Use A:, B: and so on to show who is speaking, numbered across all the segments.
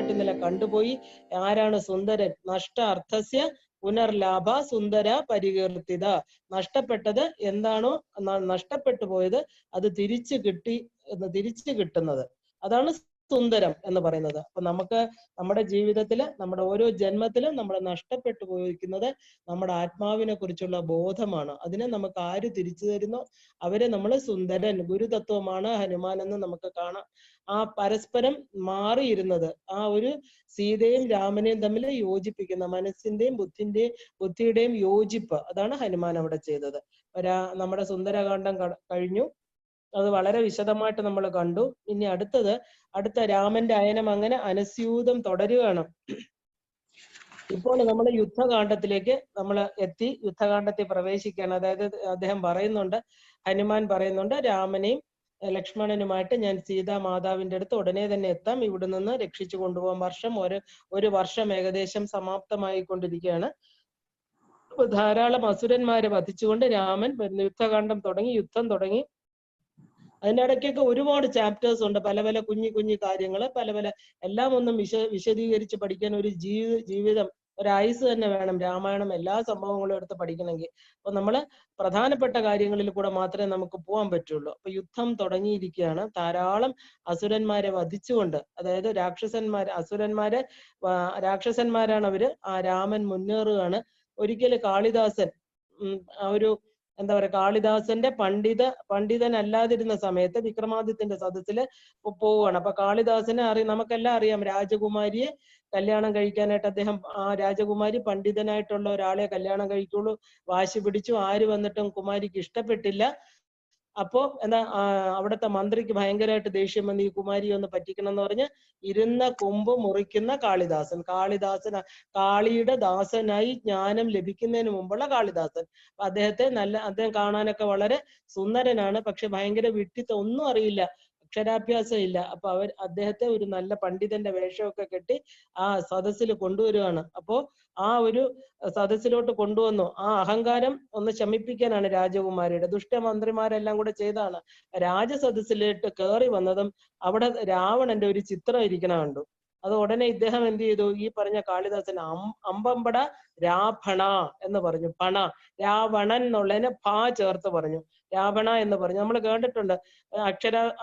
A: പറ്റുന്നില്ല, കണ്ടുപോയി. ആരാണ് സുന്ദരൻ? നഷ്ട അർത്ഥസ്യ പുനർലാഭ സുന്ദര പരികീർത്തിത. നഷ്ടപ്പെട്ടത് എന്താണോ നഷ്ടപ്പെട്ടു പോയത് അത് തിരിച്ചു കിട്ടുന്നത്, അതാണ് സുന്ദരം എന്ന് പറയുന്നത്. അപ്പൊ നമുക്ക് നമ്മുടെ ജീവിതത്തില്, നമ്മുടെ ഓരോ ജന്മത്തിലും നമ്മൾ നഷ്ടപ്പെട്ടു പോയിരിക്കുന്നത് നമ്മുടെ ആത്മാവിനെ കുറിച്ചുള്ള ബോധമാണ്. അതിനെ നമുക്ക് ആര് തിരിച്ചു തരുന്നോ അവരെ നമ്മൾ സുന്ദരൻ, ഗുരുതത്വമാണ് ഹനുമാൻ എന്ന് നമുക്ക് കാണാം. ആ പരസ്പരം മാറിയിരുന്നത്, ആ ഒരു സീതയും രാമനെയും തമ്മിൽ യോജിപ്പിക്കുന്ന മനസ്സിന്റെയും ബുദ്ധിയുടെയും യോജിപ്പ്, അതാണ് ഹനുമാൻ അവിടെ ചെയ്തത്. നമ്മുടെ സുന്ദരകാന്ഡം കഴിഞ്ഞു. അത് വളരെ വിശദമായിട്ട് നമ്മൾ കണ്ടു. ഇനി അടുത്ത രാമന്റെ അയനം അങ്ങനെ അനസ്യൂതം തുടരുകയാണ്. ഇപ്പോൾ നമ്മൾ യുദ്ധകാന്ഡത്തിലേക്ക് നമ്മൾ എത്തി, യുദ്ധകാന്ഡത്തിൽ പ്രവേശിക്കുകയാണ്. അതായത് അദ്ദേഹം പറയുന്നുണ്ട്, ഹനുമാൻ പറയുന്നുണ്ട്, രാമനെയും ലക്ഷ്മണനുമായിട്ട് ഞാൻ സീതാ മാതാവിന്റെ അടുത്ത് ഉടനെ തന്നെ എത്താം, ഇവിടെ നിന്ന് രക്ഷിച്ചു കൊണ്ടുപോകാൻ. ഒരു വർഷം ഏകദേശം സമാപ്തമായി കൊണ്ടിരിക്കുകയാണ്. ധാരാളം അസുരന്മാരെ വധിച്ചുകൊണ്ട് രാമൻ യുദ്ധകാന്ഡം തുടങ്ങി, യുദ്ധം തുടങ്ങി. അതിനിടയ്ക്കൊക്കെ ഒരുപാട് ചാപ്റ്റേഴ്സ് ഉണ്ട്, പല പല കുഞ്ഞു കാര്യങ്ങൾ, പല എല്ലാം ഒന്നും വിശദീകരിച്ച് പഠിക്കാൻ ഒരു ജീവിതം, ഒരു ആയുസ് തന്നെ വേണം രാമായണം എല്ലാ സംഭവങ്ങളും എടുത്ത് പഠിക്കണമെങ്കിൽ. അപ്പൊ നമ്മള് പ്രധാനപ്പെട്ട കാര്യങ്ങളിൽ കൂടെ മാത്രമേ നമുക്ക് പോകാൻ പറ്റുള്ളൂ. അപ്പൊ യുദ്ധം തുടങ്ങിയിരിക്കുകയാണ്. ധാരാളം അസുരന്മാരെ വധിച്ചുകൊണ്ട്, അതായത് രാക്ഷസന്മാരാണ് അവര്. ആ രാമൻ മുന്നേറുകയാണ്. ഒരിക്കല് കാളിദാസൻ എന്താ പറയുക, കാളിദാസന്റെ പണ്ഡിതനല്ലാതിരുന്ന സമയത്ത് വിക്രമാദിത്യന്റെ സദസ്സില് പോവുകയാണ്. അപ്പൊ കാളിദാസനെ നമുക്കെല്ലാം അറിയാം, രാജകുമാരിയെ കല്യാണം കഴിക്കാനായിട്ട് അദ്ദേഹം, ആ രാജകുമാരി പണ്ഡിതനായിട്ടുള്ള ഒരാളെ കല്യാണം കഴിക്കുള്ളൂ, വാശി പിടിച്ചു. ആര് വന്നിട്ടും കുമാരിക്ക് ഇഷ്ടപ്പെട്ടില്ല. അപ്പോ അവിടുത്തെ മന്ത്രിക്ക് ഭയങ്കരമായിട്ട് ദേഷ്യം വന്ന് ഈ കുമാരി ഒന്ന് പറ്റിക്കണം എന്ന് പറഞ്ഞ് ഇരുന്ന കൊമ്പ് മുറിക്കുന്ന കാളിദാസൻ. കാളിയുടെ ദാസനായി ജ്ഞാനം ലഭിക്കുന്നതിന് മുമ്പുള്ള കാളിദാസൻ. അദ്ദേഹം കാണാനൊക്കെ വളരെ സുന്ദരനാണ്, പക്ഷെ ഭയങ്കര വിഡ്ഢിത്തം, ഒന്നും അറിയില്ല, അക്ഷരാഭ്യാസം ഇല്ല. അപ്പൊ അദ്ദേഹത്തെ ഒരു നല്ല പണ്ഡിതന്റെ വേഷമൊക്കെ കെട്ടി ആ സദസ്സിൽ കൊണ്ടുവരികയാണ്. അപ്പോ ആ ഒരു സദസ്സിലോട്ട് കൊണ്ടുവന്നു. ആ അഹങ്കാരം ഒന്ന് ശമിപ്പിക്കാനാണ് രാജകുമാരിയുടെ. ദുഷ്ടമന്ത്രിമാരെല്ലാം കൂടെ ചെയ്താണ് രാജസദസ്സിലോട്ട് കയറി വന്നതും അവിടെ രാവണന്റെ ഒരു ചിത്രം ഇരിക്കണ കണ്ടു. അത് ഉടനെ ഇദ്ദേഹം എന്ത് ചെയ്തു, ഈ പറഞ്ഞ കാളിദാസൻ അമ്പമ്പട രാഭണ എന്ന് പറഞ്ഞു. രാവണൻ എന്നുള്ളതിന് ഭാ ചേർത്ത് പറഞ്ഞു, രാവണ എന്ന് പറഞ്ഞു. നമ്മൾ കേട്ടിട്ടുണ്ട്,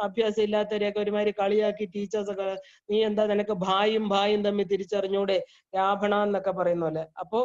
A: അഭ്യാസം ഇല്ലാത്തവരെയൊക്കെ ഒരുമാതിരി കളിയാക്കി ടീച്ചേഴ്സൊക്കെ, നീ എന്താ, നിനക്ക് ഭായും തമ്മിൽ തിരിച്ചറിഞ്ഞൂടെ, രാവണ എന്നൊക്കെ പറയുന്ന പോലെ. അപ്പോ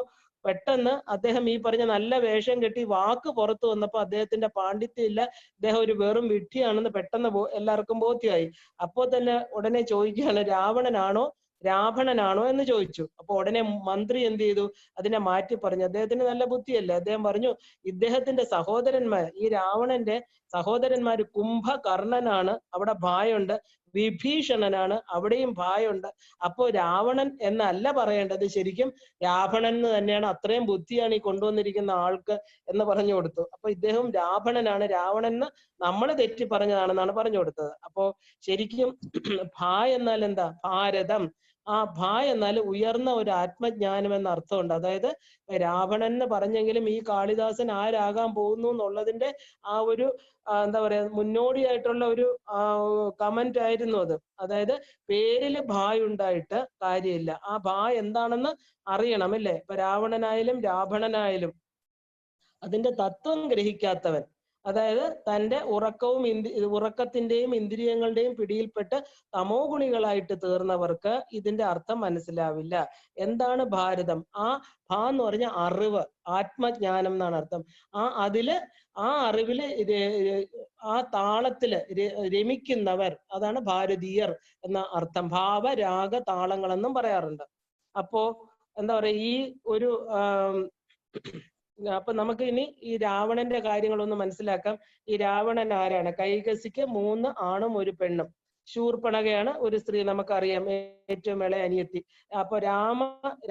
A: പെട്ടെന്ന് അദ്ദേഹം ഈ പറഞ്ഞ നല്ല വേഷം കെട്ടി വാക്ക് പുറത്തു വന്നപ്പോ അദ്ദേഹത്തിന്റെ പാണ്ഡിത്യം ഇല്ല, അദ്ദേഹം ഒരു വെറും വിഡ്ഢിയാണെന്ന് പെട്ടെന്ന് എല്ലാവർക്കും ബോധ്യമായി. അപ്പോ തന്നെ ഉടനെ ചോദിക്കുകയാണ്, രാവണനാണോ എന്ന് ചോദിച്ചു. അപ്പൊ ഉടനെ മന്ത്രി എന്ത് ചെയ്തു, അതിനെ മാറ്റി പറഞ്ഞു. അദ്ദേഹത്തിന് നല്ല ബുദ്ധിയല്ലേ, അദ്ദേഹം പറഞ്ഞു, ഇദ്ദേഹത്തിന്റെ സഹോദരന്മാർ, ഈ രാവണന്റെ സഹോദരന്മാര് കുംഭകർണനാണ്, അവിടെ ഭായുണ്ട്, വിഭീഷണനാണ്, അവിടെയും ഭായുണ്ട്. അപ്പോ രാവണൻ എന്നല്ല പറയേണ്ടത്, ശരിക്കും രാവണൻ എന്ന് തന്നെയാണ്, അത്രയും ബുദ്ധിയാണ് ഈ കൊണ്ടുവന്നിരിക്കുന്ന ആൾക്ക് എന്ന് പറഞ്ഞു കൊടുത്തു. അപ്പൊ ഇദ്ദേഹം രാവണനാണ്, രാവണന് നമ്മൾ തെറ്റി പറഞ്ഞതാണെന്നാണ് പറഞ്ഞു കൊടുത്തത്. അപ്പോ ശരിക്കും ഭാ എന്നാൽ എന്താ, ഭാരതം. ആ ഭാ എന്നാൽ ഉയർന്ന ഒരു ആത്മജ്ഞാനം എന്ന അർത്ഥമുണ്ട്. അതായത് രാവണൻ എന്ന് പറഞ്ഞെങ്കിലും ഈ കാളിദാസൻ ആരാകാൻ പോകുന്നു എന്നുള്ളതിന്റെ ആ ഒരു എന്താ പറയാ, മുന്നോടിയായിട്ടുള്ള ഒരു കമന്റ് ആയിരുന്നു അത്. അതായത് പേരില് ഭായുണ്ടായിട്ട് കാര്യമില്ല, ആ ഭാ എന്താണെന്ന് അറിയണം, അല്ലേ? ഇപ്പൊ രാവണനായാലും രാവണനായാലും അതിന്റെ തത്വം ഗ്രഹിക്കാത്തവൻ, അതായത് തന്റെ ഉറക്കത്തിന്റെയും ഇന്ദ്രിയങ്ങളുടെയും പിടിയിൽപ്പെട്ട് തമോ ഗുണികളായിട്ട് തീർന്നവർക്ക് ഇതിന്റെ അർത്ഥം മനസ്സിലാവില്ല. എന്താണ് ഭാരതം? ഭാ എന്ന് പറഞ്ഞ അറിവ്, ആത്മജ്ഞാനം എന്നാണ് അർത്ഥം. ആ അറിവില് ആ താളത്തില് രമിക്കുന്നവർ, അതാണ് ഭാരതീയർ എന്ന അർത്ഥം. ഭാവ രാഗ താളങ്ങളെന്നും പറയാറുണ്ട്. അപ്പോ എന്താ പറയാ, ഈ ഒരു അപ്പൊ നമുക്ക് ഇനി ഈ രാവണന്റെ കാര്യങ്ങളൊന്ന് മനസ്സിലാക്കാം. ഈ രാവണൻ ആരാണ്? കൈകസിക്ക് 3 ആണും 1 പെണ്ണും. ശൂർപ്പണകയാണ് ഒരു സ്ത്രീ, നമുക്കറിയാം, ഏറ്റവും ഇളയ അനിയത്തി. അപ്പൊ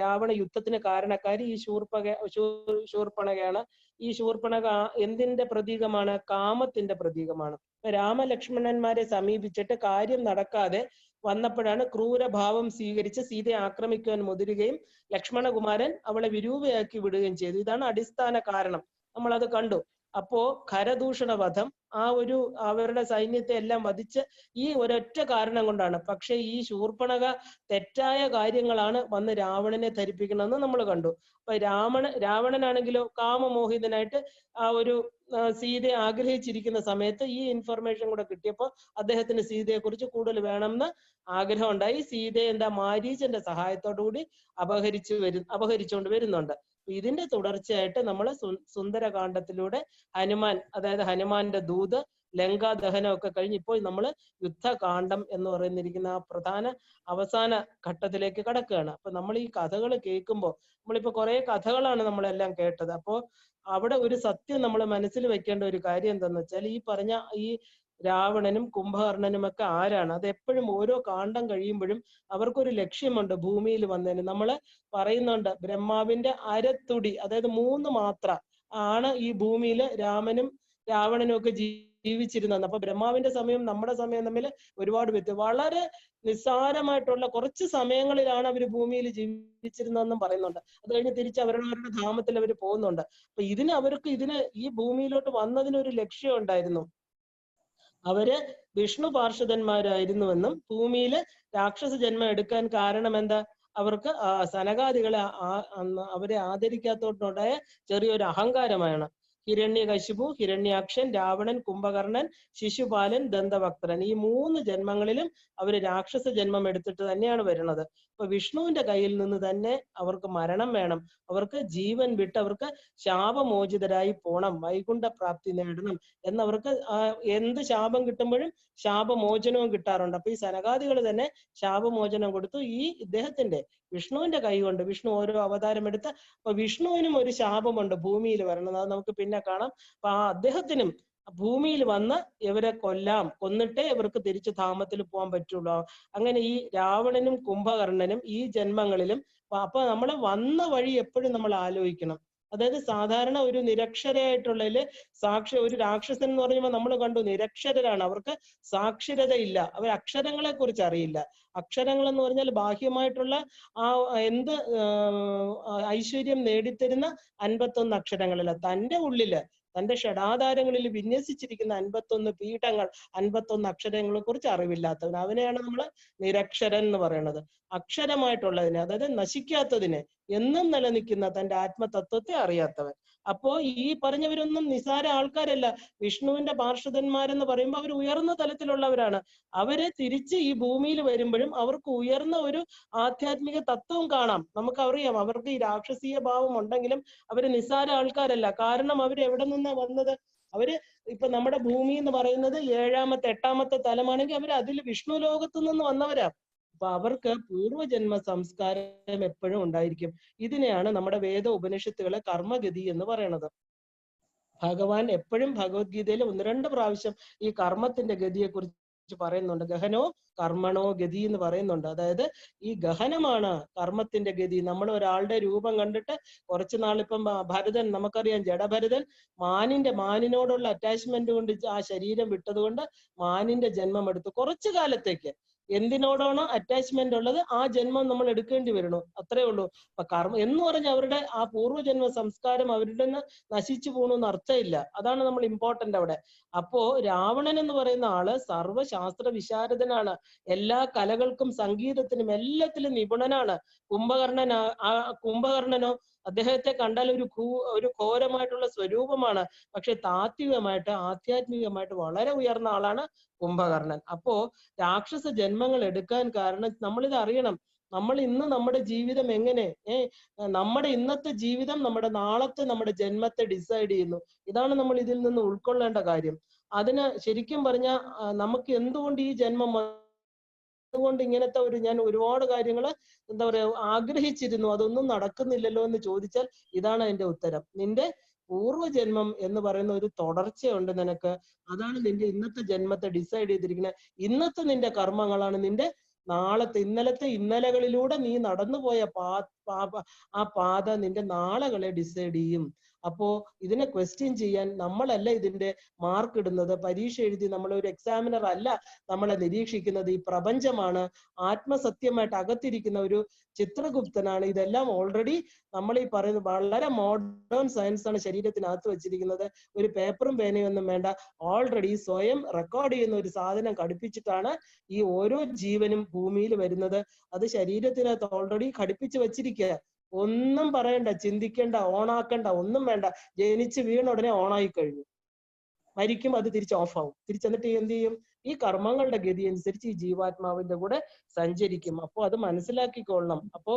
A: രാവണ യുദ്ധത്തിന് കാരണക്കാരി ഈ ശൂർപ്പണകയാണ്. ഈ ശൂർപ്പണക എന്തിന്റെ പ്രതീകമാണ്? കാമത്തിന്റെ പ്രതീകമാണ്. രാമലക്ഷ്മണന്മാരെ സമീപിച്ചിട്ട് കാര്യം നടക്കാതെ വന്നപ്പോഴാണ് ക്രൂരഭാവം സ്വീകരിച്ച് സീതയെ ആക്രമിക്കുവാൻ മുതിരുകയും ലക്ഷ്മണകുമാരൻ അവളെ വിരൂപയാക്കി വിടുകയും ചെയ്തു. ഇതാണ് അടിസ്ഥാന കാരണം, നമ്മൾ അത് കണ്ടു. അപ്പോ ഖരദൂഷണ വധം, അവരുടെ സൈന്യത്തെ എല്ലാം വധിച്ച് ഈ ഒരൊറ്റ കാരണം കൊണ്ടാണ്. പക്ഷെ ഈ ശൂർപ്പണഖ തെറ്റായ കാര്യങ്ങളാണ് വന്ന് രാവണനെ ധരിപ്പിക്കണമെന്ന് നമ്മൾ കണ്ടു. അപ്പൊ രാവണനാണെങ്കിലോ കാമമോഹിതനായിട്ട് സീതയെ ആഗ്രഹിച്ചിരിക്കുന്ന സമയത്ത് ഈ ഇൻഫർമേഷൻ കൂടെ കിട്ടിയപ്പോൾ അദ്ദേഹത്തിന് സീതയെ കുറിച്ച് കൂടുതൽ വേണമെന്ന് ആഗ്രഹം ഉണ്ടായി. സീതയെ മാരീചന്റെ സഹായത്തോടു കൂടി അപഹരിച്ചുകൊണ്ട് വരുന്നുണ്ട്. ഇതിന്റെ തുടർച്ചയായിട്ട് നമ്മൾ സുന്ദരകാന്ഡത്തിലൂടെ ഹനുമാൻ, അതായത് ഹനുമാന്റെ ദൂത്, ലങ്കാ ദഹനം ഒക്കെ കഴിഞ്ഞ് ഇപ്പോൾ നമ്മൾ യുദ്ധകാന്ഡം എന്ന് പറയുന്നിരിക്കുന്ന ആ പ്രധാന അവസാന ഘട്ടത്തിലേക്ക് കടക്കുകയാണ്. അപ്പൊ നമ്മൾ ഈ കഥകൾ കേൾക്കുമ്പോൾ, നമ്മളിപ്പോ കുറെ കഥകളാണ് നമ്മളെല്ലാം കേട്ടത്. അപ്പോൾ അവിടെ ഒരു സത്യം നമ്മൾ മനസ്സിൽ വെക്കേണ്ട ഒരു കാര്യം എന്താന്ന് വെച്ചാൽ, ഈ പറഞ്ഞ ഈ രാവണനും കുംഭകർണനും ഒക്കെ ആരാണ്? അത് എപ്പോഴും ഓരോ കാണ്ഡം കഴിയുമ്പോഴും അവർക്കൊരു ലക്ഷ്യമുണ്ട് ഭൂമിയിൽ വന്നതിന്. നമ്മൾ പറയുന്നുണ്ട് ബ്രഹ്മാവിന്റെ അരത്തുടി, അതായത് 3 മാത്ര ആണ് ഈ ഭൂമിയിൽ രാമനും രാവണനും ഒക്കെ ജീവിച്ചിരുന്നത്. അപ്പൊ ബ്രഹ്മാവിന്റെ സമയം നമ്മുടെ സമയം തമ്മിൽ ഒരുപാട് വളരെ നിസ്സാരമായിട്ടുള്ള കുറച്ച് സമയങ്ങളിലാണ് അവർ ഭൂമിയിൽ ജീവിച്ചിരുന്നതെന്നും പറയുന്നുണ്ട്. അത് കഴിഞ്ഞ് തിരിച്ച് അവരുടെ ധാമത്തിൽ അവർ പോകുന്നുണ്ട്. അപ്പൊ അവർക്ക് ഈ ഭൂമിയിലോട്ട് വന്നതിനൊരു ലക്ഷ്യം ഉണ്ടായിരുന്നു. അവര് വിഷ്ണു പാർഷദന്മാരായിരുന്നുവെന്നും ഭൂമിയിൽ രാക്ഷസ ജന്മം എടുക്കാൻ കാരണം എന്താ? അവർക്ക് സനകാദികളെ അവരെ ആദരിക്കാത്തോണ്ടുണ്ടായ ചെറിയൊരു അഹങ്കാരമാണ്. ഹിരണ്യകശിപു, ഹിരണ്യാക്ഷൻ, രാവണൻ, കുംഭകർണൻ, ശിശുപാലൻ, ദന്തവക്ത്രൻ, ഈ 3 ജന്മങ്ങളിലും അവര് രാക്ഷസ ജന്മം എടുത്തിട്ട് തന്നെയാണ് വരുന്നത്. അപ്പൊ വിഷ്ണുവിന്റെ കയ്യിൽ നിന്ന് തന്നെ അവർക്ക് മരണം വേണം, അവർക്ക് ജീവൻ വിട്ട് അവർക്ക് ശാപമോചിതരായി പോണം, വൈകുണ്ഠ പ്രാപ്തി നേടണം എന്നവർക്ക് എന്ത് ശാപം കിട്ടുമ്പോഴും ശാപമോചനവും കിട്ടാറുണ്ട്. അപ്പൊ ഈ സനകാദികൾ തന്നെ ശാപമോചനം കൊടുത്തു ഈ ഇദ്ദേഹത്തിന്റെ വിഷ്ണുവിന്റെ കൈ കൊണ്ട്. വിഷ്ണു ഓരോ അവതാരം എടുത്ത്, അപ്പൊ വിഷ്ണുവിനും ഒരു ശാപമുണ്ട് ഭൂമിയിൽ വരണം, അത് നമുക്ക് പിന്നെ കാണാം. അപ്പൊ അദ്ദേഹത്തിനും ഭൂമിയിൽ വന്ന് ഇവരെ കൊന്നിട്ടേ ഇവർക്ക് തിരിച്ചു ധാമത്തിൽ പോകാൻ പറ്റുള്ളൂ. അങ്ങനെ ഈ രാവണനും കുംഭകർണനും ഈ ജന്മങ്ങളിലും, അപ്പൊ നമ്മൾ വന്ന വഴി എപ്പോഴും നമ്മൾ ആലോചിക്കണം. അതായത് സാധാരണ ഒരു നിരക്ഷരയായിട്ടുള്ളതില് ഒരു രാക്ഷസൻ എന്ന് പറയുമ്പോൾ നമ്മൾ കണ്ടു നിരക്ഷരരാണ്, അവർക്ക് സാക്ഷരതയില്ല, അവർ അക്ഷരങ്ങളെ കുറിച്ച് അറിയില്ല. അക്ഷരങ്ങൾ എന്ന് പറഞ്ഞാൽ ബാഹ്യമായിട്ടുള്ള എന്ത് ഐശ്വര്യം നേടിത്തരുന്ന 51 അക്ഷരങ്ങളല്ല, തന്റെ ഉള്ളില് തന്റെ ഷഡാധാരങ്ങളിൽ വിന്യസിച്ചിരിക്കുന്ന 51 പീഠങ്ങൾ, 51 അക്ഷരങ്ങളെ കുറിച്ച് അറിവില്ലാത്തവൻ, അവനെയാണ് നമ്മൾ നിരക്ഷരൻ എന്ന് പറയുന്നത്. അക്ഷരമായിട്ടുള്ളതിനെ, അതായത് നശിക്കാത്തതിനെ, എന്നും നിലനിൽക്കുന്ന തന്റെ ആത്മതത്വത്തെ അറിയാത്തവൻ. അപ്പോ ഈ പറഞ്ഞവരൊന്നും നിസാര ആൾക്കാരല്ല. വിഷ്ണുവിന്റെ പാർഷദന്മാരെന്ന് പറയുമ്പോൾ അവർ ഉയർന്ന തലത്തിലുള്ളവരാണ്. അവരെ തിരിച്ച് ഈ ഭൂമിയിൽ വരുമ്പോഴും അവർക്ക് ഉയർന്ന ഒരു ആധ്യാത്മിക തത്വം കാണാം. നമുക്കറിയാം അവർക്ക് ഈ രാക്ഷസീയ ഭാവം ഉണ്ടെങ്കിലും അവര് നിസാര ആൾക്കാരല്ല. കാരണം അവർ എവിടെ നിന്നാ വന്നത്? അവര് ഇപ്പൊ നമ്മുടെ ഭൂമി എന്ന് പറയുന്നത് 7ാമത്തെ 8ാമത്തെ തലമാണെങ്കിൽ അവർ അതിൽ വിഷ്ണു ലോകത്തു നിന്ന് വന്നവരാ. അപ്പൊ അവർക്ക് പൂർവ്വജന്മ സംസ്കാരം എപ്പോഴും ഉണ്ടായിരിക്കും. ഇതിനെയാണ് നമ്മുടെ വേദ ഉപനിഷത്തുകളെ കർമ്മഗതി എന്ന് പറയുന്നത്. ഭഗവാൻ എപ്പോഴും ഭഗവത്ഗീതയിൽ 1-2 പ്രാവശ്യം ഈ കർമ്മത്തിന്റെ ഗതിയെ കുറിച്ച് പറയുന്നുണ്ട്. ഗഹനോ കർമ്മണോ ഗതി എന്ന് പറയുന്നുണ്ട്. അതായത് ഈ ഗഹനമാണ് കർമ്മത്തിന്റെ ഗതി. നമ്മൾ ഒരാളുടെ രൂപം കണ്ടിട്ട് കുറച്ചു നാളിപ്പം ഭരതൻ, നമുക്കറിയാം ജഡഭരതൻ മാനിനോടുള്ള അറ്റാച്ച്മെന്റ് കൊണ്ട് ആ ശരീരം വിട്ടതുകൊണ്ട് മാനിന്റെ ജന്മം എടുത്തു. കുറച്ചു കാലത്തേക്ക് എന്തിനോടാണോ അറ്റാച്ച്മെന്റ് ഉള്ളത് ആ ജന്മം നമ്മൾ എടുക്കേണ്ടി വരണു, അത്രേ ഉള്ളൂ. അപ്പൊ കർമ്മം എന്ന് പറഞ്ഞാൽ അവരുടെ ആ പൂർവ്വജന്മ സംസ്കാരം അവരുടെ നിന്ന് നശിച്ചു പോകണമെന്ന് അർത്ഥമില്ല. അതാണ് നമ്മൾ ഇമ്പോർട്ടന്റ് അവിടെ. അപ്പോ രാവണൻ എന്ന് പറയുന്ന ആള് സർവ്വശാസ്ത്ര വിശാരദനാണ്, എല്ലാ കലകൾക്കും സംഗീതത്തിനും എല്ലാത്തിലും നിപുണനാണ്. കുംഭകർണനോ അദ്ദേഹത്തെ കണ്ടാൽ ഒരു ഘോരമായിട്ടുള്ള സ്വരൂപമാണ്. പക്ഷെ താത്വികമായിട്ട് ആധ്യാത്മികമായിട്ട് വളരെ ഉയർന്ന ആളാണ് കുംഭകർണൻ. അപ്പോ രാക്ഷസ ജന്മങ്ങൾ എടുക്കാൻ കാരണം നമ്മളിത് അറിയണം. നമ്മൾ ഇന്ന് നമ്മുടെ ജീവിതം എങ്ങനെ നമ്മുടെ ഇന്നത്തെ ജീവിതം നമ്മുടെ നാളത്തെ നമ്മുടെ ജന്മത്തെ ഡിസൈഡ് ചെയ്യുന്നു. ഇതാണ് നമ്മൾ ഇതിൽ നിന്ന് ഉൾക്കൊള്ളേണ്ട കാര്യം. അതിന് ശരിക്കും പറഞ്ഞാൽ നമുക്ക് എന്തുകൊണ്ട് ഈ ജന്മം, അതുകൊണ്ട് ഇങ്ങനത്തെ ഞാൻ ഒരുപാട് കാര്യങ്ങൾ എന്താ പറയാ ആഗ്രഹിച്ചിരുന്നു, അതൊന്നും നടക്കുന്നില്ലല്ലോ എന്ന് ചോദിച്ചാൽ ഇതാണ് അതിന്റെ ഉത്തരം. നിന്റെ പൂർവ്വജന്മം എന്ന് പറയുന്ന ഒരു തുടർച്ചയുണ്ട് നിനക്ക്. അതാണ് നിന്റെ ഇന്നത്തെ ജന്മത്തെ ഡിസൈഡ് ചെയ്തിരിക്കുന്നത്. ഇന്നത്തെ നിന്റെ കർമ്മങ്ങളാണ് നിന്റെ ഇന്നലത്തെ ഇന്നലകളിലൂടെ നീ നടന്നുപോയ ആ പാത നിന്റെ നാളകളെ ഡിസൈഡ് ചെയ്യും. അപ്പോ ഇതിനെ ക്വസ്റ്റ്യൻ ചെയ്യാൻ നമ്മളല്ല ഇതിന്റെ മാർക്ക് ഇടുന്നത്. പരീക്ഷ എഴുതി നമ്മളൊരു എക്സാമിനർ അല്ല നമ്മളെ നിരീക്ഷിക്കുന്നത്. ഈ പ്രപഞ്ചമാണ് ആത്മസത്യമായിട്ട് അകത്തിരിക്കുന്ന ഒരു ചിത്രഗുപ്തനാണ്. ഇതെല്ലാം ഓൾറെഡി നമ്മൾ ഈ പറയുന്നത് വളരെ മോഡേൺ സയൻസ് ആണ് ശരീരത്തിനകത്ത് വെച്ചിരിക്കുന്നത്. ഒരു പേപ്പറും പേനയും ഒന്നും വേണ്ട, ഓൾറെഡി സ്വയം റെക്കോർഡ് ചെയ്യുന്ന ഒരു സാധനം ഘടിപ്പിച്ചിട്ടാണ് ഈ ഓരോ ജീവനും ഭൂമിയിൽ വരുന്നത്. അത് ശരീരത്തിനകത്ത് ഓൾറെഡി ഘടിപ്പിച്ച് വെച്ചിരിക്കുക. ഒന്നും പറയണ്ട, ചിന്തിക്കേണ്ട, ഓണാക്കണ്ട, ഒന്നും വേണ്ട. ജനിച്ച് വീണ ഉടനെ ഓണായി കഴിഞ്ഞു. മരിക്കും, അത് തിരിച്ച് ഓഫ് ആവും. തിരിച്ചെന്നിട്ട് എന്ത് ചെയ്യും? ഈ കർമ്മങ്ങളുടെ ഗതി അനുസരിച്ച് ഈ ജീവാത്മാവിന്റെ കൂടെ സഞ്ചരിക്കും. അപ്പൊ അത് മനസ്സിലാക്കിക്കൊള്ളണം. അപ്പോ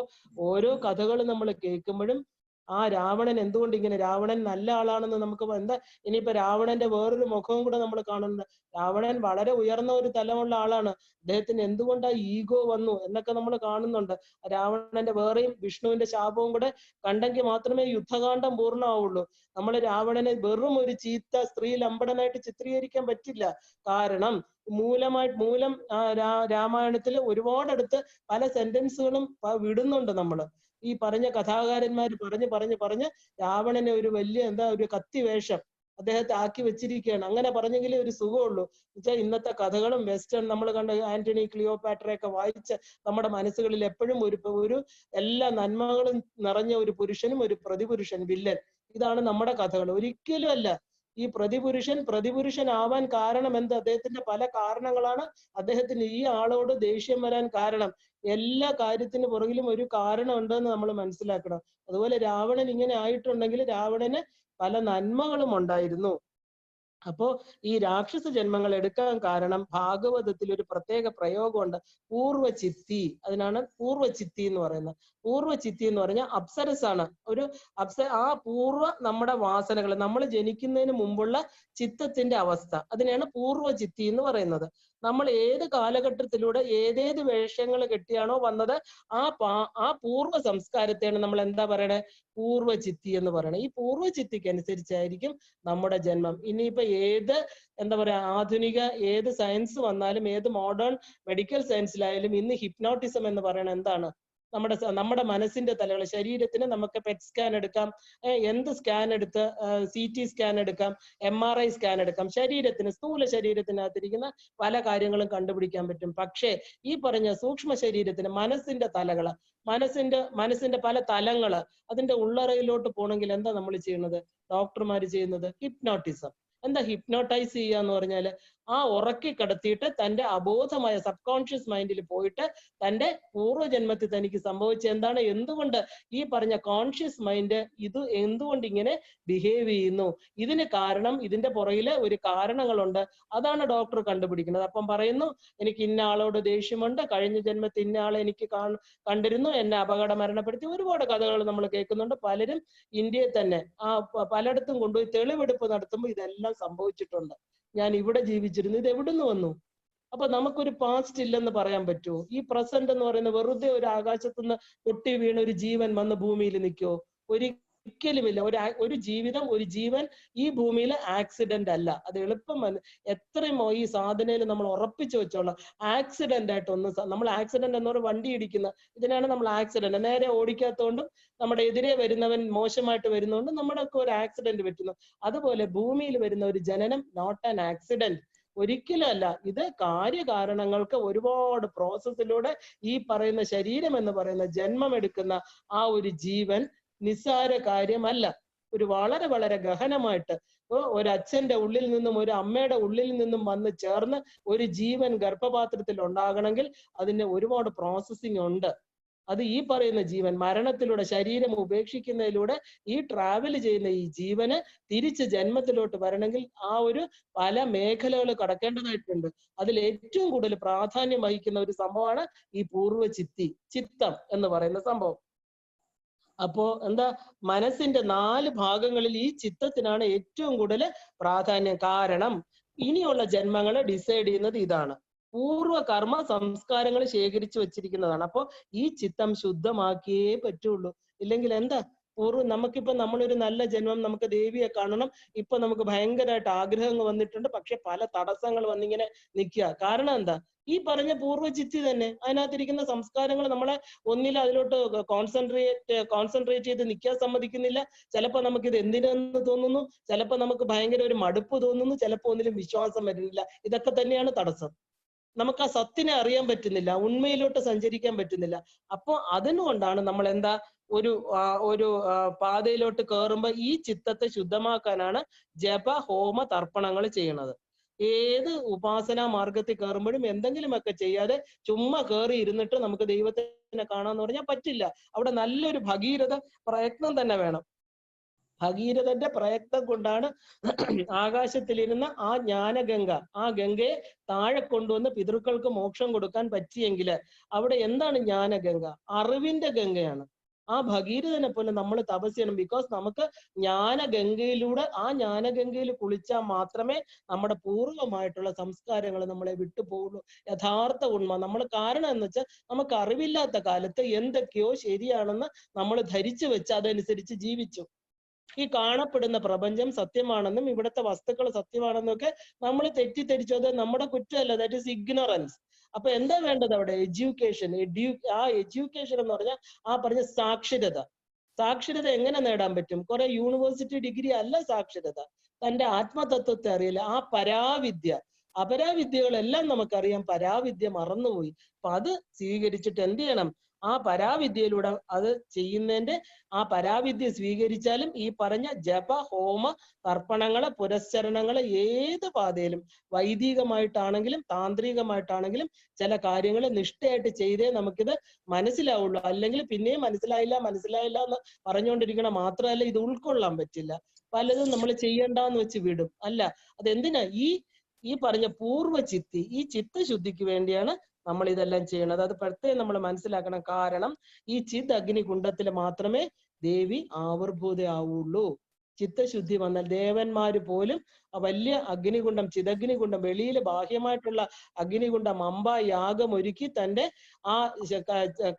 A: ഓരോ കഥകൾ നമ്മൾ കേൾക്കുമ്പോഴും ആ രാവണൻ എന്തുകൊണ്ട് ഇങ്ങനെ, രാവണൻ നല്ല ആളാണെന്ന് നമുക്ക് എന്താ, ഇനിയിപ്പോ രാവണന്റെ വേറൊരു മുഖവും കൂടെ നമ്മൾ കാണുന്നുണ്ട്. രാവണൻ വളരെ ഉയർന്ന ഒരു തലമുള്ള ആളാണ്. അദ്ദേഹത്തിന് എന്തുകൊണ്ടാ ഈഗോ വന്നു എന്നൊക്കെ നമ്മൾ കാണുന്നുണ്ട്. രാവണന്റെ വേറെയും വിഷ്ണുവിന്റെ ശാപവും കൂടെ കണ്ടെങ്കിൽ മാത്രമേ യുദ്ധകാന്ഡം പൂർണ്ണമാവുള്ളൂ. നമ്മൾ രാവണനെ വെറും ഒരു ചീത്ത സ്ത്രീ ലംബടനായിട്ട് ചിത്രീകരിക്കാൻ പറ്റില്ല. കാരണം മൂലം രാമായണത്തിൽ ഒരുപാടടുത്ത് പല സെന്റൻസുകളും വിടുന്നുണ്ട്. നമ്മൾ ഈ പറഞ്ഞ കഥാകാരന്മാർ പറഞ്ഞ് രാവണനെ ഒരു വലിയ ഒരു കത്തി വേഷം അദ്ദേഹത്തെ ആക്കി വെച്ചിരിക്കുകയാണ്. അങ്ങനെ പറഞ്ഞെങ്കിലേ ഒരു സുഖമുള്ളൂ. എന്നുവെച്ചാൽ ഇന്നത്തെ കഥകളും വെസ്റ്റേൺ നമ്മൾ കണ്ട ആന്റണി ക്ലിയോപാട്രയൊക്കെ വായിച്ച് നമ്മുടെ മനസ്സുകളിൽ എപ്പോഴും ഒരു എല്ലാ നന്മകളും നിറഞ്ഞ ഒരു പുരുഷനും ഒരു പ്രതിപുരുഷൻ വില്ലൻ, ഇതാണ് നമ്മുടെ കഥകൾ. ഒരിക്കലും അല്ല. ഈ പ്രതിപുരുഷൻ ആവാൻ കാരണം എന്ത്? അദ്ദേഹത്തിന്റെ പല കാരണങ്ങളാണ്. അദ്ദേഹത്തിന് ഈ ആളോട് ദേഷ്യം വരാൻ കാരണം. എല്ലാ കാര്യത്തിന് പുറകിലും ഒരു കാരണം ഉണ്ടെന്ന് നമ്മൾ മനസ്സിലാക്കണം. അതുപോലെ രാവണൻ ഇങ്ങനെ ആയിട്ടുണ്ടെങ്കിൽ രാവണന് പല നന്മകളും ഉണ്ടായിരുന്നു. അപ്പോ ഈ രാക്ഷസ ജന്മങ്ങൾ എടുക്കാൻ കാരണം ഭാഗവതത്തിൽ ഒരു പ്രത്യേക പ്രയോഗമുണ്ട്, പൂർവ്വചിത്തി. അതിനാണ് പൂർവ്വചിത്തി എന്ന് പറയുന്നത്. പൂർവ്വചിത്തി എന്ന് പറഞ്ഞാൽ അപ്സരസാണ്. ആ പൂർവ്വ നമ്മുടെ വാസനകൾ, നമ്മൾ ജനിക്കുന്നതിന് മുമ്പുള്ള ചിത്തത്തിന്റെ അവസ്ഥ, അതിനെയാണ് പൂർവ്വചിത്തി എന്ന് പറയുന്നത്. നമ്മൾ ഏത് കാലഘട്ടത്തിലൂടെ ഏതേത് വേഷങ്ങൾ കെട്ടിയാണോ വന്നത് ആ പൂർവ്വ സംസ്കാരത്തെയാണ് നമ്മൾ എന്താ പറയണേ? പൂർവ്വചിത്തി എന്ന് പറയണേ. ഈ പൂർവ്വചിത്തിക്ക് അനുസരിച്ചായിരിക്കും നമ്മുടെ ജന്മം. ഇനിയിപ്പോ ഏത് ആധുനിക ഏത് സയൻസ് വന്നാലും, ഏത് മോഡേൺ മെഡിക്കൽ സയൻസിലായാലും ഇന്ന് ഹിപ്നോട്ടിസം എന്ന് പറയണത് എന്താണ്? നമ്മുടെ മനസ്സിന്റെ തലകൾ. ശരീരത്തിന് നമുക്ക് പെറ്റ് സ്കാൻ എടുക്കാം, എന്ത് സ്കാൻ എടുത്ത് CT സ്കാൻ എടുക്കാം, MRI സ്കാൻ എടുക്കാം. സ്ഥൂല ശരീരത്തിനകത്തിരിക്കുന്ന പല കാര്യങ്ങളും കണ്ടുപിടിക്കാൻ പറ്റും. പക്ഷേ ഈ പറഞ്ഞ സൂക്ഷ്മ ശരീരത്തിന്, മനസ്സിന്റെ തലകള്, മനസ്സിന്റെ പല തലങ്ങള്, അതിന്റെ ഉള്ളറയിലോട്ട് പോകണമെങ്കിൽ എന്താ നമ്മൾ ചെയ്യുന്നത്? ഡോക്ടർമാർ ചെയ്യുന്നത് ഹിപ്നോട്ടിസം. എന്താ ഹിപ്നോട്ടൈസ് ചെയ്യുക എന്ന് പറഞ്ഞാല് ആ ഉറക്കി കിടത്തിയിട്ട് തന്റെ അബോധമായ സബ് കോൺഷ്യസ് മൈൻഡിൽ പോയിട്ട് തന്റെ പൂർവ്വജന്മത്തിൽ തനിക്ക് സംഭവിച്ച എന്താണ്, എന്തുകൊണ്ട് ഈ പറഞ്ഞ കോൺഷ്യസ് മൈൻഡ് ഇത് എന്തുകൊണ്ട് ഇങ്ങനെ ബിഹേവ് ചെയ്യുന്നു, ഇതിന് കാരണം, ഇതിന്റെ പുറകില് ഒരു കാരണങ്ങളുണ്ട്. അതാണ് ഡോക്ടർ കണ്ടുപിടിക്കുന്നത്. അപ്പം പറയുന്നു, എനിക്ക് ഇന്ന ആളോട് ദേഷ്യമുണ്ട്, കഴിഞ്ഞ ജന്മത്തിൽ ഇന്ന ആളെ എനിക്ക് കണ്ടിരുന്നു, എന്നെ അപകട മരണപ്പെടുത്തി. ഒരുപാട് കഥകൾ നമ്മൾ കേൾക്കുന്നുണ്ട്. പലരും ഇന്ത്യയിൽ തന്നെ പലയിടത്തും കൊണ്ടുപോയി തെളിവെടുപ്പ് നടത്തുമ്പോൾ ഇതെല്ലാം സംഭവിച്ചിട്ടുണ്ട്. ഞാൻ ഇവിടെ ജീവിച്ചിരുന്നു, ഇത് എവിടുന്ന് വന്നു? അപ്പൊ നമുക്കൊരു പാസ്റ്റ് ഇല്ലെന്ന് പറയാൻ പറ്റുമോ? ഈ പ്രസന്റ് എന്ന് പറയുന്നത് വെറുതെ ഒരു ആകാശത്തുനിന്ന് പൊട്ടി വീണ ഒരു ജീവൻ വന്ന് ഭൂമിയിൽ നിൽക്കുമോ? ഒരിക്കലുമില്ല. ഒരു ജീവിതം, ഒരു ജീവൻ ഈ ഭൂമിയിൽ ആക്സിഡന്റ് അല്ല. അത് എളുപ്പം എത്രയും ഈ സാധനയിൽ നമ്മൾ ഉറപ്പിച്ചു വെച്ചോളാം. ആക്സിഡന്റ് ആയിട്ടൊന്നും, നമ്മൾ ആക്സിഡന്റ് എന്ന് പറയുന്ന വണ്ടി ഇടിക്കുന്ന ഇതിനാണ് നമ്മൾ ആക്സിഡന്റ്. നേരെ ഓടിക്കാത്തതുകൊണ്ടും നമ്മുടെ എതിരെ വരുന്നവൻ മോശമായിട്ട് വരുന്നതുകൊണ്ടും നമ്മുടെ ഒക്കെ ഒരു ആക്സിഡന്റ് പറ്റുന്നു. അതുപോലെ ഭൂമിയിൽ വരുന്ന ഒരു ജനനം നോട്ട് ആൻ ആക്സിഡന്റ്, ഒരിക്കലും അല്ല. ഇത് കാര്യകാരണങ്ങൾക്ക് ഒരുപാട് പ്രോസസ്സിലൂടെ ഈ പറയുന്ന ശരീരം എന്ന് പറയുന്ന ജന്മം എടുക്കുന്ന ആ ഒരു ജീവൻ നിസ്സാര കാര്യമല്ല. ഒരു വളരെ വളരെ ഗഹനമായിട്ട് ഒരു അച്ഛന്റെ ഉള്ളിൽ നിന്നും ഒരു അമ്മയുടെ ഉള്ളിൽ നിന്നും വന്ന് ചേർന്ന് ഒരു ജീവൻ ഗർഭപാത്രത്തിൽ ഉണ്ടാകണമെങ്കിൽ അതിന്റെ ഒരുപാട് പ്രോസസ്സിംഗ് ഉണ്ട്. അത് ഈ പറയുന്ന ജീവൻ മരണത്തിലൂടെ, ശരീരം ഉപേക്ഷിക്കുന്നതിലൂടെ ഈ ട്രാവൽ ചെയ്യുന്ന ഈ ജീവന് തിരിച്ച് ജന്മത്തിലോട്ട് വരണമെങ്കിൽ ആ ഒരു പല മേഖലകൾ കടക്കേണ്ടതായിട്ടുണ്ട്. അതിൽ ഏറ്റവും കൂടുതൽ പ്രാധാന്യം വഹിക്കുന്ന ഒരു സംഭവമാണ് ഈ ചിത്തം എന്ന് പറയുന്ന സംഭവം. അപ്പോ എന്താ, മനസ്സിന്റെ 4 ഭാഗങ്ങളിൽ ഈ ചിത്തത്തിനാണ് ഏറ്റവും കൂടുതൽ പ്രാധാന്യം. കാരണം ഇനിയുള്ള ജന്മങ്ങളെ ഡിസൈഡ് ചെയ്യുന്നത് ഇതാണ്. പൂർവ്വ കർമ്മ സംസ്കാരങ്ങൾ ശേഖരിച്ചു വെച്ചിരിക്കുന്നതാണ്. അപ്പോ ഈ ചിത്തം ശുദ്ധമാക്കിയേ പറ്റുള്ളൂ. ഇല്ലെങ്കിൽ എന്താ, നമുക്കിപ്പോ നമ്മളൊരു നല്ല ജന്മം, നമുക്ക് ദേവിയെ കാണണം, ഇപ്പൊ നമുക്ക് ഭയങ്കരമായിട്ട് ആഗ്രഹങ്ങൾ വന്നിട്ടുണ്ട്, പക്ഷെ പല തടസ്സങ്ങൾ വന്നിങ്ങനെ നിൽക്കുക. കാരണം എന്താ? ഈ പറഞ്ഞ പൂർവ്വചിത്തി തന്നെ. അതിനകത്തിരിക്കുന്ന സംസ്കാരങ്ങൾ നമ്മളെ ഒന്നിലും അതിലോട്ട് കോൺസെൻട്രേറ്റ് ചെയ്ത് നിൽക്കാൻ സമ്മതിക്കുന്നില്ല. ചിലപ്പോൾ നമുക്കിത് എന്തിനെന്ന് തോന്നുന്നു, ചിലപ്പോൾ നമുക്ക് ഭയങ്കര ഒരു മടുപ്പ് തോന്നുന്നു, ചിലപ്പോൾ ഒന്നിലും വിശ്വാസം വരുന്നില്ല. ഇതൊക്കെ തന്നെയാണ് തടസ്സം. നമുക്ക് ആ സത്തിനെ അറിയാൻ പറ്റുന്നില്ല, ഉണ്മയിലോട്ട് സഞ്ചരിക്കാൻ പറ്റുന്നില്ല. അപ്പൊ അതിനുകൊണ്ടാണ് നമ്മൾ എന്താ ഒരു പാതയിലോട്ട് കയറുമ്പോ ഈ ചിത്തത്തെ ശുദ്ധമാക്കാനാണ് ജപ ഹോമ തർപ്പണങ്ങൾ ചെയ്യണത്. ഏത് ഉപാസനാ മാർഗത്തിൽ കയറുമ്പോഴും എന്തെങ്കിലുമൊക്കെ ചെയ്യാതെ ചുമ്മാ കയറി ഇരുന്നിട്ട് നമുക്ക് ദൈവത്തിനെ കാണാന്ന് പറഞ്ഞാൽ പറ്റില്ല. അവിടെ നല്ലൊരു ഭഗീരഥ പ്രയത്നം തന്നെ വേണം. ഭഗീരഥന്റെ പ്രയത്നം കൊണ്ടാണ് ആകാശത്തിലിരുന്ന ആ ജ്ഞാനഗംഗ, ആ ഗംഗയെ താഴെ കൊണ്ടുവന്ന് പിതൃക്കൾക്ക് മോക്ഷം കൊടുക്കാൻ പറ്റിയെങ്കിൽ അവിടെ എന്താണ് ജ്ഞാനഗംഗ? അറിവിന്റെ ഗംഗയാണ്. ആ ഭഗീരഥനെ പോലെ നമ്മൾ തപസ് ചെയ്യണം. ബിക്കോസ് നമുക്ക് ജ്ഞാനഗംഗയിലൂടെ, ആ ജ്ഞാനഗംഗയിൽ കുളിച്ചാൽ മാത്രമേ നമ്മുടെ പൂർവ്വമായിട്ടുള്ള സംസ്കാരങ്ങൾ നമ്മളെ വിട്ടുപോകുള്ളൂ. യഥാർത്ഥ ഉണ്മ നമ്മൾ, കാരണം എന്ന് വെച്ചാൽ നമുക്ക് അറിവില്ലാത്ത കാലത്ത് എന്തൊക്കെയോ ശരിയാണെന്ന് നമ്മൾ ധരിച്ചു വെച്ച് അതനുസരിച്ച് ജീവിച്ചു. ഈ കാണപ്പെടുന്ന പ്രപഞ്ചം സത്യമാണെന്നും ഇവിടുത്തെ വസ്തുക്കൾ സത്യമാണെന്നും ഒക്കെ നമ്മൾ തെറ്റിദ്ധരിച്ചു. അത് നമ്മുടെ കുറ്റമല്ല, ദാറ്റ് ഈസ് ഇഗ്നോറൻസ്. അപ്പൊ എന്താ വേണ്ടത് അവിടെ? എഡ്യൂക്കേഷൻ. ആ എഡ്യൂക്കേഷൻ എന്ന് പറഞ്ഞാൽ ആ പറഞ്ഞ സാക്ഷരത. സാക്ഷരത എങ്ങനെ നേടാൻ പറ്റും? കുറെ യൂണിവേഴ്സിറ്റി ഡിഗ്രി അല്ല സാക്ഷരത. തന്റെ ആത്മതത്വത്തെ അറിയില്ല. ആ പരാവിദ്യ, അപരാവിദ്യകളെല്ലാം നമുക്കറിയാം, പരാവിദ്യ മറന്നുപോയി. അപ്പൊ അത് സ്വീകരിച്ചിട്ട് എന്ത് ചെയ്യണം? ആ പരാവിദ്യയിലൂടെ അത് ചെയ്യുന്നതിന്റെ, ആ പരാവിദ്യ സ്വീകരിച്ചാലും ഈ പറഞ്ഞ ജപ ഹോമ തർപ്പണങ്ങള് പുരസ്ചരണങ്ങള് ഏത് പാതയിലും, വൈദികമായിട്ടാണെങ്കിലും താന്ത്രികമായിട്ടാണെങ്കിലും ചില കാര്യങ്ങൾ നിഷ്ഠയായിട്ട് ചെയ്തേ നമുക്കിത് മനസ്സിലാവുള്ളൂ. അല്ലെങ്കിൽ പിന്നെയും മനസ്സിലായില്ല എന്ന് പറഞ്ഞുകൊണ്ടിരിക്കണം. മാത്രമല്ല ഇത് ഉൾക്കൊള്ളാൻ പറ്റില്ല. പലതും നമ്മൾ ചെയ്യണ്ടെന്ന് വെച്ച് വിടും. അല്ല, അതെന്തിനാ? ഈ പറഞ്ഞ പൂർവ്വചിത്തി, ഈ ചിത്തശുദ്ധിക്ക് വേണ്ടിയാണ് നമ്മൾ ഇതെല്ലാം ചെയ്യണത്. അത് പ്രത്യേകം നമ്മൾ മനസ്സിലാക്കണം. കാരണം ഈ ചിത് അഗ്നികുണ്ഡത്തിൽ മാത്രമേ ദേവി ആവിർഭൂതയാവുള്ളൂ. ചിത്തശുദ്ധി വന്നാൽ ദേവന്മാര് പോലും വലിയ അഗ്നികുണ്ഡം, ചിതഗ്നികുണ്ഡം, വെളിയിൽ ബാഹ്യമായിട്ടുള്ള അഗ്നികുണ്ഡം അമ്പ യാഗം ഒരുക്കി തന്റെ ആ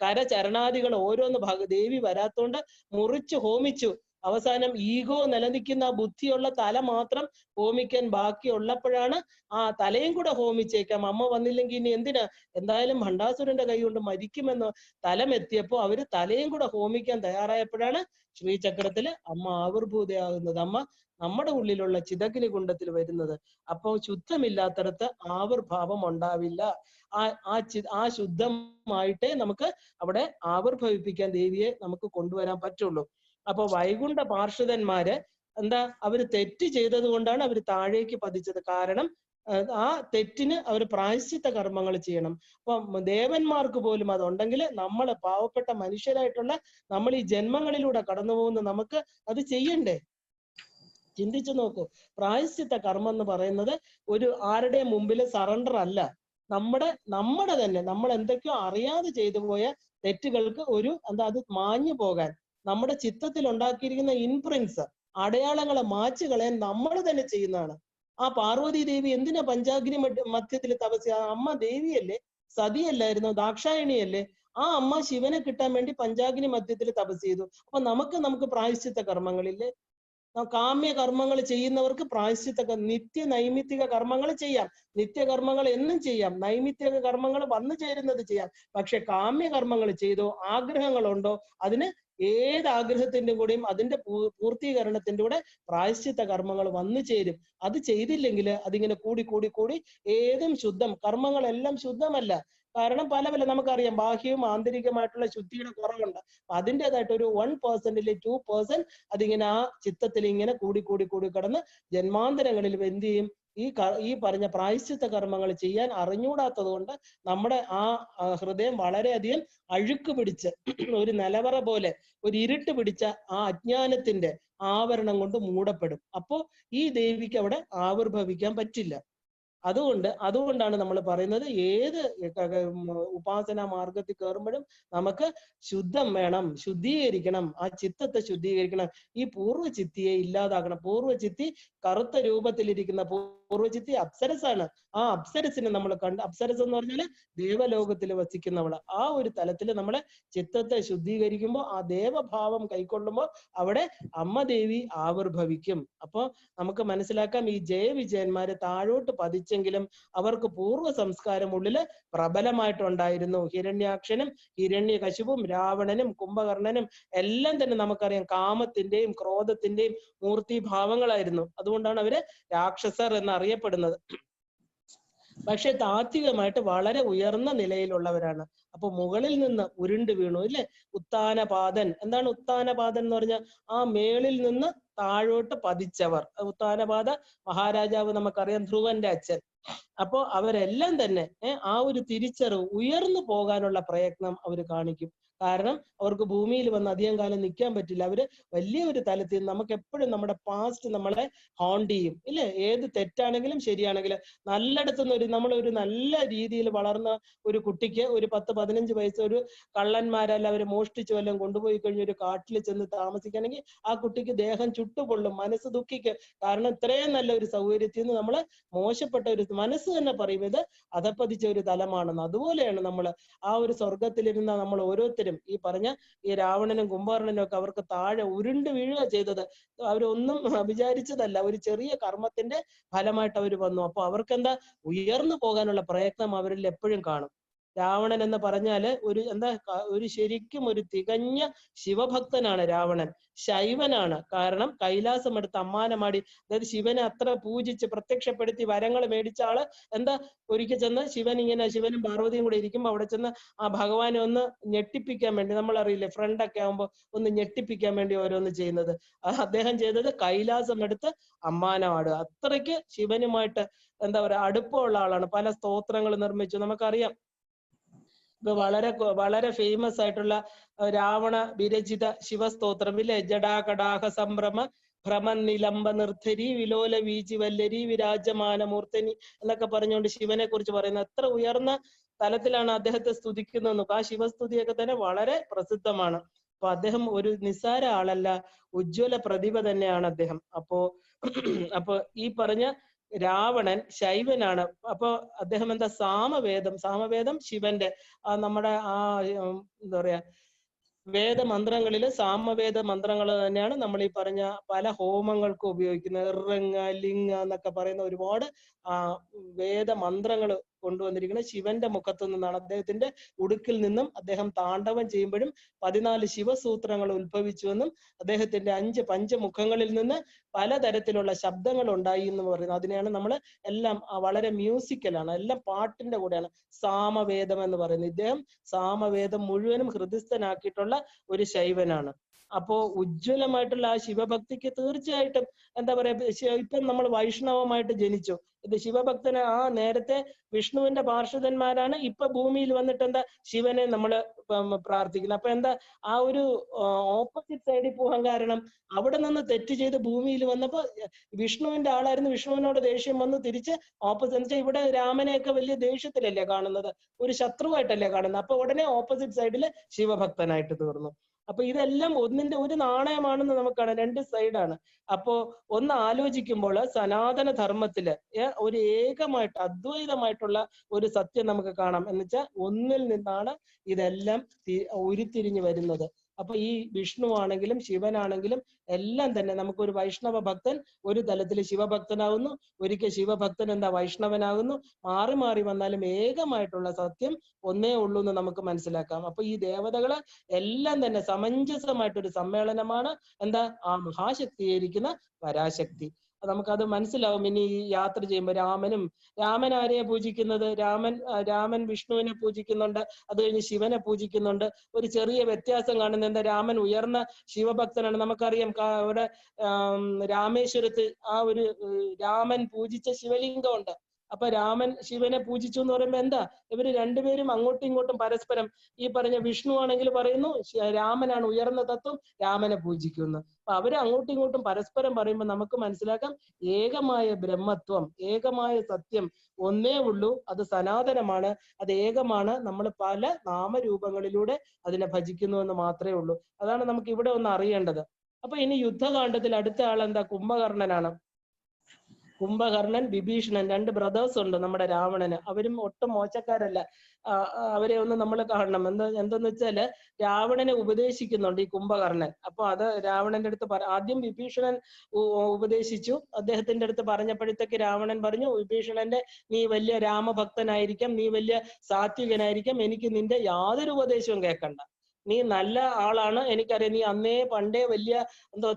A: കരചരണാദികൾ ഓരോന്ന് ദേവി വരാത്തോണ്ട് മുറിച്ച് ഹോമിച്ചു. അവസാനം ഈഗോ നിലനിൽക്കുന്ന ആ ബുദ്ധിയുള്ള തല മാത്രം ഹോമിക്കാൻ ബാക്കിയുള്ളപ്പോഴാണ് ആ തലയും കൂടെ ഹോമിച്ചേക്കാം, അമ്മ വന്നില്ലെങ്കിൽ ഇനി എന്തിനാ, എന്തായാലും ഭണ്ഡാസുരന്റെ കൈ കൊണ്ട് മരിക്കുമെന്ന് തലമെത്തിയപ്പോ അവര് തലയും കൂടെ ഹോമിക്കാൻ തയ്യാറായപ്പോഴാണ് ശ്രീചക്രത്തില് അമ്മ ആവിർഭൂതയാകുന്നത്. അമ്മ നമ്മുടെ ഉള്ളിലുള്ള ചിതഗ്നി കുണ്ഡത്തിൽ വരുന്നത്. അപ്പോൾ ശുദ്ധമില്ലാത്തടത്ത് ആവിർഭാവം ഉണ്ടാവില്ല. ആ ശുദ്ധമായിട്ടേ നമുക്ക് അവിടെ ആവിർഭവിപ്പിക്കാൻ ദേവിയെ നമുക്ക് കൊണ്ടുവരാൻ പറ്റുള്ളൂ. അപ്പൊ വൈകുണ്ഠ പാർഷദന്മാര് എന്താ, അവര് തെറ്റ് ചെയ്തത് കൊണ്ടാണ് അവർ താഴേക്ക് പതിച്ചത്. കാരണം ആ തെറ്റിന് അവർ പ്രായശ്ചിത്ത കർമ്മങ്ങൾ ചെയ്യണം. അപ്പൊ ദേവന്മാർക്ക് പോലും അതുണ്ടെങ്കിൽ നമ്മൾ പാവപ്പെട്ട മനുഷ്യരായിട്ടുള്ള നമ്മൾ ഈ ജന്മങ്ങളിലൂടെ കടന്നു പോകുന്ന നമുക്ക് അത് ചെയ്യണ്ടേ? ചിന്തിച്ചു നോക്കൂ. പ്രായശ്ചിത്ത കർമ്മം എന്ന് പറയുന്നത് ഒരു ആരുടെ മുമ്പിൽ സറണ്ടർ അല്ല. നമ്മുടെ തന്നെ നമ്മൾ എന്തൊക്കെയോ അറിയാതെ ചെയ്തു പോയ തെറ്റുകൾക്ക് അത് മാഞ്ഞു പോകാൻ നമ്മുടെ ചിത്തത്തിൽ ഉണ്ടാക്കിയിരിക്കുന്ന ഇൻപ്രിൻസ്, അടയാളങ്ങളെ മാച്ചു കളയാൻ നമ്മൾ തന്നെ ചെയ്യുന്നതാണ്. ആ പാർവതി ദേവി എന്തിനാ പഞ്ചാഗ്നി മധ്യത്തിൽ തപസ്? അമ്മ ദേവിയല്ലേ, സതിയല്ലായിരുന്നു, ദാക്ഷായണിയല്ലേ? ആ അമ്മ ശിവനെ കിട്ടാൻ വേണ്ടി പഞ്ചാഗ്നി മധ്യത്തിൽ തപസ് ചെയ്തു. അപ്പൊ നമുക്ക് പ്രായശ്ചിത്ത കർമ്മങ്ങളില്ലേ? കാമ്യ കർമ്മങ്ങൾ ചെയ്യുന്നവർക്ക് പ്രായശ്ചിത്ത, നൈമിത്തിക കർമ്മങ്ങൾ ചെയ്യാം, നിത്യകർമ്മങ്ങൾ എന്നും ചെയ്യാം, നൈമിത്തിക കർമ്മങ്ങൾ വന്നു ചേരുന്നത് ചെയ്യാം. പക്ഷെ കാമ്യ കർമ്മങ്ങൾ ചെയ്തോ, ആഗ്രഹങ്ങളുണ്ടോ, അതിന് ഏത് ആഗ്രഹത്തിന്റെ കൂടെയും അതിന്റെ പൂർത്തീകരണത്തിന്റെ കൂടെ പ്രായശ്ചിത്ത കർമ്മങ്ങൾ വന്നു ചേരും. അത് ചെയ്തില്ലെങ്കിൽ അതിങ്ങനെ കൂടി ഏതും ശുദ്ധം, കർമ്മങ്ങളെല്ലാം ശുദ്ധമല്ല. കാരണം പല നമുക്കറിയാം ബാഹ്യവും ആന്തരികമായിട്ടുള്ള ശുദ്ധിയുടെ കുറവുണ്ട്. അതിൻ്റെതായിട്ട് ഒരു 1% 2% അതിങ്ങനെ ആ ചിത്തത്തിൽ ഇങ്ങനെ കൂടി കടന്ന് ജന്മാന്തരങ്ങളിൽ എന്ത് ചെയ്യും? ഈ പറഞ്ഞ പ്രായശ്ചിത്ത കർമ്മങ്ങൾ ചെയ്യാൻ അറിഞ്ഞുകൂടാത്തത് കൊണ്ട് നമ്മുടെ ആ ഹൃദയം വളരെയധികം അഴുക്ക് പിടിച്ച് ഒരു നിലവറ പോലെ, ഒരു ഇരുട്ട് പിടിച്ച ആ അജ്ഞാനത്തിന്റെ ആവരണം കൊണ്ട് മൂടപ്പെടും. അപ്പോ ഈ ദേവിക്ക് അവിടെ ആവിർഭവിക്കാൻ പറ്റില്ല. അതുകൊണ്ടാണ് നമ്മൾ പറയുന്നത്, ഏത് ഉപാസനാ മാർഗത്തിൽ കയറുമ്പോഴും നമുക്ക് ശുദ്ധം വേണം, ശുദ്ധീകരിക്കണം, ആ ചിത്തത്തെ ശുദ്ധീകരിക്കണം. ഈ പൂർവ്വചിത്തിയെ ഇല്ലാതാക്കണം. പൂർവ്വചിത്തി കറുത്ത രൂപത്തിലിരിക്കുന്ന പൂർവ്വചിത്തി അപ്സരസാണ്. ആ അപ്സരസിനെ നമ്മൾ കണ്ട്, അപ്സരസ് എന്ന് പറഞ്ഞാൽ ദേവലോകത്തിൽ വസിക്കുന്നവള്. ആ ഒരു തലത്തിൽ നമ്മളെ ചിത്തത്തെ ശുദ്ധീകരിക്കുമ്പോൾ, ആ ദേവഭാവം കൈക്കൊള്ളുമ്പോൾ അവിടെ അമ്മ ദേവി ആവിർഭവിക്കും. അപ്പൊ നമുക്ക് മനസ്സിലാക്കാം, ഈ ജയവിജയന്മാര് താഴോട്ട് പതിച്ചെങ്കിലും അവർക്ക് പൂർവ്വ സംസ്കാരം ഉള്ളില് പ്രബലമായിട്ടുണ്ടായിരുന്നു. ഹിരണ്യാക്ഷനും ഹിരണ്യകശിപും രാവണനും കുംഭകർണനും എല്ലാം തന്നെ നമുക്കറിയാം കാമത്തിന്റെയും ക്രോധത്തിന്റെയും മൂർത്തിഭാവങ്ങളായിരുന്നു. അതുകൊണ്ടാണ് അവര് രാക്ഷസർ എന്നറിയപ്പെടുന്നത്. പക്ഷെ താത്വികമായിട്ട് വളരെ ഉയർന്ന നിലയിലുള്ളവരാണ്. അപ്പൊ മുകളിൽ നിന്ന് ഉരുണ്ട് വീണു ഇല്ലേ? ഉത്താനപാദൻ. എന്താണ് ഉത്താനപാദൻ എന്ന് പറഞ്ഞാൽ? ആ മേളിൽ നിന്ന് താഴോട്ട് പതിച്ചവർ. ഉത്താനപാദ മഹാരാജാവ് നമുക്കറിയാം, ധ്രുവന്റെ അച്ഛൻ. അപ്പോ അവരെല്ലാം തന്നെ ആ ഒരു തിരിച്ചറിവ്, ഉയർന്നു പോകാനുള്ള പ്രയത്നം അവർ കാണിക്കും. കാരണം അവർക്ക് ഭൂമിയിൽ വന്ന് അധികം കാലം നിൽക്കാൻ പറ്റില്ല. അവര് വലിയൊരു തലത്തിൽ, നമുക്ക് എപ്പോഴും നമ്മുടെ പാസ്റ്റ് നമ്മളെ ഹോണ്ട് ചെയ്യും ഇല്ലേ? ഏത് തെറ്റാണെങ്കിലും ശരിയാണെങ്കിലും നല്ലയിടത്തുനിന്ന് നമ്മളൊരു നല്ല രീതിയിൽ വളർന്ന ഒരു കുട്ടിക്ക് ഒരു 10-15 വയസ്സ് ഒരു കള്ളന്മാരല്ല അവർ മോഷ്ടിച്ചു വല്ലതും കൊണ്ടുപോയി കഴിഞ്ഞ ഒരു കാട്ടിൽ ചെന്ന് താമസിക്കണമെങ്കിൽ ആ കുട്ടിക്ക് ദേഹം ചുട്ടുപൊള്ളും, മനസ്സ് ദുഃഖിക്കും. കാരണം ഇത്രയും നല്ല ഒരു സൗകര്യത്തിൽ നിന്ന് നമ്മള് മോശപ്പെട്ട ഒരു മനസ്സ് തന്നെ പറയും ഇത് അധപ്പതിച്ച ഒരു തലമാണെന്ന്. അതുപോലെയാണ് നമ്മൾ ആ ഒരു സ്വർഗത്തിലിരുന്ന നമ്മൾ ഓരോരുത്തരും ഈ പറഞ്ഞ ഈ രാവണനും കുംഭകർണനും ഒക്കെ അവർക്ക് താഴെ ഉരുണ്ട് വീഴുക ചെയ്തത്. അവരൊന്നും വിചാരിച്ചതല്ല, ഒരു ചെറിയ കർമ്മത്തിന്റെ ഫലമായിട്ട് അവർ വന്നു. അപ്പൊ അവർക്ക് എന്താ, ഉയർന്നു പോകാനുള്ള പ്രയത്നം അവരിൽ എപ്പോഴും കാണും. രാവണൻ എന്ന് പറഞ്ഞാല് ഒരു ശരിക്കും ഒരു തികഞ്ഞ ശിവഭക്തനാണ് രാവണൻ. ശൈവനാണ്. കാരണം കൈലാസം എടുത്ത് അമ്മാനമാടി, അതായത് ശിവനെ അത്ര പൂജിച്ച് പ്രത്യക്ഷപ്പെടുത്തി വരങ്ങൾ മേടിച്ച ആള് ഒരിക്കൽ ചെന്ന് ശിവനും പാർവതിയും കൂടെ ഇരിക്കുമ്പോൾ അവിടെ ചെന്ന് ആ ഭഗവാനെ ഒന്ന് ഞെട്ടിപ്പിക്കാൻ വേണ്ടി, നമ്മളറിയില്ലേ ഫ്രണ്ടൊക്കെ ആകുമ്പോൾ ഒന്ന് ഞെട്ടിപ്പിക്കാൻ വേണ്ടി ഓരോന്ന് ചെയ്യുന്നത്, അദ്ദേഹം ചെയ്തത് കൈലാസം എടുത്ത് അമ്മാനമാടുക. അത്രയ്ക്ക് ശിവനുമായിട്ട് അടുപ്പമുള്ള ആളാണ്. പല സ്തോത്രങ്ങൾ നിർമ്മിച്ചു. നമുക്കറിയാം ഇപ്പൊ വളരെ ഫേമസ് ആയിട്ടുള്ള രാവണ വിരചിത ശിവസ്തോത്രം ഇല്ലേ? ജടാകടാഹ സംഭ്രമ ഭ്രമൻ നിലംബ നിർദ്ധരി വിലോല വീചി വല്ലരി വിരാജമാന മൂർത്തനി എന്നൊക്കെ പറഞ്ഞുകൊണ്ട് ശിവനെ കുറിച്ച് പറയുന്നത്. എത്ര ഉയർന്ന തലത്തിലാണ് അദ്ദേഹത്തെ സ്തുതിക്കുന്നതെന്ന്. ആ ശിവസ്തുതിയൊക്കെ തന്നെ വളരെ പ്രസിദ്ധമാണ്. അപ്പൊ അദ്ദേഹം ഒരു നിസ്സാര ആളല്ല, ഉജ്ജ്വല പ്രതിഭ തന്നെയാണ് അദ്ദേഹം. അപ്പോ ഈ പറഞ്ഞ രാവണൻ ശൈവനാണ്. അപ്പൊ അദ്ദേഹം സാമവേദം ശിവന്റെ നമ്മുടെ എന്താ പറയാ വേദമന്ത്രങ്ങളില് സാമവേദ മന്ത്രങ്ങൾ തന്നെയാണ് നമ്മൾ ഈ പറഞ്ഞ പല ഹോമങ്ങൾക്കും ഉപയോഗിക്കുന്നത്. ഋങ ലിംഗ എന്നൊക്കെ പറയുന്ന ഒരുപാട് വേദമന്ത്രങ്ങൾ കൊണ്ടുവന്നിരിക്കുന്നത് ശിവന്റെ മുഖത്തു നിന്നാണ്. അദ്ദേഹത്തിന്റെ ഉടുക്കിൽ നിന്നും അദ്ദേഹം താണ്ഡവം ചെയ്യുമ്പോഴും 14 ശിവസൂത്രങ്ങൾ ഉത്ഭവിച്ചുവെന്നും അദ്ദേഹത്തിന്റെ 5 പഞ്ചമുഖങ്ങളിൽ നിന്ന് പലതരത്തിലുള്ള ശബ്ദങ്ങൾ ഉണ്ടായി എന്ന് പറയുന്നത്. അതിനെയാണ് നമ്മൾ എല്ലാം വളരെ മ്യൂസിക്കലാണ്, എല്ലാം പാട്ടിന്റെ കൂടെയാണ് സാമവേദം എന്ന് പറയുന്നത്. ഇദ്ദേഹം സാമവേദം മുഴുവനും ഹൃദയസ്ഥനാക്കിയിട്ടുള്ള ഒരു ശൈവനാണ്. അപ്പോ ഉജ്ജ്വലമായിട്ടുള്ള ആ ശിവഭക്തിക്ക് തീർച്ചയായിട്ടും എന്താ പറയാ, ഇപ്പം നമ്മൾ വൈഷ്ണവമായിട്ട് ജനിച്ചു. ഇത് ശിവഭക്തന് നേരത്തെ വിഷ്ണുവിന്റെ പാർഷദന്മാരാണ്, ഇപ്പൊ ഭൂമിയിൽ വന്നിട്ട് ശിവനെ നമ്മൾ പ്രാർത്ഥിക്കുന്നത്. അപ്പൊ ആ ഒരു ഓപ്പോസിറ്റ് സൈഡിൽ പോകാൻ കാരണം അവിടെ നിന്ന് തെറ്റ് ചെയ്ത് ഭൂമിയിൽ വന്നപ്പോ വിഷ്ണുവിന്റെ ആളായിരുന്നു, വിഷ്ണുവിനോട് ദേഷ്യം വന്ന് തിരിച്ച് ഓപ്പോസിറ്റ്. ഇവിടെ രാമനെയൊക്കെ വലിയ ദേഷ്യത്തിലല്ലേ കാണുന്നത്, ഒരു ശത്രുവായിട്ടല്ലേ കാണുന്നത്. അപ്പൊ ഉടനെ ഓപ്പോസിറ്റ് സൈഡില് ശിവഭക്തനായിട്ട് തീർന്നു. അപ്പൊ ഇതെല്ലാം ഒരു നാണയമാണെന്ന് നമുക്ക് കാണാം, 2 സൈഡാണ്. അപ്പോ ഒന്ന് ആലോചിക്കുമ്പോൾ സനാതന ധർമ്മത്തില് ഒരു ഏകമായിട്ട് അദ്വൈതമായിട്ടുള്ള ഒരു സത്യം നമുക്ക് കാണാം. എന്ന് വെച്ചാൽ ഒന്നിൽ നിന്നാണ് ഇതെല്ലാം ഉരുത്തിരിഞ്ഞു വരുന്നത്. അപ്പൊ ഈ വിഷ്ണു ആണെങ്കിലും ശിവനാണെങ്കിലും എല്ലാം തന്നെ നമുക്കൊരു വൈഷ്ണവ ഭക്തൻ ഒരു തലത്തിൽ ശിവഭക്തനാകുന്നു, ഒരിക്കൽ ശിവഭക്തൻ വൈഷ്ണവനാകുന്നു. മാറി മാറി വന്നാലും ഏകമായിട്ടുള്ള സത്യം ഒന്നേ ഉള്ളൂ എന്ന് നമുക്ക് മനസ്സിലാക്കാം. അപ്പൊ ഈ ദേവതകള് എല്ലാം തന്നെ സമഞ്ജസമായിട്ടൊരു സമ്മേളനമാണ് ആ മഹാശക്തിയായിരിക്കുന്ന പരാശക്തി. നമുക്കത് മനസ്സിലാവും ഇനി ഈ യാത്ര ചെയ്യുമ്പോൾ. രാമൻ ആരെയാ പൂജിക്കുന്നത്? രാമൻ വിഷ്ണുവിനെ പൂജിക്കുന്നുണ്ട്, അത് കഴിഞ്ഞ് ശിവനെ പൂജിക്കുന്നുണ്ട്. ഒരു ചെറിയ വ്യത്യാസം കാണുന്നത് രാമൻ ഉയർന്ന ശിവഭക്തനാണ്. നമുക്കറിയാം അവിടെ രാമേശ്വരത്ത് ഒരു രാമൻ പൂജിച്ച ശിവലിംഗം ഉണ്ട്. അപ്പൊ രാമൻ ശിവനെ പൂജിച്ചു എന്ന് പറയുമ്പോ ഇവര് രണ്ടുപേരും അങ്ങോട്ടും ഇങ്ങോട്ടും പരസ്പരം ഈ പറഞ്ഞ വിഷ്ണു ആണെങ്കിൽ പറയുന്നു രാമനാണ് ഉയർന്ന തത്വം, രാമനെ പൂജിക്കുന്നു. അപ്പൊ അവര് അങ്ങോട്ടും ഇങ്ങോട്ടും പരസ്പരം പറയുമ്പോൾ നമുക്ക് മനസ്സിലാക്കാം ഏകമായ ബ്രഹ്മത്വം, ഏകമായ സത്യം ഒന്നേ ഉള്ളൂ, അത് സനാതനമാണ്, അത് ഏകമാണ്. നമ്മൾ പല നാമരൂപങ്ങളിലൂടെ അതിനെ ഭജിക്കുന്നു എന്ന് മാത്രമേ ഉള്ളൂ. അതാണ് നമുക്ക് ഇവിടെ ഒന്ന് അറിയേണ്ടത്. അപ്പൊ ഇനി യുദ്ധകാണ്ഡത്തിൽ അടുത്ത ആൾ കുംഭകർണനാണ്. കുംഭകർണൻ, വിഭീഷണൻ, 2 ബ്രദേഴ്സ് ഉണ്ട് നമ്മുടെ രാവണന്. അവരും ഒട്ടും മോശക്കാരല്ല. അവരെ ഒന്ന് നമ്മൾ കാണണം. എന്തെന്ന് വെച്ചാല് രാവണനെ ഉപദേശിക്കുന്നുണ്ട് ഈ കുംഭകർണൻ. അപ്പൊ അത് രാവണന്റെ അടുത്ത് ആദ്യം വിഭീഷണൻ ഉപദേശിച്ചു. അദ്ദേഹത്തിന്റെ അടുത്ത് പറഞ്ഞപ്പോഴത്തേക്ക് രാവണൻ പറഞ്ഞു, വിഭീഷണന്റെ നീ വലിയ രാമഭക്തനായിരിക്കാം, നീ വലിയ സാത്വികനായിരിക്കാം, എനിക്ക് നിന്റെ യാതൊരു ഉപദേശവും കേൾക്കണ്ട. നീ നല്ല ആളാണ്, എനിക്കറിയാം, നീ അന്നേ പണ്ടേ വലിയ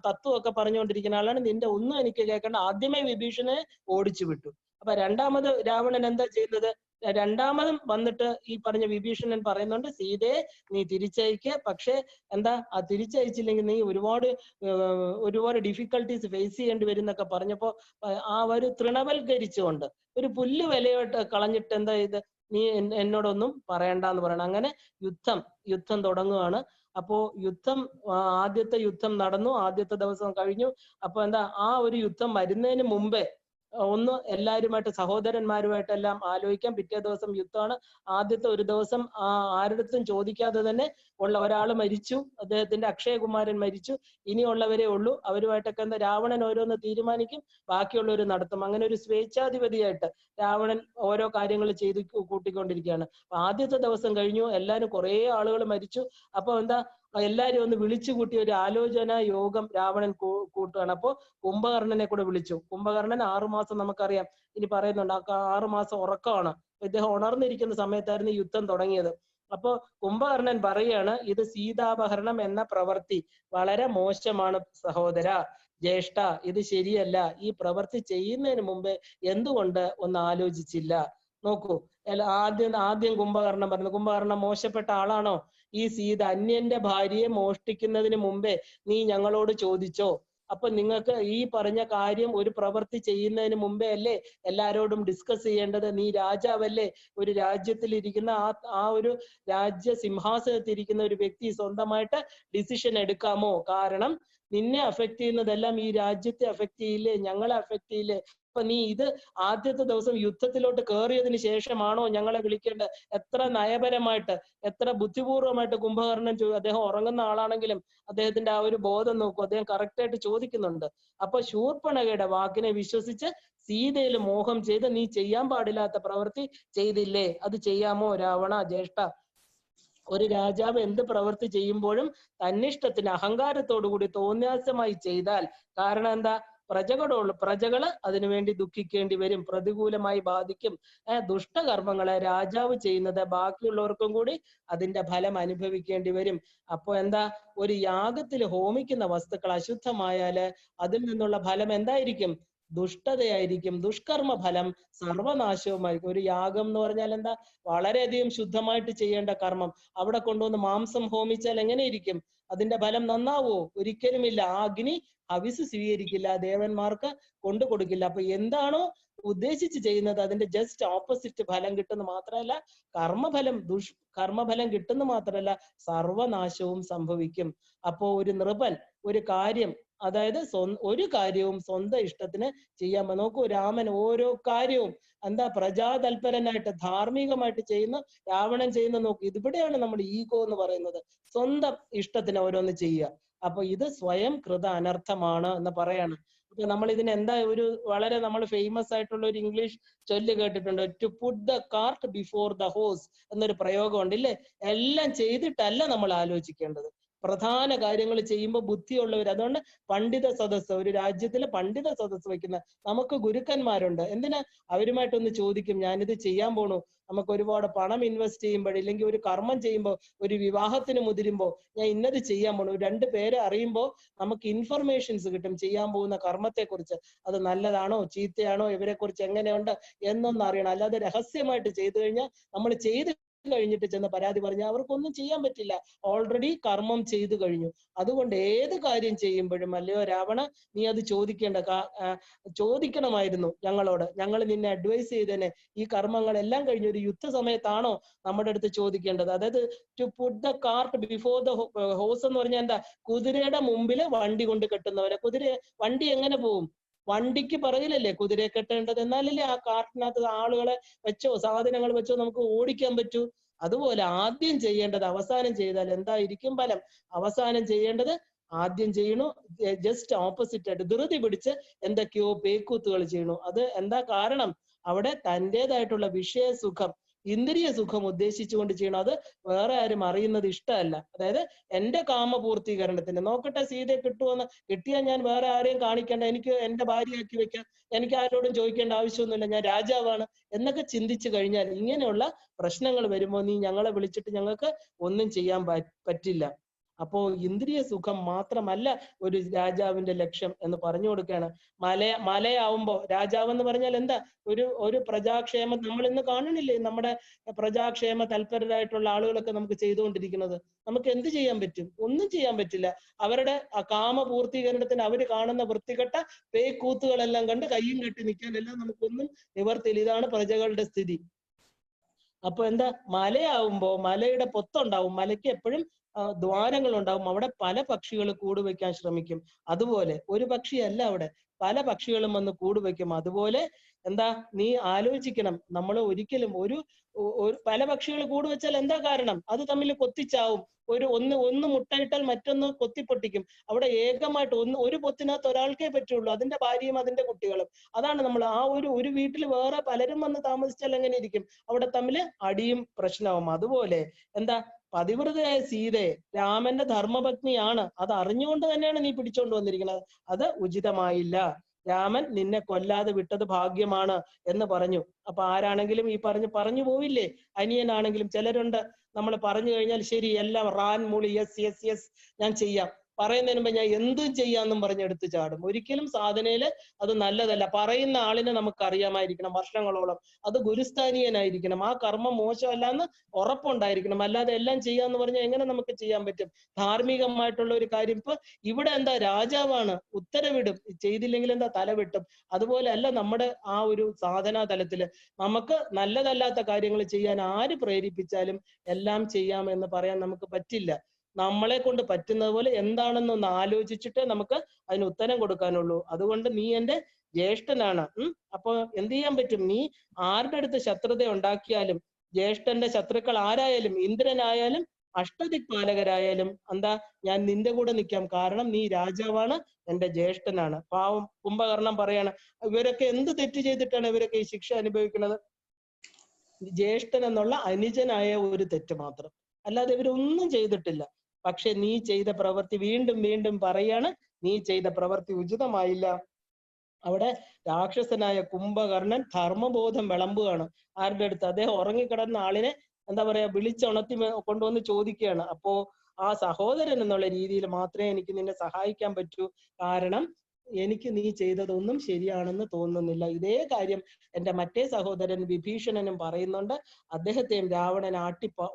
A: തത്വമൊക്കെ പറഞ്ഞുകൊണ്ടിരിക്കുന്ന ആളാണ്, നിന്റെ ഒന്നും എനിക്ക് കേൾക്കണ്ട. ആദ്യമേ വിഭീഷണനെ ഓടിച്ചു വിട്ടു. അപ്പൊ രണ്ടാമത് രാവണൻ എന്താ ചെയ്യുന്നത്? രണ്ടാമതും വന്നിട്ട് ഈ പറഞ്ഞ വിഭീഷണൻ പറയുന്നുണ്ട്, സീതയെ നീ തിരിച്ചയക്കുക. പക്ഷെ എന്താ, ആ തിരിച്ചയച്ചില്ലെങ്കിൽ നീ ഒരുപാട് ഡിഫിക്കൽട്ടീസ് ഫേസ് ചെയ്യേണ്ടി വരും എന്നൊക്കെ പറഞ്ഞപ്പോ ആ ഒരു തൃണവൽക്കരിച്ചുകൊണ്ട് ഒരു പുല്ല് വിലയോട്ട് കളഞ്ഞിട്ട് എന്താ ഇത്, നീ എന്നോടൊന്നും പറയണ്ടെന്ന് പറയണം. അങ്ങനെ യുദ്ധം തുടങ്ങുകയാണ്. അപ്പോ ആദ്യത്തെ യുദ്ധം നടന്നു, ആദ്യത്തെ ദിവസം കഴിഞ്ഞു. അപ്പൊ എന്താ, ആ ഒരു യുദ്ധം വരുന്നതിന് മുമ്പേ ഒന്ന് എല്ലാവരുമായിട്ട് സഹോദരന്മാരുമായിട്ടെല്ലാം ആലോചിക്കാം. പിറ്റേ ദിവസം യുദ്ധമാണ്. ആദ്യത്തെ ഒരു ദിവസം ആരുടെടുത്തും ചോദിക്കാതെ തന്നെ ഉള്ള ഒരാൾ മരിച്ചു, അദ്ദേഹത്തിന്റെ അക്ഷയകുമാരൻ മരിച്ചു. ഇനിയുള്ളവരേ ഉള്ളൂ. അവരുമായിട്ടൊക്കെ എന്താ രാവണൻ ഓരോന്ന് തീരുമാനിക്കും, ബാക്കിയുള്ളവർ നടത്തും. അങ്ങനെ ഒരു സ്വേച്ഛാധിപതിയായിട്ട് രാവണൻ ഓരോ കാര്യങ്ങൾ ചെയ്ത് കൂട്ടിക്കൊണ്ടിരിക്കുകയാണ്. ആദ്യത്തെ ദിവസം കഴിഞ്ഞു, എല്ലാവരും കുറെ ആളുകൾ മരിച്ചു. അപ്പൊ എന്താ, എല്ലാരും ഒന്ന് വിളിച്ചു കൂട്ടി ഒരു ആലോചന യോഗം രാവണൻ കൂട്ടുകയാണ്. അപ്പോ കുംഭകർണനെ കൂടെ വിളിച്ചു. കുംഭകർണൻ 6 മാസം നമുക്കറിയാം, ഇനി പറയുന്നുണ്ട്, 6 മാസം ഉറക്കമാണ്. ഇദ്ദേഹം ഉണർന്നിരിക്കുന്ന സമയത്തായിരുന്നു യുദ്ധം തുടങ്ങിയത്. അപ്പോ കുംഭകർണൻ പറയാണ്, ഇത് സീതാപഹരണം എന്ന പ്രവൃത്തി വളരെ മോശമാണ് സഹോദര, ജ്യേഷ്ഠ, ഇത് ശരിയല്ല. ഈ പ്രവൃത്തി ചെയ്യുന്നതിന് മുമ്പേ എന്തുകൊണ്ട് ഒന്ന് ആലോചിച്ചില്ല? നോക്കൂ, ആദ്യം കുംഭകർണൻ പറഞ്ഞു, കുംഭകർണൻ മോശപ്പെട്ട ആളാണോ? ഈ സീത അന്യന്റെ ഭാര്യയെ മോഷ്ടിക്കുന്നതിന് മുമ്പേ നീ ഞങ്ങളോട് ചോദിച്ചോ? അപ്പൊ നിങ്ങൾക്ക് ഈ പറഞ്ഞ കാര്യം ഒരു പ്രവൃത്തി ചെയ്യുന്നതിന് മുമ്പേ അല്ലേ എല്ലാരോടും ഡിസ്കസ് ചെയ്യേണ്ടത്? നീ രാജാവല്ലേ? ഒരു രാജ്യത്തിൽ ഇരിക്കുന്ന ആ ഒരു രാജ്യ സിംഹാസനത്തിൽ ഇരിക്കുന്ന ഒരു വ്യക്തി സ്വന്തമായിട്ട് ഡിസിഷൻ എടുക്കാമോ? കാരണം നിന്നെ അഫക്ട് ചെയ്യുന്നതെല്ലാം ഈ രാജ്യത്തെ അഫക്ട് ചെയ്യില്ലേ, ഞങ്ങളെ അഫക്ട് ചെയ്യില്ലേ? അപ്പൊ നീ ഇത് ആദ്യത്തെ ദിവസം യുദ്ധത്തിലോട്ട് കയറിയതിന് ശേഷമാണോ ഞങ്ങളെ വിളിക്കേണ്ടത്? എത്ര നയപരമായിട്ട്, എത്ര ബുദ്ധിപൂർവമായിട്ട് കുംഭകർണൻ അദ്ദേഹം ഉറങ്ങുന്ന ആളാണെങ്കിലും അദ്ദേഹത്തിന്റെ ആ ഒരു ബോധം നോക്കൂ, അദ്ദേഹം കറക്റ്റായിട്ട് ചോദിക്കുന്നുണ്ട്. അപ്പൊ ശൂർപ്പണഖയുടെ വാക്കിനെ വിശ്വസിച്ച് സീതയിൽ മോഹം ചെയ്ത് നീ ചെയ്യാൻ പാടില്ലാത്ത പ്രവൃത്തി ചെയ്തില്ലേ? അത് ചെയ്യാമോ രാവണ ജ്യേഷ്ഠ? ഒരു രാജാവ് എന്ത് പ്രവൃത്തി ചെയ്യുമ്പോഴും തന്നിഷ്ടത്തിന് അഹങ്കാരത്തോടു കൂടി തോന്യാസമായി ചെയ്താൽ കാരണം എന്താ? പ്രജകള് അതിനുവേണ്ടി ദുഃഖിക്കേണ്ടി വരും, പ്രതികൂലമായി ബാധിക്കും. ദുഷ്ടകർമ്മങ്ങളെ രാജാവ് ചെയ്യുന്നത് ബാക്കിയുള്ളവർക്കും കൂടി അതിന്റെ ഫലം അനുഭവിക്കേണ്ടി വരും. അപ്പൊ എന്താ, ഒരു യാഗത്തിൽ ഹോമിക്കുന്ന വസ്തുക്കൾ അശുദ്ധമായാല് അതിൽ നിന്നുള്ള ഫലം എന്തായിരിക്കും? ദുഷ്ടതയായിരിക്കും. ദുഷ്കർമ്മ ഫലം സർവനാശവുമായിരിക്കും. ഒരു യാഗം എന്ന് പറഞ്ഞാൽ എന്താ? വളരെയധികം ശുദ്ധമായിട്ട് ചെയ്യേണ്ട കർമ്മം. അവിടെ കൊണ്ടുവന്ന് മാംസം ഹോമിച്ചാൽ എങ്ങനെയിരിക്കും? അതിന്റെ ഫലം നന്നാവോ? ഒരിക്കലുമില്ല. ആ അഗ്നി ഹവിസ് സ്വീകരിക്കില്ല, ദേവന്മാർക്ക് കൊണ്ടു കൊടുക്കില്ല. അപ്പൊ എന്താണോ ഉദ്ദേശിച്ച് ചെയ്യുന്നത് അതിന്റെ ജസ്റ്റ് ഓപ്പോസിറ്റ് ഫലം കിട്ടുന്ന മാത്രമല്ല, കർമ്മഫലം കിട്ടുന്ന മാത്രമല്ല, സർവനാശവും സംഭവിക്കും. അപ്പോ ഒരു നൃപൻ ഒരു കാര്യം, അതായത് ഒരു കാര്യവും സ്വന്തം ഇഷ്ടത്തിന് ചെയ്യാൻ നോക്കൂ. രാമൻ ഓരോ കാര്യവും എന്താ പ്രജാതൽപരനായിട്ട് ധാർമ്മികമായിട്ട് ചെയ്യുന്ന രാവണൻ ചെയ്യുന്ന നോക്കൂ. ഇവിടെയാണ് നമ്മൾ ഈഗോ എന്ന് പറയുന്നത്. സ്വന്തം ഇഷ്ടത്തിന് ഓരോന്ന് ചെയ്യുക. അപ്പൊ ഇത് സ്വയം കൃത അനർത്ഥമാണ് എന്ന് പറയാണ്. അപ്പൊ നമ്മൾ ഇതിന് എന്താ വളരെ നമ്മൾ ഫേമസ് ആയിട്ടുള്ള ഒരു ഇംഗ്ലീഷ് ചൊല്ല് കേട്ടിട്ടുണ്ട്, to put the cart before the horse എന്നൊരു പ്രയോഗം ഉണ്ട് ഇല്ലേ? എല്ലാം ചെയ്തിട്ടല്ല നമ്മൾ ആലോചിക്കേണ്ടത്. പ്രധാന കാര്യങ്ങൾ ചെയ്യുമ്പോൾ ബുദ്ധിയുള്ളവർ, അതുകൊണ്ട് പണ്ഡിത സദസ്സ്, ഒരു രാജ്യത്തിലെ പണ്ഡിത സദസ്സ് വെക്കുന്ന നമുക്ക് ഗുരുക്കന്മാരുണ്ട്. എന്തിനാ? അവരുമായിട്ടൊന്ന് ചോദിക്കും, ഞാനിത് ചെയ്യാൻ പോണു. നമുക്ക് ഒരുപാട് പണം ഇൻവെസ്റ്റ് ചെയ്യുമ്പോൾ, ഇല്ലെങ്കിൽ ഒരു കർമ്മം ചെയ്യുമ്പോൾ, ഒരു വിവാഹത്തിന് മുതിരുമ്പോൾ ഞാൻ ഇന്നത് ചെയ്യാൻ പോണു, 2 പേരെ അറിയുമ്പോൾ നമുക്ക് ഇൻഫർമേഷൻസ് കിട്ടും ചെയ്യാൻ പോകുന്ന കർമ്മത്തെ കുറിച്ച്. അത് നല്ലതാണോ ചീത്തയാണോ, ഇവരെ കുറിച്ച് എങ്ങനെയുണ്ട് എന്നൊന്നും അറിയണം. അല്ലാതെ രഹസ്യമായിട്ട് ചെയ്തു കഴിഞ്ഞാൽ നമ്മൾ ചെയ്ത് കഴിഞ്ഞിട്ട് ചെന്ന് പരാതി പറഞ്ഞാൽ അവർക്കൊന്നും ചെയ്യാൻ പറ്റില്ല. ഓൾറെഡി കർമ്മം ചെയ്തു കഴിഞ്ഞു. അതുകൊണ്ട് ഏത് കാര്യം ചെയ്യുമ്പോഴും, അല്ലയോ രാവണ, നീ അത് ചോദിക്കണമായിരുന്നു ഞങ്ങളോട്. ഞങ്ങൾ നിന്നെ അഡ്വൈസ് ചെയ്തേനെ. ഈ കർമ്മങ്ങളെല്ലാം കഴിഞ്ഞ ഒരു യുദ്ധ സമയത്താണോ നമ്മുടെ അടുത്ത് ചോദിക്കേണ്ടത്? അതായത് to put the cart before the horse എന്ന് പറഞ്ഞാൽ എന്താ? കുതിരയുടെ മുമ്പില് വണ്ടി കൊണ്ട് കെട്ടുന്നവരെ. വണ്ടി എങ്ങനെ പോവും? വണ്ടിക്ക് പറയില്ലല്ലേ കുതിരയെ കെട്ടേണ്ടത്. എന്നാലല്ലേ ആ കാർട്ടിനകത്ത് ആളുകളെ വെച്ചോ സാധനങ്ങൾ വെച്ചോ നമുക്ക് ഓടിക്കാൻ പറ്റൂ. അതുപോലെ ആദ്യം ചെയ്യേണ്ടത് അവസാനം ചെയ്താൽ എന്തായിരിക്കും ഫലം? അവസാനം ചെയ്യേണ്ടത് ആദ്യം ചെയ്യണു ജസ്റ്റ് ഓപ്പോസിറ്റ് ആയിട്ട് ധൃതി പിടിച്ച് എന്തൊക്കെയോ പേക്കൂത്തുകൾ ചെയ്യണു. അത് എന്താ കാരണം? അവിടെ തൻ്റെതായിട്ടുള്ള വിഷയസുഖം, ഇന്ദ്രിയ സുഖം ഉദ്ദേശിച്ചുകൊണ്ട് ചെയ്യണം. അത് വേറെ ആരും അറിയുന്നത് ഇഷ്ടമല്ല. അതായത് എന്റെ കാമപൂർത്തീകരണത്തിന് നോക്കട്ടെ സീതയെ കിട്ടുമെന്ന്, കിട്ടിയാൽ ഞാൻ വേറെ ആരെയും കാണിക്കേണ്ട, എനിക്ക് എന്റെ ഭാര്യയാക്കി വെക്കാം, എനിക്ക് ആരോടും ചോദിക്കേണ്ട ആവശ്യമൊന്നുമില്ല, ഞാൻ രാജാവാണ് എന്നൊക്കെ ചിന്തിച്ചു കഴിഞ്ഞാൽ ഇങ്ങനെയുള്ള പ്രശ്നങ്ങൾ വരുമ്പോൾ നീ ഞങ്ങളെ വിളിച്ചിട്ട് ഞങ്ങൾക്ക് ഒന്നും ചെയ്യാൻ പറ്റില്ല. അപ്പോ ഇന്ദ്രിയ സുഖം മാത്രമല്ല ഒരു രാജാവിന്റെ ലക്ഷ്യം എന്ന് പറഞ്ഞു കൊടുക്കുകയാണ്. മലയാവുമ്പോ രാജാവ് എന്ന് പറഞ്ഞാൽ എന്താ? ഒരു പ്രജാക്ഷേമം നമ്മൾ ഇന്ന് കാണണില്ലേ? നമ്മുടെ പ്രജാക്ഷേമ തൽപരരായിട്ടുള്ള ആളുകളൊക്കെ നമുക്ക് ചെയ്തുകൊണ്ടിരിക്കുന്നത്. നമുക്ക് എന്ത് ചെയ്യാൻ പറ്റും? ഒന്നും ചെയ്യാൻ പറ്റില്ല. അവരുടെ കാമപൂർത്തീകരണത്തിന് അവര് കാണുന്ന വൃത്തികെട്ട പേക്കൂത്തുകളെല്ലാം കണ്ട് കയ്യും കെട്ടി നിൽക്കാനെല്ലാം നമുക്കൊന്നും നിവർത്തിയില്ല. ഇതാണ് പ്രജകളുടെ സ്ഥിതി. അപ്പൊ എന്താ? മലയാവുമ്പോ മലയുടെ പൊത്തുണ്ടാവും, മലയ്ക്ക് എപ്പോഴും ദ്വാരങ്ങൾ ഉണ്ടാവും, അവിടെ പല പക്ഷികൾ കൂട് വെക്കാൻ ശ്രമിക്കും. അതുപോലെ ഒരു പക്ഷിയല്ല, അവിടെ പല പക്ഷികളും വന്ന് കൂട് വെക്കും. അതുപോലെ എന്താ? നീ ആലോചിക്കണം, നമ്മൾ ഒരിക്കലും പല പക്ഷികൾ കൂട് വെച്ചാൽ എന്താ കാരണം? അത് തമ്മിൽ കൊത്തിച്ചാവും. ഒന്ന് മുട്ടയിട്ടാൽ മറ്റൊന്ന് കൊത്തിപ്പൊട്ടിക്കും. അവിടെ ഏകമായിട്ട് ഒരു പൊത്തിനകത്ത് ഒരാൾക്കേ പറ്റുള്ളൂ, അതിന്റെ ഭാര്യയും അതിന്റെ കുട്ടികളും. അതാണ് നമ്മൾ ഒരു വീട്ടിൽ വേറെ പലരും വന്ന് താമസിച്ചാൽ എങ്ങനെ ഇരിക്കും? അവിടെ തമ്മിൽ അടിയും പ്രശ്നവും. അതുപോലെ എന്താ? പതിവ്രതയായ സീതയെ രാമന്റെ ധർമ്മപത്നിയാണ്, അത് അറിഞ്ഞുകൊണ്ട് തന്നെയാണ് നീ പിടിച്ചോണ്ട് വന്നിരിക്കുന്നത്. അത് ഉചിതമായില്ല. രാമൻ നിന്നെ കൊല്ലാതെ വിട്ടത് ഭാഗ്യമാണ് എന്ന് പറഞ്ഞു. അപ്പൊ ആരാണെങ്കിലും ഈ പറഞ്ഞു പോവില്ലേ? അനിയനാണെങ്കിലും ചിലരുണ്ട്, നമ്മൾ പറഞ്ഞു കഴിഞ്ഞാൽ ശരി എല്ലാം റാൻ മൂളി യെസ് യെസ് യെസ് ഞാൻ ചെയ്യാം, പറയുന്നതിന് മുമ്പ് ഞാൻ എന്തും ചെയ്യാന്നും പറഞ്ഞ് എടുത്തു ചാടും. ഒരിക്കലും സാധനയില് അത് നല്ലതല്ല. പറയുന്ന ആളിനെ നമുക്ക് അറിയാമായിരിക്കണം വർഷങ്ങളോളം, അത് ഗുരുസ്ഥാനീയനായിരിക്കണം, ആ കർമ്മം മോശമല്ലാന്ന് ഉറപ്പുണ്ടായിരിക്കണം. അല്ലാതെ എല്ലാം ചെയ്യാന്ന് പറഞ്ഞാൽ എങ്ങനെ നമുക്ക് ചെയ്യാൻ പറ്റും? ധാർമ്മികമായിട്ടുള്ള ഒരു കാര്യം. ഇപ്പൊ ഇവിടെ എന്താ? രാജാവാണ്, ഉത്തരവിടും, ചെയ്തില്ലെങ്കിൽ എന്താ? തല വെട്ടും. അതുപോലെ അല്ല നമ്മുടെ ആ ഒരു സാധനാ തലത്തില് നമുക്ക് നല്ലതല്ലാത്ത കാര്യങ്ങൾ ചെയ്യാൻ ആര് പ്രേരിപ്പിച്ചാലും എല്ലാം ചെയ്യാം എന്ന് പറയാൻ നമുക്ക് പറ്റില്ല. നമ്മളെ കൊണ്ട് പറ്റുന്നത് പോലെ എന്താണെന്നൊന്ന് ആലോചിച്ചിട്ട് നമുക്ക് അതിന് ഉത്തരം കൊടുക്കാനുള്ളൂ. അതുകൊണ്ട് നീ എന്റെ ജ്യേഷ്ഠനാണ്. അപ്പൊ എന്ത് ചെയ്യാൻ പറ്റും? നീ ആരുടെ അടുത്ത് ശത്രുത ഉണ്ടാക്കിയാലും, ജ്യേഷ്ഠന്റെ ശത്രുക്കൾ ആരായാലും, ഇന്ദ്രനായാലും അഷ്ടദിക്പാലകരായാലും എന്താ? ഞാൻ നിന്റെ കൂടെ നിൽക്കാം. കാരണം നീ രാജാവാണ്, എന്റെ ജ്യേഷ്ഠനാണ്. പാവം കുംഭകർണം പറയാണ്, ഇവരൊക്കെ എന്ത് തെറ്റ് ചെയ്തിട്ടാണ് ഇവരൊക്കെ ഈ ശിക്ഷ അനുഭവിക്കുന്നത്? ജ്യേഷ്ഠൻ എന്നുള്ള അനുജനായ ഒരു തെറ്റ് മാത്രം, അല്ലാതെ ഇവരൊന്നും ചെയ്തിട്ടില്ല. പക്ഷെ നീ ചെയ്ത പ്രവൃത്തി, വീണ്ടും വീണ്ടും പറയാണ്, നീ ചെയ്ത പ്രവൃത്തി ഉചിതമായില്ല. അവിടെ രാക്ഷസനായ കുംഭകർണൻ ധർമ്മബോധം വിളമ്പുകയാണ്. ആരുടെ അടുത്ത്? അദ്ദേഹം ഉറങ്ങിക്കിടന്ന ആളിനെ എന്താ പറയാ വിളിച്ചുണർത്തി കൊണ്ടുവന്ന് ചോദിക്കുകയാണ്. അപ്പോ ആ സഹോദരൻ എന്നുള്ള രീതിയിൽ മാത്രമേ എനിക്ക് നിന്നെ സഹായിക്കാൻ പറ്റൂ. കാരണം എനിക്ക് നീ ചെയ്തതൊന്നും ശരിയാണെന്ന് തോന്നുന്നില്ല. ഇതേ കാര്യം എന്റെ മറ്റേ സഹോദരൻ വിഭീഷണനും പറയുന്നുണ്ട്. അദ്ദേഹത്തെയും രാവണൻ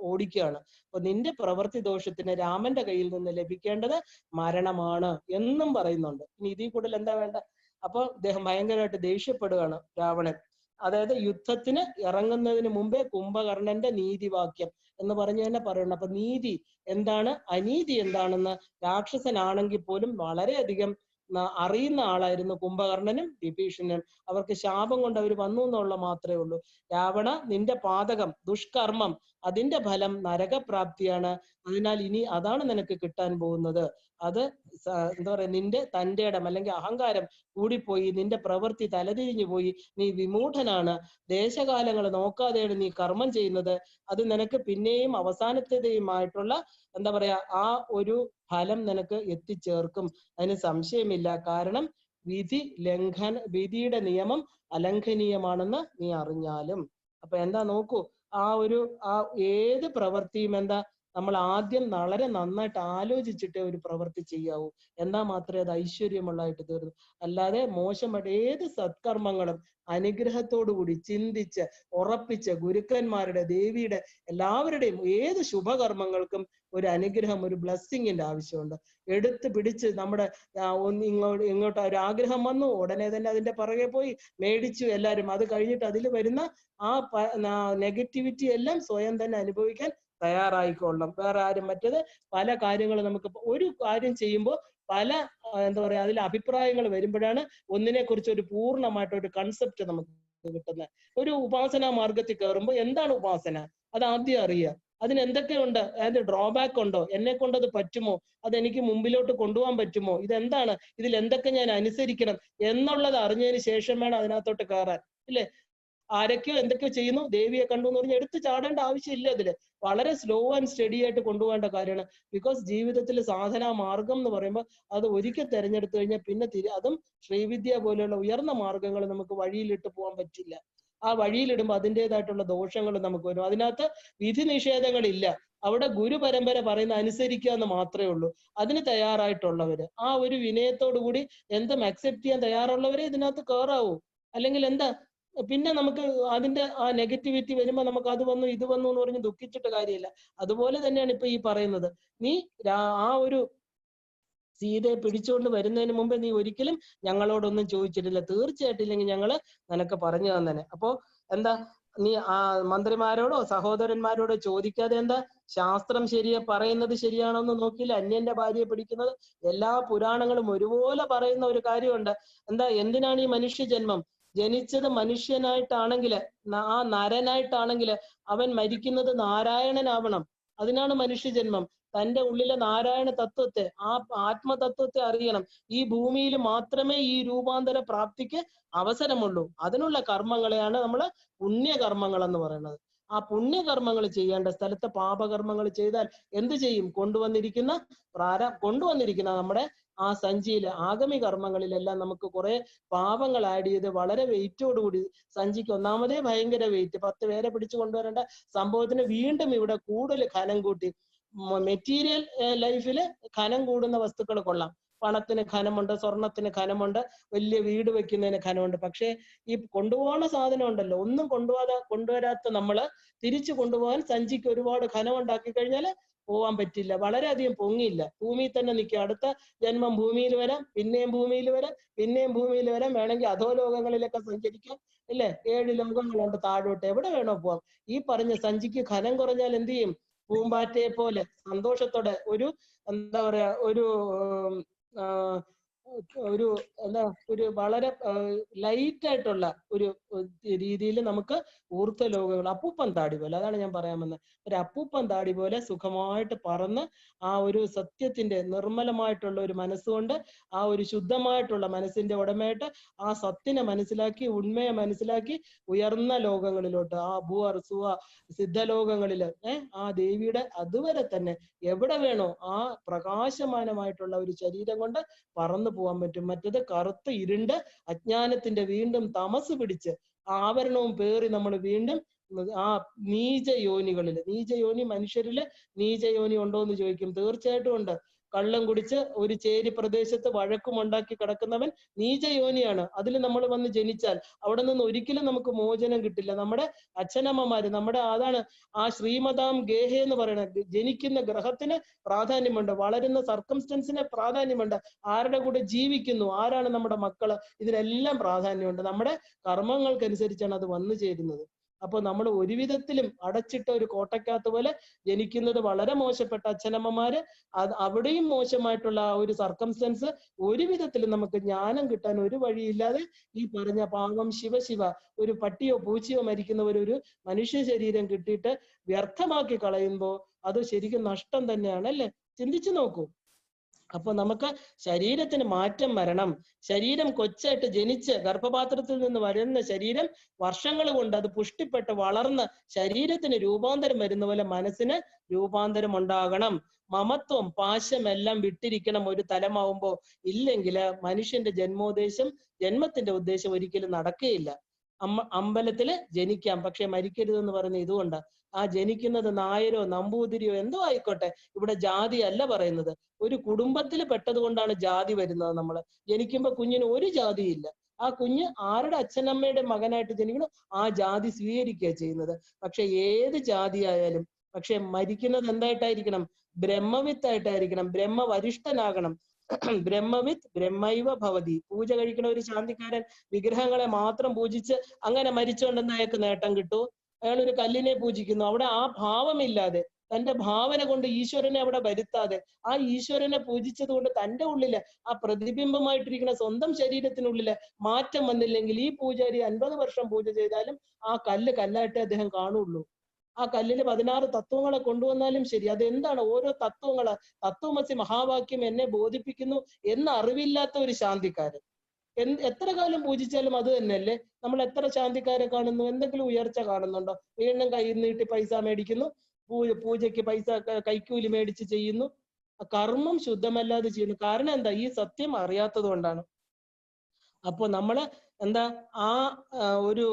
A: ഓടിക്കുകയാണ്. അപ്പൊ നിന്റെ പ്രവൃത്തി ദോഷത്തിന് രാമന്റെ കയ്യിൽ നിന്ന് ലഭിക്കേണ്ടത് മരണമാണ് എന്നും പറയുന്നുണ്ട്. ഇനി ഇതിൽ കൂടുതൽ എന്താ വേണ്ട? അപ്പൊ അദ്ദേഹം ഭയങ്കരമായിട്ട് ദേഷ്യപ്പെടുകയാണ് രാവണൻ. അതായത് യുദ്ധത്തിന് ഇറങ്ങുന്നതിന് മുമ്പേ കുംഭകർണന്റെ നീതിവാക്യം എന്ന് പറഞ്ഞു തന്നെ പറയണം. അപ്പൊ നീതി എന്താണ്, അനീതി എന്താണെന്ന് രാക്ഷസനാണെങ്കിൽ പോലും വളരെയധികം അറിയുന്ന ആളായിരുന്നു കുംഭകർണനും വിഭീഷണനും. അവർക്ക് ശാപം കൊണ്ട് അവർ വന്നു എന്നുള്ള മാത്രമേ ഉള്ളൂ. രാവണ, നിന്റെ പാതകം, ദുഷ്കർമ്മം, അതിന്റെ ഫലം നരകപ്രാപ്തിയാണ്. അതിനാൽ ഇനി അതാണ് നിനക്ക് കിട്ടാൻ പോകുന്നത്. അത് എന്താ പറയാ, നിന്റെ തന്റെ ഇടം അല്ലെങ്കിൽ അഹങ്കാരം കൂടിപ്പോയി, നിന്റെ പ്രവൃത്തി തലതിരിഞ്ഞു പോയി, നീ വിമൂഢനാണ്, ദേശകാലങ്ങൾ നോക്കാതെയാണ് നീ കർമ്മം ചെയ്യുന്നത്. അത് നിനക്ക് പിന്നെയും അവസാനത്തേതുമായിട്ടുള്ള എന്താ പറയാ ആ ഒരു ഫലം നിനക്ക് എത്തിച്ചേർക്കും, അതിന് സംശയമില്ല. കാരണം വിധിയുടെ നിയമം അലംഘനീയമാണെന്ന് നീ അറിഞ്ഞാലും. അപ്പൊ എന്താ നോക്കൂ, ആ ഏത് പ്രവൃത്തിയും എന്താ, നമ്മൾ ആദ്യം വളരെ നന്നായിട്ട് ആലോചിച്ചിട്ടേ ഒരു പ്രവൃത്തി ചെയ്യാവൂ. എന്നാൽ മാത്രമേ അത് ഐശ്വര്യമുള്ളതായിട്ട് തീർന്നു. അല്ലാതെ മോശമായിട്ട് ഏത് സത്കർമ്മങ്ങളും അനുഗ്രഹത്തോടു കൂടി ചിന്തിച്ച് ഉറപ്പിച്ച് ഗുരുക്കന്മാരുടെ, ദേവിയുടെ, എല്ലാവരുടെയും ഏത് ശുഭകർമ്മങ്ങൾക്കും ഒരു അനുഗ്രഹം, ഒരു ബ്ലെസ്സിങ്ങിന്റെ ആവശ്യമുണ്ട്. എടുത്ത് പിടിച്ച് നമ്മുടെ ഇങ്ങോട്ട് ഒരു ആഗ്രഹം വന്നു, ഉടനെ തന്നെ അതിന്റെ പുറകെ പോയി മേടിച്ചു എല്ലാവരും. അത് കഴിഞ്ഞിട്ട് അതിൽ വരുന്ന ആ നെഗറ്റിവിറ്റി എല്ലാം സ്വയം തന്നെ അനുഭവിക്കാൻ തയ്യാറായിക്കൊള്ളണം. വേറെ ആരും മറ്റേത് പല കാര്യങ്ങൾ നമുക്ക് ഒരു കാര്യം ചെയ്യുമ്പോൾ പല എന്താ പറയാ അതിൽ അഭിപ്രായങ്ങൾ വരുമ്പോഴാണ് ഒന്നിനെ കുറിച്ച് ഒരു പൂർണ്ണമായിട്ടൊരു കൺസെപ്റ്റ് നമുക്ക് കിട്ടുന്നത്. ഒരു ഉപാസനാ മാർഗത്തിൽ കയറുമ്പോൾ എന്താണ് ഉപാസന, അത് ആദ്യം അറിയുക. അതിന് എന്തൊക്കെയുണ്ട്, അതിന്റെ ഡ്രോബാക്ക് ഉണ്ടോ, എന്നെ കൊണ്ട് അത് പറ്റുമോ, അതെനിക്ക് മുമ്പിലോട്ട് കൊണ്ടുപോകാൻ പറ്റുമോ, ഇതെന്താണ്, ഇതിൽ എന്തൊക്കെ ഞാൻ അനുസരിക്കണം എന്നുള്ളത് അറിഞ്ഞതിന് ശേഷം വേണം അതിനകത്തോട്ട് കയറാൻ. ഇല്ലേ? ആരൊക്കെയോ എന്തൊക്കെയോ ചെയ്യുന്നു, ദേവിയെ കണ്ടു എന്ന് പറഞ്ഞ് എടുത്ത് ചാടേണ്ട ആവശ്യമില്ല. അതില് വളരെ സ്ലോ ആൻഡ് സ്റ്റഡി ആയിട്ട് കൊണ്ടുപോകേണ്ട കാര്യമാണ്. ബിക്കോസ് ജീവിതത്തിൽ സാധനാ മാർഗം എന്ന് പറയുമ്പോൾ അത് ഒരിക്കൽ തെരഞ്ഞെടുത്തു കഴിഞ്ഞാൽ പിന്നെ അതും ശ്രീവിദ്യ പോലെയുള്ള ഉയർന്ന മാർഗങ്ങൾ നമുക്ക് വഴിയിലിട്ട് പോകാൻ പറ്റില്ല. ആ വഴിയിലിടുമ്പോൾ അതിൻ്റെതായിട്ടുള്ള ദോഷങ്ങൾ നമുക്ക് വരും. അതിനകത്ത് വിധി നിഷേധങ്ങളില്ല. അവിടെ ഗുരു പരമ്പര പറയുന്ന അനുസരിക്കുക എന്ന് മാത്രമേ ഉള്ളൂ. അതിന് തയ്യാറായിട്ടുള്ളവര്, ആ ഒരു വിനയത്തോടു കൂടി എന്തും അക്സെപ്റ്റ് ചെയ്യാൻ തയ്യാറുള്ളവരെ ഇതിനകത്ത് കയറാവൂ. അല്ലെങ്കിൽ എന്താ, പിന്നെ നമുക്ക് അതിന്റെ ആ നെഗറ്റിവിറ്റി വരുമ്പോൾ നമുക്ക് അത് വന്നു ഇത് വന്നു എന്ന് പറഞ്ഞ് ദുഃഖിച്ചിട്ട് കാര്യമില്ല. അതുപോലെ തന്നെയാണ് ഇപ്പൊ ഈ പറയുന്നത്. നീ ആ ഒരു സീതയെ പിടിച്ചുകൊണ്ട് വരുന്നതിന് മുമ്പ് നീ ഒരിക്കലും ഞങ്ങളോടൊന്നും ചോദിച്ചിട്ടില്ല. തീർച്ചയായിട്ടും ഇല്ലെങ്കിൽ ഞങ്ങള് നിനക്ക് പറഞ്ഞു തന്നെ. അപ്പോ എന്താ, നീ ആ മന്ത്രിമാരോടോ സഹോദരന്മാരോടോ ചോദിക്കാതെ എന്താ, ശാസ്ത്രം ശരിയെ പറയുന്നത് ശരിയാണോന്ന് നോക്കിയില്ല. അന്യന്റെ ഭാര്യയെ പിടിക്കുന്നത് എല്ലാ പുരാണങ്ങളും ഒരുപോലെ പറയുന്ന ഒരു കാര്യമുണ്ട്. എന്താ, എന്തിനാണ് ഈ മനുഷ്യ ജന്മം? ജനിച്ചത് മനുഷ്യനായിട്ടാണെങ്കിൽ, ആ നരനായിട്ടാണെങ്കിൽ അവൻ മരിക്കുന്നത് നാരായണനാവണം. അതിനാണ് മനുഷ്യജന്മം. തന്റെ ഉള്ളിലെ നാരായണ തത്വത്തെ, ആ ആത്മതത്വത്തെ അറിയണം. ഈ ഭൂമിയിൽ മാത്രമേ ഈ രൂപാന്തര പ്രാപ്തിക്ക് അവസരമുള്ളൂ. അതിനുള്ള കർമ്മങ്ങളെയാണ് നമ്മൾ പുണ്യകർമ്മങ്ങൾ എന്ന് പറയുന്നത്. ആ പുണ്യകർമ്മങ്ങൾ ചെയ്യേണ്ട സ്ഥലത്ത് പാപകർമ്മങ്ങൾ ചെയ്താൽ എന്ത് ചെയ്യും? കൊണ്ടുവന്നിരിക്കുന്ന നമ്മുടെ ആ സഞ്ചിയില് ആഗമി കർമ്മങ്ങളിലെല്ലാം നമുക്ക് കുറെ പാപങ്ങൾ ആഡ് ചെയ്ത് വളരെ വെയിറ്റോടുകൂടി സഞ്ചിക്ക് ഒന്നാമതേ ഭയങ്കര വെയിറ്റ്, 10 പേരെ പിടിച്ചു കൊണ്ടുവരേണ്ട സംഭവത്തിന് വീണ്ടും ഇവിടെ കൂടുതൽ ഖനം കൂട്ടി. മെറ്റീരിയൽ ലൈഫില് ഖനം കൂടുന്ന വസ്തുക്കൾ കൊള്ളാം. പണത്തിന് ഖനമുണ്ട്, സ്വർണത്തിന് ഖനമുണ്ട്, വലിയ വീട് വെക്കുന്നതിന് ഖനമുണ്ട്. പക്ഷേ ഈ കൊണ്ടുപോകുന്ന സാധനം ഉണ്ടല്ലോ, ഒന്നും കൊണ്ടുവരാത്ത നമ്മള് തിരിച്ചു കൊണ്ടുപോകാൻ സഞ്ചിക്ക് ഒരുപാട് ഖനം ഉണ്ടാക്കി കഴിഞ്ഞാൽ പോവാൻ പറ്റില്ല. വളരെയധികം പൊങ്ങിയില്ല, ഭൂമിയിൽ തന്നെ നിൽക്കും. അടുത്ത ജന്മം ഭൂമിയിൽ വരാം, പിന്നെയും ഭൂമിയിൽ വരാം, പിന്നെയും ഭൂമിയിൽ വരാം. വേണമെങ്കിൽ അധോലോകങ്ങളിലൊക്കെ സഞ്ചരിക്കാം. ഇല്ലേ? 7 ലോകങ്ങളുണ്ട് താഴോട്ട്, എവിടെ വേണോ പോവാം. ഈ പറഞ്ഞ സഞ്ചിക്ക് ഖനം കുറഞ്ഞാൽ എന്ത് ചെയ്യും? പൂമ്പാറ്റയെ പോലെ സന്തോഷത്തോടെ ഒരു എന്താ പറയാ, ഒരു എന്താ, ഒരു വളരെ ലൈറ്റ് ആയിട്ടുള്ള ഒരു രീതിയിൽ നമുക്ക് ഊർത്ത ലോകങ്ങൾ, അപ്പൂപ്പൻ താടി പോലെ, അതാണ് ഞാൻ പറയാൻ വന്നത്. ഒരു അപ്പൂപ്പൻ താടി പോലെ സുഖമായിട്ട് പറന്ന് ആ ഒരു സത്യത്തിന്റെ നിർമ്മലമായിട്ടുള്ള ഒരു മനസ്സുകൊണ്ട്, ആ ഒരു ശുദ്ധമായിട്ടുള്ള മനസ്സിന്റെ ഉടമയായിട്ട് ആ സത്തിനെ മനസ്സിലാക്കി, ഉണ്മയെ മനസ്സിലാക്കി ഉയർന്ന ലോകങ്ങളിലോട്ട്, ആ ഭൂവർ സുവ സിദ്ധലോകങ്ങളില് ആ ദേവിയുടെ അതുവരെ തന്നെ എവിടെ വേണോ ആ പ്രകാശമാനമായിട്ടുള്ള ഒരു ശരീരം കൊണ്ട് പറന്നു പോകാൻ പറ്റും. മറ്റത് കറുത്ത് ഇരുണ്ട് അജ്ഞാനത്തിന്റെ വീണ്ടും തമസ് പിടിച്ച് ആവരണവും പേറി നമ്മൾ വീണ്ടും ആ നീചയോനി മനുഷ്യരില് നീചയോനി ഉണ്ടോ എന്ന് ചോദിക്കും. തീർച്ചയായിട്ടും ഉണ്ട്. കള്ളം കുടിച്ച് ഒരു ചേരി പ്രദേശത്ത് വഴക്കുമുണ്ടാക്കി കിടക്കുന്നവൻ നീചയോനിയാണ്. അതിൽ നമ്മൾ വന്ന് ജനിച്ചാൽ അവിടെ നിന്ന് ഒരിക്കലും നമുക്ക് മോചനം കിട്ടില്ല. നമ്മുടെ അച്ഛനമ്മമാര്, നമ്മുടെ അതാണ് ആ ശ്രീമതാം ഗേഹെ എന്ന് പറയുന്നത്. ജനിക്കുന്ന ഗ്രഹത്തിന് പ്രാധാന്യമുണ്ട്, വളരുന്ന സർക്കംസ്റ്റൻസിന് പ്രാധാന്യമുണ്ട്, ആരുടെ കൂടെ ജീവിക്കുന്നു, ആരാണ് നമ്മുടെ മക്കള്, ഇതിനെല്ലാം പ്രാധാന്യമുണ്ട്. നമ്മുടെ കർമ്മങ്ങൾക്കനുസരിച്ചാണ് അത് വന്നു ചേരുന്നത്. അപ്പൊ നമ്മൾ ഒരു വിധത്തിലും അടച്ചിട്ട ഒരു കോട്ടയ്ക്കകത്ത് പോലെ ജനിക്കുന്നത് വളരെ മോശപ്പെട്ട അച്ഛനമ്മമാര്, അവിടെയും മോശമായിട്ടുള്ള ആ ഒരു സർക്കംസ്റ്റൻസ്, ഒരു വിധത്തിലും നമുക്ക് ജ്ഞാനം കിട്ടാൻ ഒരു വഴിയില്ലാതെ ഈ പറഞ്ഞ പാവം ശിവ ഒരു പട്ടിയോ പൂച്ചയോ മരിക്കുന്നവരൊരു മനുഷ്യ ശരീരം കിട്ടിയിട്ട് വ്യർത്ഥമാക്കി കളയുമ്പോൾ അത് ശരിക്കും നഷ്ടം തന്നെയാണ്, അല്ലേ? ചിന്തിച്ചു നോക്കൂ. അപ്പൊ നമുക്ക് ശരീരത്തിന് മാറ്റം വരണം. ശരീരം കൊച്ചായിട്ട് ജനിച്ച് ഗർഭപാത്രത്തിൽ നിന്ന് വരുന്ന ശരീരം വർഷങ്ങൾ കൊണ്ട് അത് പുഷ്ടിപ്പെട്ട് വളർന്ന് ശരീരത്തിന് രൂപാന്തരം വരുന്ന പോലെ മനസ്സിന് രൂപാന്തരം ഉണ്ടാകണം. മമത്വം പാശമെല്ലാം വിട്ടിരിക്കണം ഒരു തലമാവുമ്പോ. ഇല്ലെങ്കിൽ മനുഷ്യന്റെ ജന്മത്തിന്റെ ഉദ്ദേശം ഒരിക്കലും നടക്കുകയില്ല. അമ്പലത്തില് ജനിക്കാം, പക്ഷെ മരിക്കരുതെന്ന് പറയുന്ന ഇതുകൊണ്ട്. ആ ജനിക്കുന്നത് നായരോ നമ്പൂതിരിയോ എന്തോ ആയിക്കോട്ടെ, ഇവിടെ ജാതി അല്ല പറയുന്നത്. ഒരു കുടുംബത്തിൽ പെട്ടത് കൊണ്ടാണ് ജാതി വരുന്നത്. നമ്മൾ ജനിക്കുമ്പോ കുഞ്ഞിന് ഒരു ജാതിയില്ല. ആ കുഞ്ഞ് ആരുടെ അച്ഛനമ്മയുടെ മകനായിട്ട് ജനിക്കണം, ആ ജാതി സ്വീകരിക്കുക ചെയ്യുന്നത്. പക്ഷെ ഏത് ജാതി ആയാലും പക്ഷെ മരിക്കുന്നത് എന്തായിട്ടായിരിക്കണം? ബ്രഹ്മവിത്തായിട്ടായിരിക്കണം, ബ്രഹ്മവരിഷ്ഠനാകണം. ബ്രഹ്മവിത്ത് ബ്രഹ്മൈവ ഭവതി. പൂജ കഴിക്കുന്ന ഒരു ശാന്തിക്കാരൻ വിഗ്രഹങ്ങളെ മാത്രം പൂജിച്ച് അങ്ങനെ മരിച്ചുകൊണ്ടെന്ന് അയാൾക്ക് നേട്ടം കിട്ടൂ? അയാൾ ഒരു കല്ലിനെ പൂജിക്കുന്നു, അവിടെ ആ ഭാവമില്ലാതെ, തന്റെ ഭാവന കൊണ്ട് ഈശ്വരനെ അവിടെ വരുത്താതെ, ആ ഈശ്വരനെ പൂജിച്ചത് കൊണ്ട് തന്റെ ഉള്ളില് ആ പ്രതിബിംബമായിട്ടിരിക്കുന്ന സ്വന്തം ശരീരത്തിനുള്ളില് മാറ്റം വന്നില്ലെങ്കിൽ ഈ പൂജാരി 50 വർഷം പൂജ ചെയ്താലും ആ കല്ല് കല്ലായിട്ടേ അദ്ദേഹം കാണുള്ളൂ. ആ കല്ലിൽ 16 തത്വങ്ങളെ കൊണ്ടുവന്നാലും ശരി, അത് എന്താണ് ഓരോ തത്വങ്ങള്, തത്വമസി മഹാവാക്യം എന്നെ ബോധിപ്പിക്കുന്നു എന്ന അറിവില്ലാത്ത ഒരു ശാന്തിക്കാരൻ എത്ര കാലം പൂജിച്ചാലും അത് തന്നെയല്ലേ. നമ്മൾ എത്ര ശാന്തിക്കാരെ കാണുന്നു, എന്തെങ്കിലും ഉയർച്ച കാണുന്നുണ്ടോ? വീണ്ടും കൈ നീട്ടി പൈസ മേടിക്കുന്നു, പൂജയ്ക്ക് പൈസ കൈക്കൂലി മേടിച്ച് ചെയ്യുന്നു. കർമ്മം ശുദ്ധമല്ലാതെ ചെയ്യുന്നു. കാരണം എന്താ? ഈ സത്യം അറിയാത്തത് കൊണ്ടാണ്. അപ്പൊ നമ്മള് എന്താ ആ ഒരു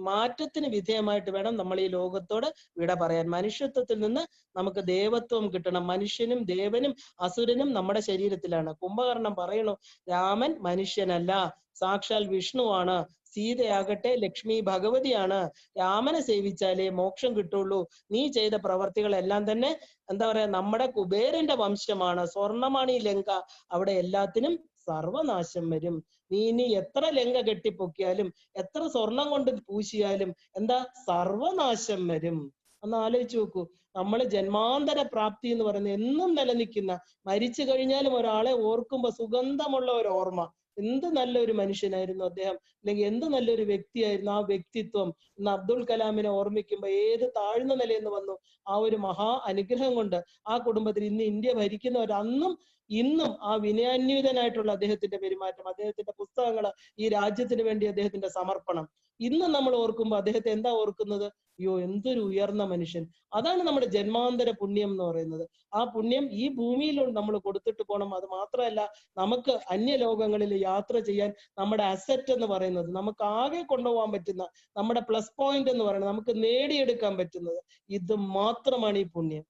A: മാറ്റത്തിന് വിധേയമായിട്ട് വേണം നമ്മൾ ഈ ലോകത്തോട് വിട പറയാൻ. മനുഷ്യത്വത്തിൽ നിന്ന് നമുക്ക് ദേവത്വം കിട്ടണം. മനുഷ്യനും ദേവനും അസുരനും നമ്മുടെ ശരീരത്തിലാണ്. കുംഭകർണം പറയണു, രാമൻ മനുഷ്യനല്ല, സാക്ഷാൽ വിഷ്ണുവാണ്. സീതയാകട്ടെ ലക്ഷ്മി ഭഗവതിയാണ്. രാമനെ സേവിച്ചാലേ മോക്ഷം കിട്ടുള്ളൂ. നീ ചെയ്ത പ്രവർത്തികളെല്ലാം തന്നെ എന്താ പറയാ, നമ്മുടെ കുബേരന്റെ വംശമാണ്. സ്വർണമാണ് ഈ ലങ്ക. അവിടെ എല്ലാത്തിനും സർവനാശം വരും. നീ ഇനി എത്ര ലങ്ക കെട്ടിപ്പൊക്കിയാലും എത്ര സ്വർണം കൊണ്ട് പൂശിയാലും എന്താ, സർവനാശം വരും. ഒന്ന് ആലോചിച്ച് നോക്കൂ. നമ്മൾ ജന്മാന്തര പ്രാപ്തി എന്ന് പറയുന്നത് എന്നും നിലനിൽക്കുന്ന, മരിച്ചു കഴിഞ്ഞാലും ഒരാളെ ഓർക്കുമ്പോ സുഗന്ധമുള്ള ഒരു ഓർമ്മ. എന്ത് നല്ലൊരു മനുഷ്യനായിരുന്നു അദ്ദേഹം, അല്ലെങ്കിൽ എന്ത് നല്ലൊരു വ്യക്തിയായിരുന്നു. ആ വ്യക്തിത്വം ഇന്ന് അബ്ദുൽ കലാമിനെ ഓർമ്മിക്കുമ്പോ ഏത് താഴ്ന്ന നിലയെന്ന് വന്നു. ആ ഒരു മഹാ അനുഗ്രഹം കൊണ്ട് ആ കുടുംബത്തിൽ ഇന്ന് ഇന്ത്യ ഭരിക്കുന്നവർ അന്നും ഇന്നും ആ വിനയാന്വിതനായിട്ടുള്ള അദ്ദേഹത്തിന്റെ പെരുമാറ്റം, അദ്ദേഹത്തിന്റെ പുസ്തകങ്ങൾ, ഈ രാജ്യത്തിന് വേണ്ടി അദ്ദേഹത്തിന്റെ സമർപ്പണം, ഇന്ന് നമ്മൾ ഓർക്കുമ്പോൾ അദ്ദേഹത്തെ എന്താ ഓർക്കുന്നത്? അയ്യോ, എന്തൊരു ഉയർന്ന മനുഷ്യൻ. അതാണ് നമ്മുടെ ജന്മാന്തര പുണ്യം എന്ന് പറയുന്നത്. ആ പുണ്യം ഈ ഭൂമിയിൽ നമ്മൾ കൊടുത്തിട്ട് പോകണം. അത് മാത്രമല്ല, നമുക്ക് അന്യലോകങ്ങളിൽ യാത്ര ചെയ്യാൻ നമ്മുടെ അസറ്റ് എന്ന് പറയുന്നത്, നമുക്ക് ആകെ കൊണ്ടുപോകാൻ പറ്റുന്ന നമ്മുടെ പ്ലസ് പോയിന്റ് എന്ന് പറയുന്നത്, നമുക്ക് നേടിയെടുക്കാൻ പറ്റുന്നത് ഇത് മാത്രമാണ് ഈ പുണ്യം.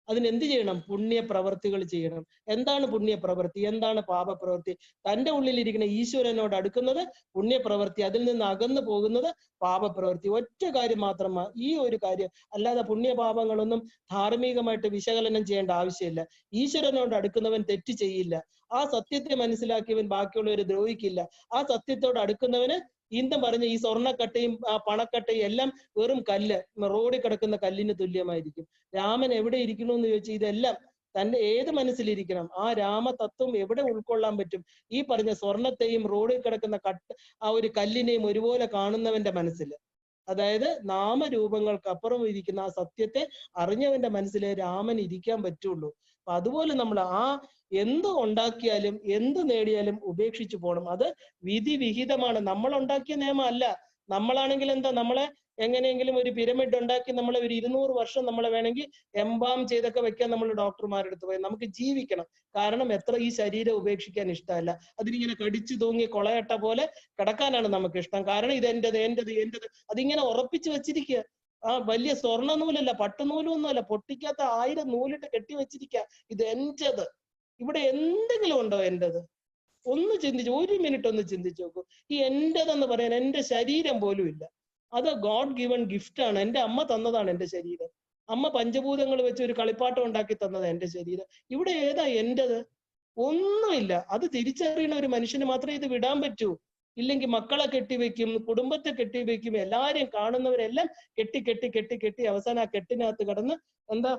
A: അതിനെന്ത് ചെയ്യണം? പുണ്യ പ്രവർത്തികൾ ചെയ്യണം. എന്താണ് പുണ്യപ്രവൃത്തി? എന്താണ് പാപപ്രവൃത്തി? തൻ്റെ ഉള്ളിലിരിക്കുന്ന ഈശ്വരനോട് അടുക്കുന്നത് പുണ്യപ്രവൃത്തി, അതിൽ നിന്ന് അകന്നു പോകുന്നത് പാപപ്രവൃത്തി. ഒറ്റ കാര്യം മാത്രമാണ് ഈ ഒരു കാര്യം. അല്ലാതെ പുണ്യപാപങ്ങളൊന്നും ധാർമ്മികമായിട്ട് വിശകലനം ചെയ്യേണ്ട ആവശ്യമില്ല. ഈശ്വരനോട് അടുക്കുന്നവൻ തെറ്റ് ചെയ്യില്ല. ആ സത്യത്തെ മനസ്സിലാക്കിയവൻ ബാക്കിയുള്ളവരെ ദ്രോഹിക്കില്ല. ആ സത്യത്തോട് അടുക്കുന്നവന് ഇന്നും പറഞ്ഞ ഈ സ്വർണ്ണക്കട്ടയും പണക്കട്ടയും എല്ലാം വെറും കല്ല്, റോഡിൽ കിടക്കുന്ന കല്ലിന് തുല്യമായിരിക്കും. രാമൻ എവിടെ ഇരിക്കണു എന്ന് ചോദിച്ചാൽ ഇതെല്ലാം തന്റെ ഏത് മനസ്സിലിരിക്കണം? ആ രാമതത്വം എവിടെ ഉൾക്കൊള്ളാൻ പറ്റും? ഈ പറഞ്ഞ സ്വർണത്തെയും റോഡിൽ കിടക്കുന്ന ആ ഒരു കല്ലിനെയും ഒരുപോലെ കാണുന്നവന്റെ മനസ്സിൽ, അതായത് നാമരൂപങ്ങൾക്ക് അപ്പുറം ഇരിക്കുന്ന ആ സത്യത്തെ അറിഞ്ഞവന്റെ മനസ്സിലെ രാമൻ ഇരിക്കാൻ പറ്റുള്ളൂ. അപ്പൊ അതുപോലെ നമ്മൾ ആ എന്ത് ഉണ്ടാക്കിയാലും എന്ത് നേടിയാലും ഉപേക്ഷിച്ചു പോകണം. അത് വിധിവിഹിതമാണ്. നമ്മൾ ഉണ്ടാക്കിയ നിയമം അല്ല. നമ്മളാണെങ്കിൽ എന്താ, നമ്മളെ എങ്ങനെയെങ്കിലും ഒരു പിരമിഡ് ഉണ്ടാക്കി നമ്മളെ ഒരു 200 വർഷം നമ്മളെ വേണമെങ്കിൽ എംബാം ചെയ്തൊക്കെ വെക്കാൻ നമ്മൾ ഡോക്ടർമാരുടെ അടുത്ത് പോയി. നമുക്ക് ജീവിക്കണം. കാരണം എത്ര ഈ ശരീരം ഉപേക്ഷിക്കാൻ ഇഷ്ടമല്ല. അതിനിങ്ങനെ കടിച്ചു തൂങ്ങി കൊളയട്ട പോലെ കിടക്കാനാണ് നമുക്ക് ഇഷ്ടം. കാരണം ഇത് എന്റേത് എന്റേത് എന്റേത് അതിങ്ങനെ ഉറപ്പിച്ചു വെച്ചിരിക്കുക. ആ വലിയ സ്വർണ്ണ നൂലല്ല, പട്ടുനൂലും ഒന്നുമല്ല, പൊട്ടിക്കാത്ത 1000 നൂലിട്ട് കെട്ടി വെച്ചിരിക്കുക. ഇത് എന്റേത്. ഇവിടെ എന്തെങ്കിലും ഉണ്ടോ എന്റേത്? ഒന്ന് ചിന്തിച്ചു, 1 മിനിറ്റ് ഒന്ന് ചിന്തിച്ചു നോക്കൂ. ഈ എന്റേതെന്ന് പറയാൻ എന്റെ ശരീരം പോലും ഇല്ല. അത് ഗോഡ് ഗിവൺ ഗിഫ്റ്റ് ആണ്. എന്റെ അമ്മ തന്നതാണ് എന്റെ ശരീരം. അമ്മ പഞ്ചഭൂതങ്ങൾ വെച്ച് ഒരു കളിപ്പാട്ടം ഉണ്ടാക്കി തന്നത് എന്റെ ശരീരം. ഇവിടെ ഏതാ എന്റേത്? ഒന്നുമില്ല. അത് തിരിച്ചറിയണ ഒരു മനുഷ്യന് മാത്രമേ ഇത് വിടാൻ പറ്റൂ. ഇല്ലെങ്കിൽ മക്കളെ കെട്ടിവെക്കും, കുടുംബത്തെ കെട്ടിവെക്കും, എല്ലാരെയും കാണുന്നവരെല്ലാം കെട്ടി കെട്ടി കെട്ടി കെട്ടി അവസാനം ആ കെട്ടിനകത്ത് കിടന്ന് എന്താ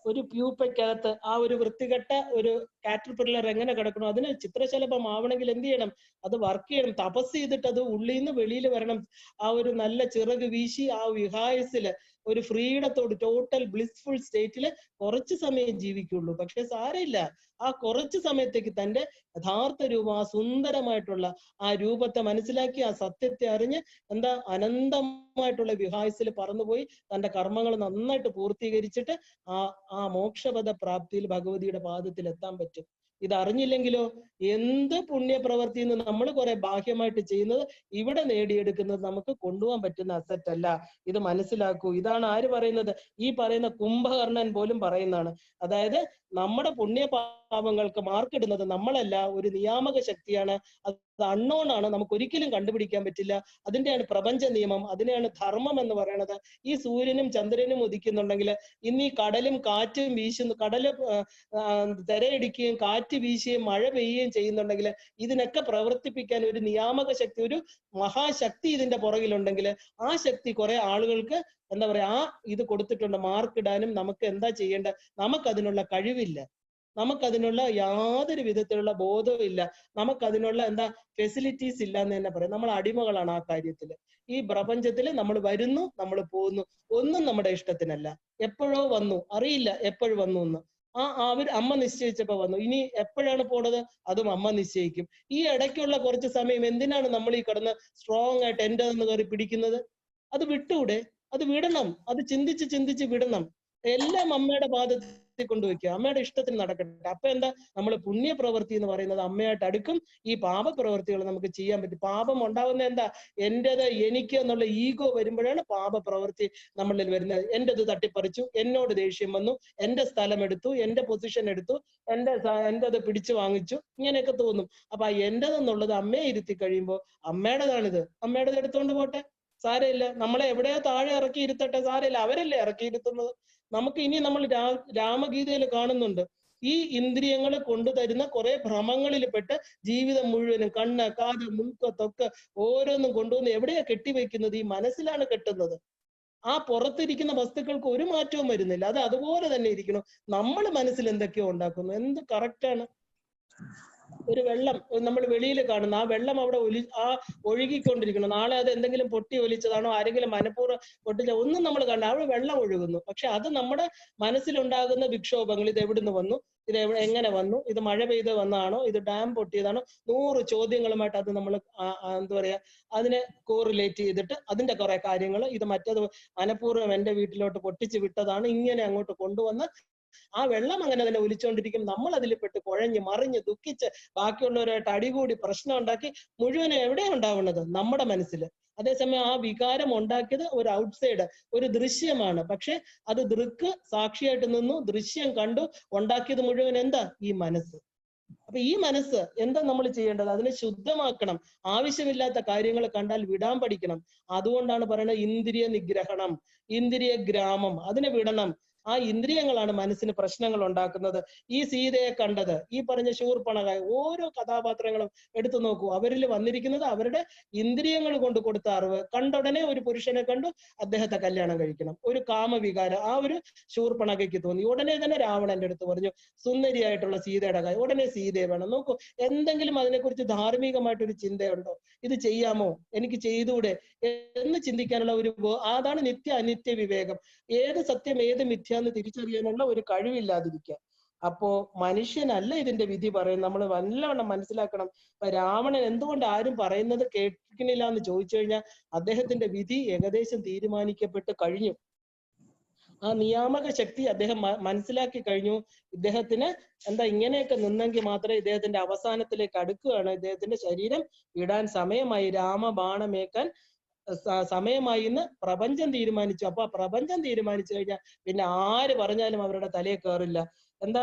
A: ഒരു പ്യൂപ്പയ്ക്കകത്ത് ആ ഒരു വൃത്തികെട്ട ഒരു കാറ്റർപില്ലർ എങ്ങനെ കിടക്കണം, അതിന് ചിത്രശലഭം ആവണമെങ്കിൽ എന്ത് ചെയ്യണം? അത് വർക്ക് ചെയ്യണം, തപസ് ചെയ്തിട്ട് അത് ഉള്ളിൽ നിന്ന് വെളിയിൽ വരണം. ആ ഒരു നല്ല ചിറക് വീശി ആ വിഹായസില് ഒരു ഫ്രീഡത്തോട് ടോട്ടൽ ബ്ലിസ്ഫുൾ സ്റ്റേറ്റില് കുറച്ച് സമയം ജീവിക്കുള്ളൂ. പക്ഷെ സാരമില്ല, ആ കുറച്ച് സമയത്തേക്ക് തന്റെ യഥാർത്ഥ രൂപം, ആ സുന്ദരമായിട്ടുള്ള ആ രൂപത്തെ മനസ്സിലാക്കി ആ സത്യത്തെ അറിഞ്ഞ് എന്താ അനന്തമായിട്ടുള്ള വിഹായസിൽ പറന്നുപോയി തന്റെ കർമ്മങ്ങൾ നന്നായിട്ട് പൂർത്തീകരിച്ചിട്ട് ആ മോക്ഷപദ പ്രാപ്തിയിൽ ഭഗവതിയുടെ പാദത്തിൽ എത്താൻ പറ്റും. ഇത് അറിഞ്ഞില്ലെങ്കിലോ എന്ത് പുണ്യപ്രവൃത്തി എന്ന് നമ്മൾ കുറെ ബാഹ്യമായിട്ട് ചെയ്യുന്നത് ഇവിടെ നേടിയെടുക്കുന്നത് നമുക്ക് കൊണ്ടുപോകാൻ പറ്റുന്ന അസറ്റ് അല്ല. ഇത് മനസ്സിലാക്കൂ. ഇതാണ് ആര് പറയുന്നത്? ഈ പറയുന്ന കുംഭകർണൻ പോലും പറയുന്നതാണ്. അതായത് നമ്മുടെ പുണ്യപാപങ്ങൾക്ക് മാർക്കിടുന്നത് നമ്മളല്ല, ഒരു നിയാമക ശക്തിയാണ്. അത് അൺനോൺ ആണ്, നമുക്ക് ഒരിക്കലും കണ്ടുപിടിക്കാൻ പറ്റില്ല. അതിന്റെയാണ് പ്രപഞ്ച നിയമം, അതിനെയാണ് ധർമ്മം എന്ന് പറയുന്നത്. ഈ സൂര്യനും ചന്ദ്രനും ഉദിക്കുന്നുണ്ടെങ്കിൽ ഇന്ന് ഈ കടലും കാറ്റും വീശുന്നു, കടല് തിരയടിക്കുകയും കാറ്റ് വീശുകയും മഴ പെയ്യുകയും ചെയ്യുന്നുണ്ടെങ്കിൽ ഇതിനൊക്കെ പ്രവർത്തിപ്പിക്കാൻ ഒരു നിയാമക ശക്തി, ഒരു മഹാശക്തി ഇതിന്റെ പുറകിലുണ്ടെങ്കിൽ ആ ശക്തി കുറെ ആളുകൾക്ക് എന്താ പറയാ ഇത് കൊടുത്തിട്ടുണ്ട്. മാർക്കിടാനും നമുക്ക് എന്താ ചെയ്യേണ്ട, നമുക്ക് അതിനുള്ള കഴിവില്ല. നമുക്കതിനുള്ള യാതൊരു വിധത്തിലുള്ള ബോധവും ഇല്ല. നമുക്കതിനുള്ള എന്താ ഫെസിലിറ്റീസ് ഇല്ല എന്ന് തന്നെ പറയാം. നമ്മൾ അടിമകളാണ് ആ കാര്യത്തില്. ഈ പ്രപഞ്ചത്തിൽ നമ്മൾ വരുന്നു, നമ്മൾ പോകുന്നു, ഒന്നും നമ്മുടെ ഇഷ്ടത്തിനല്ല. എപ്പോഴോ വന്നു, അറിയില്ല എപ്പോഴും വന്നു എന്ന്. അമ്മ നിശ്ചയിച്ചപ്പോ വന്നു. ഇനി എപ്പോഴാണ് പോണത് അതും അമ്മ നിശ്ചയിക്കും. ഈ ഇടയ്ക്കുള്ള കുറച്ച് സമയം എന്തിനാണ് നമ്മൾ ഈ കിടന്ന് സ്ട്രോങ് ആയിട്ട് എൻ്റെ എന്ന് കയറി പിടിക്കുന്നത്? അത് വിട്ടൂടെ? അത് വിടണം. അത് ചിന്തിച്ച് ചിന്തിച്ച് വിടണം. എല്ലാം അമ്മയുടെ പാദത്തിൽ കൊണ്ടുവയ്ക്കുക. അമ്മയുടെ ഇഷ്ടത്തിന് നടക്കട്ടെ. അപ്പൊ എന്താ, നമ്മൾ പുണ്യപ്രവൃത്തി എന്ന് പറയുന്നത് അമ്മയായിട്ട് അടുക്കും. ഈ പാപപ്രവൃത്തികൾ നമുക്ക് ചെയ്യാൻ പറ്റും. പാപം ഉണ്ടാവുന്ന എന്താ, എന്റേത് എനിക്ക് എന്നുള്ള ഈഗോ വരുമ്പോഴാണ് പാപപ്രവൃത്തി നമ്മളിൽ വരുന്നത്. എന്റേത് തട്ടിപ്പറിച്ചു, എന്നോട് ദേഷ്യം വന്നു, എന്റെ സ്ഥലം എടുത്തു, എന്റെ പൊസിഷൻ എടുത്തു, എന്റേത് പിടിച്ചു വാങ്ങിച്ചു, ഇങ്ങനെയൊക്കെ തോന്നും. അപ്പൊ എന്റേതെന്നുള്ളത് അമ്മയെ ഇരുത്തി കഴിയുമ്പോൾ അമ്മയുടേതാണിത്, അമ്മയുടേത് എടുത്തോണ്ട് പോട്ടെ, സാരമില്ല. നമ്മളെ എവിടെയോ താഴെ ഇറക്കി ഇരുത്തട്ടെ, സാരമില്ല. അവരല്ലേ ഇറക്കി ഇരുത്തുന്നത്. നമുക്ക് ഇനി നമ്മൾ രാമഗീതയിൽ കാണുന്നുണ്ട്, ഈ ഇന്ദ്രിയങ്ങൾ കൊണ്ടുതരുന്ന കുറെ ഭ്രമങ്ങളിൽ പെട്ട് ജീവിതം മുഴുവനും കണ്ണ്, കാത്, മൂക്ക്, ത്വക്ക് ഓരോന്നും കൊണ്ടുവന്ന് എവിടെയാ കെട്ടിവെക്കുന്നത്? ഈ മനസ്സിലാണ് കെട്ടുന്നത്. ആ പുറത്തിരിക്കുന്ന വസ്തുക്കൾക്ക് ഒരു മാറ്റവും വരുന്നില്ല. അത് അതുപോലെ തന്നെ ഇരിക്കണം. നമ്മൾ മനസ്സിൽ എന്തൊക്കെയോ ഉണ്ടാക്കുന്നു. എന്ത് കറക്റ്റാണ്? ഒരു വെള്ളം നമ്മൾ വെളിയിൽ കാണുന്ന ആ വെള്ളം അവിടെ ഒഴുകിക്കൊണ്ടിരിക്കണം. നാളെ അത് എന്തെങ്കിലും പൊട്ടി ഒലിച്ചതാണോ, ആരെങ്കിലും മനഃപൂർവ്വം പൊട്ടിച്ച ഒന്നും നമ്മൾ കണ്ട അവിടെ വെള്ളം ഒഴുകുന്നു. പക്ഷെ അത് നമ്മുടെ മനസ്സിലുണ്ടാകുന്ന വിക്ഷോഭങ്ങൾ. ഇത് എവിടുന്ന് വന്നു, ഇത് എങ്ങനെ വന്നു, ഇത് മഴ പെയ്ത് വന്നതാണോ, ഇത് ഡാം പൊട്ടിയതാണോ, 100 ചോദ്യങ്ങളുമായിട്ട് അത് നമ്മൾ എന്താ പറയാ, അതിനെ കോറിലേറ്റ് ചെയ്തിട്ട് അതിന്റെ കുറെ കാര്യങ്ങൾ, ഇത് മറ്റത് മനഃപൂർവ്വം എന്റെ വീട്ടിലോട്ട് പൊട്ടിച്ച് വിട്ടതാണ്, ഇങ്ങനെ അങ്ങോട്ട് കൊണ്ടുവന്ന് ആ വെള്ളം അങ്ങനെ തന്നെ ഒലിച്ചുകൊണ്ടിരിക്കും. നമ്മൾ അതിൽ പെട്ട് കുഴഞ്ഞ് മറിഞ്ഞ് ദുഃഖിച്ച് ബാക്കിയുള്ളവരായിട്ട് അടികൂടി പ്രശ്നം ഉണ്ടാക്കി മുഴുവനും എവിടെയാണ് ഉണ്ടാവുന്നത്? നമ്മുടെ മനസ്സിൽ. അതേസമയം ആ വികാരം ഉണ്ടാക്കിയത് ഒരു ഔട്ട്സൈഡ്, ഒരു ദൃശ്യമാണ്. പക്ഷെ അത് ദൃക്ക് സാക്ഷിയായിട്ട് നിന്നു, ദൃശ്യം കണ്ടു, ഉണ്ടാക്കിയത് മുഴുവൻ എന്താ? ഈ മനസ്സ്. അപ്പൊ ഈ മനസ്സ് എന്താ നമ്മൾ ചെയ്യേണ്ടത്? അതിനെ ശുദ്ധമാക്കണം. ആവശ്യമില്ലാത്ത കാര്യങ്ങൾ കണ്ടാൽ വിടാൻ പഠിക്കണം. അതുകൊണ്ടാണ് പറയുന്നത് ഇന്ദ്രിയ നിഗ്രഹണം, ഇന്ദ്രിയ ഗ്രാമം. അതിനെ വിടണം. ആ ഇന്ദ്രിയങ്ങളാണ് മനസ്സിന് പ്രശ്നങ്ങൾ ഉണ്ടാക്കുന്നത്. ഈ സീതയെ കണ്ടത്, ഈ പറഞ്ഞ ശൂർപ്പണഖ, ഓരോ കഥാപാത്രങ്ങളും എടുത്തു നോക്കൂ. അവരിൽ വന്നിരിക്കുന്നത് അവരുടെ ഇന്ദ്രിയങ്ങൾ കൊണ്ട് കൊടുത്ത അറിവ്. കണ്ടുടനെ ഒരു പുരുഷനെ കണ്ടു, അദ്ദേഹത്തെ കല്യാണം കഴിക്കണം, ഒരു കാമവികാരം ആ ഒരു ശൂർപ്പണഖയ്ക്ക് തോന്നി. ഉടനെ തന്നെ രാവണന്റെ അടുത്ത് പറഞ്ഞു സുന്ദരിയായിട്ടുള്ള സീതയുടെ കാര്യം, ഉടനെ സീതയെ വേണം. നോക്കൂ, എന്തെങ്കിലും അതിനെക്കുറിച്ച് ധാർമ്മികമായിട്ടൊരു ചിന്തയുണ്ടോ? ഇത് ചെയ്യാമോ, എനിക്ക് ചെയ്തൂടെ എന്ന് ചിന്തിക്കാനുള്ള അതാണ് നിത്യ അനിത്യ വിവേകം. ഏത് സത്യം ഏത് മിഥ്യാന്ന് തിരിച്ചറിയാനുള്ള ഒരു കഴിവില്ലാതിരിക്കുക. അപ്പോ മനുഷ്യനല്ല ഇതിന്റെ വിധി പറയും. നമ്മൾ നല്ലവണ്ണം മനസ്സിലാക്കണം. ഇപ്പൊ രാവണൻ എന്തുകൊണ്ട് ആരും പറയുന്നത് കേൾക്കുന്നില്ല എന്ന് ചോദിച്ചു കഴിഞ്ഞാൽ അദ്ദേഹത്തിന്റെ വിധി ഏകദേശം തീരുമാനിക്കപ്പെട്ട് കഴിഞ്ഞു. ആ നിയാമക ശക്തി അദ്ദേഹം മനസ്സിലാക്കി കഴിഞ്ഞു. ഇദ്ദേഹത്തിന് എന്താ ഇങ്ങനെയൊക്കെ നിന്നെങ്കിൽ മാത്രമേ ഇദ്ദേഹത്തിന്റെ അവസാനത്തിലേക്ക് അടുക്കുകയാണ്. ഇദ്ദേഹത്തിന്റെ ശരീരം വിടാൻ സമയമായി, രാമബാണമേക്കാൻ സമയമായി എന്ന് പ്രപഞ്ചം തീരുമാനിച്ചു. അപ്പൊ പ്രപഞ്ചം തീരുമാനിച്ചു കഴിഞ്ഞാൽ പിന്നെ ആര് പറഞ്ഞാലും അവരുടെ തലയിൽ കയറില്ല. എന്താ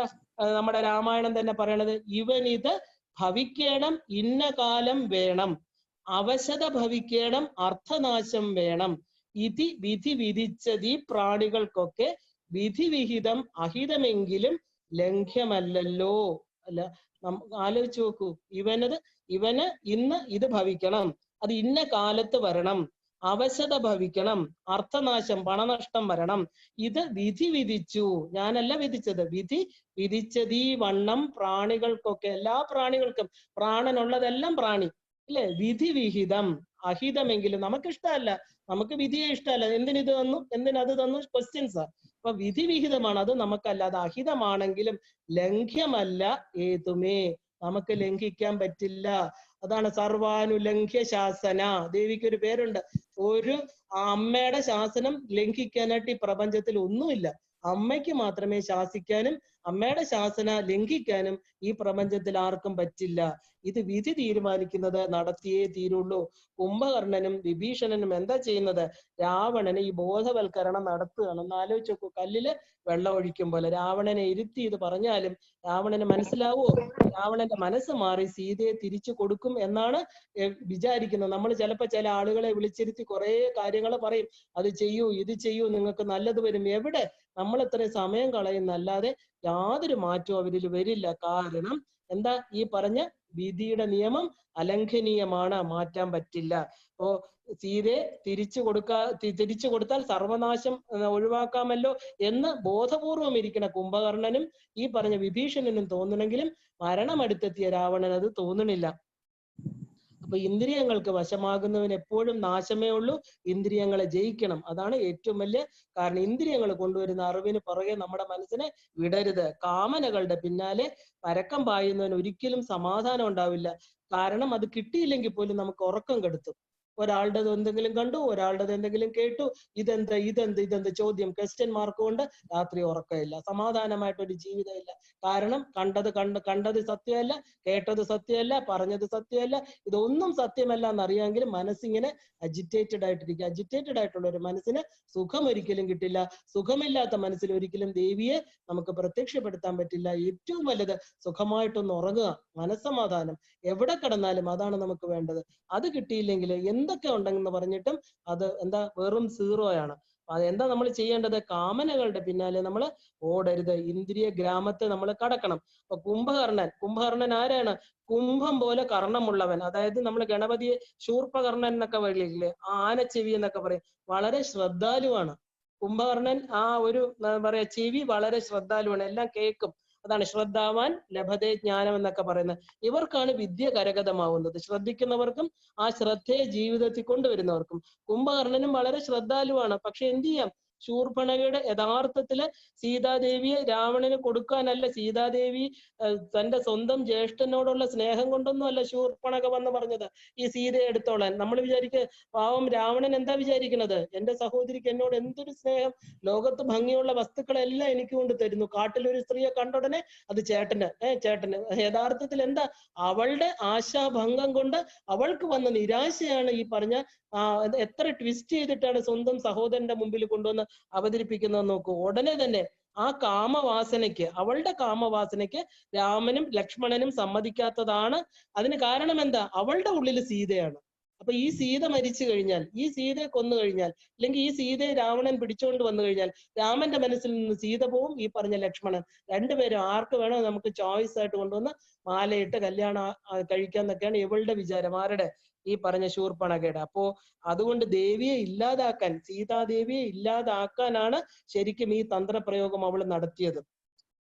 A: നമ്മുടെ രാമായണം തന്നെ പറയണത്? ഇവനിത് ഭവിക്കണം, ഇന്ന കാലം വേണം, അവശത ഭവിക്കണം, അർത്ഥനാശം വേണം, ഇതി വിധി വിധിച്ചതീ പ്രാണികൾക്കൊക്കെ വിധിവിഹിതം അഹിതമെങ്കിലും ലംഘ്യമല്ലല്ലോ. അല്ല, ആലോചിച്ച് നോക്കൂ. ഇവന് ഇന്ന് ഇത് ഭവിക്കണം, അത് ഇന്ന കാലത്ത് വരണം, അവശത ഭവിക്കണം, അർത്ഥനാശം പണനഷ്ടം വരണം, ഇത് വിധി വിധിച്ചു. ഞാനല്ല വിധിച്ചത്, വിധി വിധിച്ചതീ വണ്ണം പ്രാണികൾക്കൊക്കെ, എല്ലാ പ്രാണികൾക്കും, പ്രാണനുള്ളതെല്ലാം പ്രാണി അല്ലെ, വിധി വിഹിതം അഹിതമെങ്കിലും. നമുക്കിഷ്ടമല്ല, നമുക്ക് വിധിയെ ഇഷ്ടമല്ല. എന്തിനിത് തന്നു, എന്തിനത് തന്നു, ക്വസ്റ്റ്യൻസാ. അപ്പൊ വിധി വിഹിതമാണ്, അത് നമുക്കല്ല. അത് അഹിതമാണെങ്കിലും ലംഘ്യമല്ല ഏതുമേ, നമുക്ക് ലംഘിക്കാൻ പറ്റില്ല. അതാണ് സർവാനുലംഘ്യ ശാസന. ദേവിക്ക് ഒരു പേരുണ്ട്. ഒരു അമ്മയുടെ ശാസനം ലംഘിക്കാനായിട്ട് ഈ പ്രപഞ്ചത്തിൽ ഒന്നുമില്ല. അമ്മയ്ക്ക് മാത്രമേ ശാസിക്കാനും അമ്മയുടെ ശാസന ലംഘിക്കാനും ഈ പ്രപഞ്ചത്തിൽ ആർക്കും പറ്റില്ല. ഇത് വിധി തീരുമാനിക്കുന്നത് നടത്തിയേ തീരുള്ളൂ. കുംഭകർണനും വിഭീഷണനും എന്താ ചെയ്യുന്നത്? രാവണന് ഈ ബോധവൽക്കരണം നടത്തുകയാണ്. ഒന്ന് ആലോചിച്ച് നോക്കൂ. കല്ലില് വെള്ളം ഒഴിക്കും പോലെ രാവണനെ ഇരുത്തി ഇത് പറഞ്ഞാലും രാവണന് മനസ്സിലാവുമോ? രാവണന്റെ മനസ്സ് മാറി സീതയെ തിരിച്ചു കൊടുക്കും എന്നാണ് വിചാരിക്കുന്നത്. നമ്മൾ ചിലപ്പോ ചില ആളുകളെ വിളിച്ചിരുത്തി കുറെ കാര്യങ്ങൾ പറയും, അത് ചെയ്യൂ, ഇത് ചെയ്യൂ, നിങ്ങൾക്ക് നല്ലത് വരും. എവിടെ? നമ്മൾ ഇത്രയും സമയം കളയുന്നല്ലാതെ യാതൊരു മാറ്റവും അവരിൽ വരില്ല. കാരണം എന്താ? ഈ പറഞ്ഞ വിധിയുടെ നിയമം അലംഘനീയമാണ്, മാറ്റാൻ പറ്റില്ല. അപ്പോ സീതയെ തിരിച്ചു കൊടുത്താൽ സർവനാശം ഒഴിവാക്കാമല്ലോ എന്ന് ബോധപൂർവം ഇരിക്കുന്ന കുംഭകർണനും ഈ പറഞ്ഞ വിഭീഷണനും തോന്നണമെങ്കിലും മരണമടുത്തെത്തിയ രാവണൻ അത് തോന്നണില്ല. അപ്പൊ ഇന്ദ്രിയങ്ങൾക്ക് വശമാകുന്നവന് എപ്പോഴും നാശമേ ഉള്ളൂ. ഇന്ദ്രിയങ്ങളെ ജയിക്കണം, അതാണ് ഏറ്റവും വലിയ കാരണം. ഇന്ദ്രിയങ്ങൾ കൊണ്ടുവരുന്ന അറിവിന് പുറകെ നമ്മുടെ മനസ്സിനെ വിടരുത്. കാമനകളുടെ പിന്നാലെ പരക്കം പായുന്നവന് ഒരിക്കലും സമാധാനം ഉണ്ടാവില്ല. കാരണം അത് കിട്ടിയില്ലെങ്കിൽ പോലും നമുക്ക് ഉറക്കം കെടുത്തും. ഒരാളുടെ എന്തെങ്കിലും കണ്ടു, ഒരാളുടെ എന്തെങ്കിലും കേട്ടു, ഇതെന്ത് ചോദ്യം, ക്വസ്റ്റ്യൻ മാർക്ക് കൊണ്ട് രാത്രി ഉറക്കമില്ല, സമാധാനമായിട്ടൊരു ജീവിതമില്ല. കാരണം കണ്ടത് സത്യമല്ല, കേട്ടത് സത്യമല്ല, പറഞ്ഞത് സത്യമല്ല, ഇതൊന്നും സത്യമല്ല എന്നറിയാമെങ്കിലും മനസ്സിങ്ങനെ അജിറ്റേറ്റഡ് ആയിട്ടിരിക്കുക. അജിറ്റേറ്റഡ് ആയിട്ടുള്ള ഒരു മനസ്സിന് സുഖം ഒരിക്കലും കിട്ടില്ല. സുഖമില്ലാത്ത മനസ്സിൽ ഒരിക്കലും ദേവിയെ നമുക്ക് പ്രത്യക്ഷപ്പെടുത്താൻ പറ്റില്ല. ഏറ്റവും വലുത് സുഖമായിട്ടൊന്ന് ഉറങ്ങുക, മനസ്സമാധാനം. എവിടെ കിടന്നാലും അതാണ് നമുക്ക് വേണ്ടത്. അത് കിട്ടിയില്ലെങ്കിൽ എന്തൊക്കെ ഉണ്ടെന്ന് പറഞ്ഞിട്ടും അത് വെറും സീറോയാണ്. അതെന്താ നമ്മൾ ചെയ്യേണ്ടത്? കാമനകളുടെ പിന്നാലെ നമ്മൾ ഓടരുത്. ഇന്ദ്രിയ ഗ്രാമത്തെ നമ്മൾ കടക്കണം. അപ്പൊ കുംഭകർണൻ ആരാണ്? കുംഭം പോലെ കർണമുള്ളവൻ. അതായത് നമ്മൾ ഗണപതിയെ ശൂർപ്പകർണൻ എന്നൊക്കെ പറയില്ലേ, ആനച്ചെവി എന്നൊക്കെ പറയും. വളരെ ശ്രദ്ധാലുവാണ് കുംഭകർണൻ. ആ ഒരു പറയാ ചെവി വളരെ ശ്രദ്ധാലുവാണ്, എല്ലാം കേൾക്കും. അതാണ് ശ്രദ്ധാവാൻ ലഭതേ ജ്ഞാനം എന്നൊക്കെ പറയുന്നത്. ഇവർക്കാണ് വിദ്യ കരഗതമാവുന്നത്, ശ്രദ്ധിക്കുന്നവർക്കും ആ ശ്രദ്ധയെ ജീവിതത്തിൽ കൊണ്ടുവരുന്നവർക്കും. കുംഭകർണനും വളരെ ശ്രദ്ധാലുവാണ്. പക്ഷെ എന്ത് ചെയ്യാം, ശൂർപ്പണഖയുടെ യഥാർത്ഥത്തില് സീതാദേവിയെ രാവണന് കൊടുക്കാനല്ല, സീതാദേവി തന്റെ സ്വന്തം ജ്യേഷ്ഠനോടുള്ള സ്നേഹം കൊണ്ടൊന്നും അല്ല ശൂർപ്പണഖ വന്ന് പറഞ്ഞത് ഈ സീതയെ എടുത്തോളാൻ. നമ്മൾ വിചാരിക്കുക പാവം രാവണൻ എന്താ വിചാരിക്കുന്നത്, എന്റെ സഹോദരിക്ക് എന്നോട് എന്തൊരു സ്നേഹം, ലോകത്ത് ഭംഗിയുള്ള വസ്തുക്കളെല്ലാം എനിക്ക് കൊണ്ട് തരുന്നു, കാട്ടിലൊരു സ്ത്രീയെ കണ്ടുടനെ അത് ചേട്ടന്. യഥാർത്ഥത്തിൽ എന്താ, അവളുടെ ആശാഭംഗം കൊണ്ട് അവൾക്ക് വന്ന നിരാശയാണ് ഈ പറഞ്ഞ എത്ര ട്വിസ്റ്റ് ചെയ്തിട്ടാണ് സ്വന്തം സഹോദരന്റെ മുമ്പിൽ കൊണ്ടുവന്ന് അവതരിപ്പിക്കുന്നത് നോക്കൂ. ഉടനെ തന്നെ ആ കാമവാസനയ്ക്ക്, അവളുടെ കാമവാസനയ്ക്ക് രാമനും ലക്ഷ്മണനും സമ്മതിക്കാത്തതാണ്. അതിന് കാരണം എന്താ, അവളുടെ ഉള്ളിൽ സീതയാണ്. അപ്പൊ ഈ സീത മരിച്ചു കഴിഞ്ഞാൽ, ഈ സീതയെ കൊന്നു കഴിഞ്ഞാൽ, അല്ലെങ്കിൽ ഈ സീതയെ രാവണൻ പിടിച്ചുകൊണ്ട് വന്നു കഴിഞ്ഞാൽ രാമന്റെ മനസ്സിൽ നിന്ന് സീത പോവും, ഈ പറഞ്ഞ ലക്ഷ്മണൻ. രണ്ടുപേരും ആർക്ക് വേണോ നമുക്ക് ചോയ്സ് ആയിട്ട് കൊണ്ടുവന്ന് മാലയിട്ട് കല്യാണം കഴിക്കാന്നൊക്കെയാണ് ഇവളുടെ വിചാരം. ആരുടെ? ഈ പറഞ്ഞ ശൂർപ്പണഖയുടെ. അപ്പോ അതുകൊണ്ട് ദേവിയെ ഇല്ലാതാക്കാൻ, സീതാദേവിയെ ഇല്ലാതാക്കാനാണ് ശരിക്കും ഈ തന്ത്രപ്രയോഗം അവൾ നടത്തിയത്.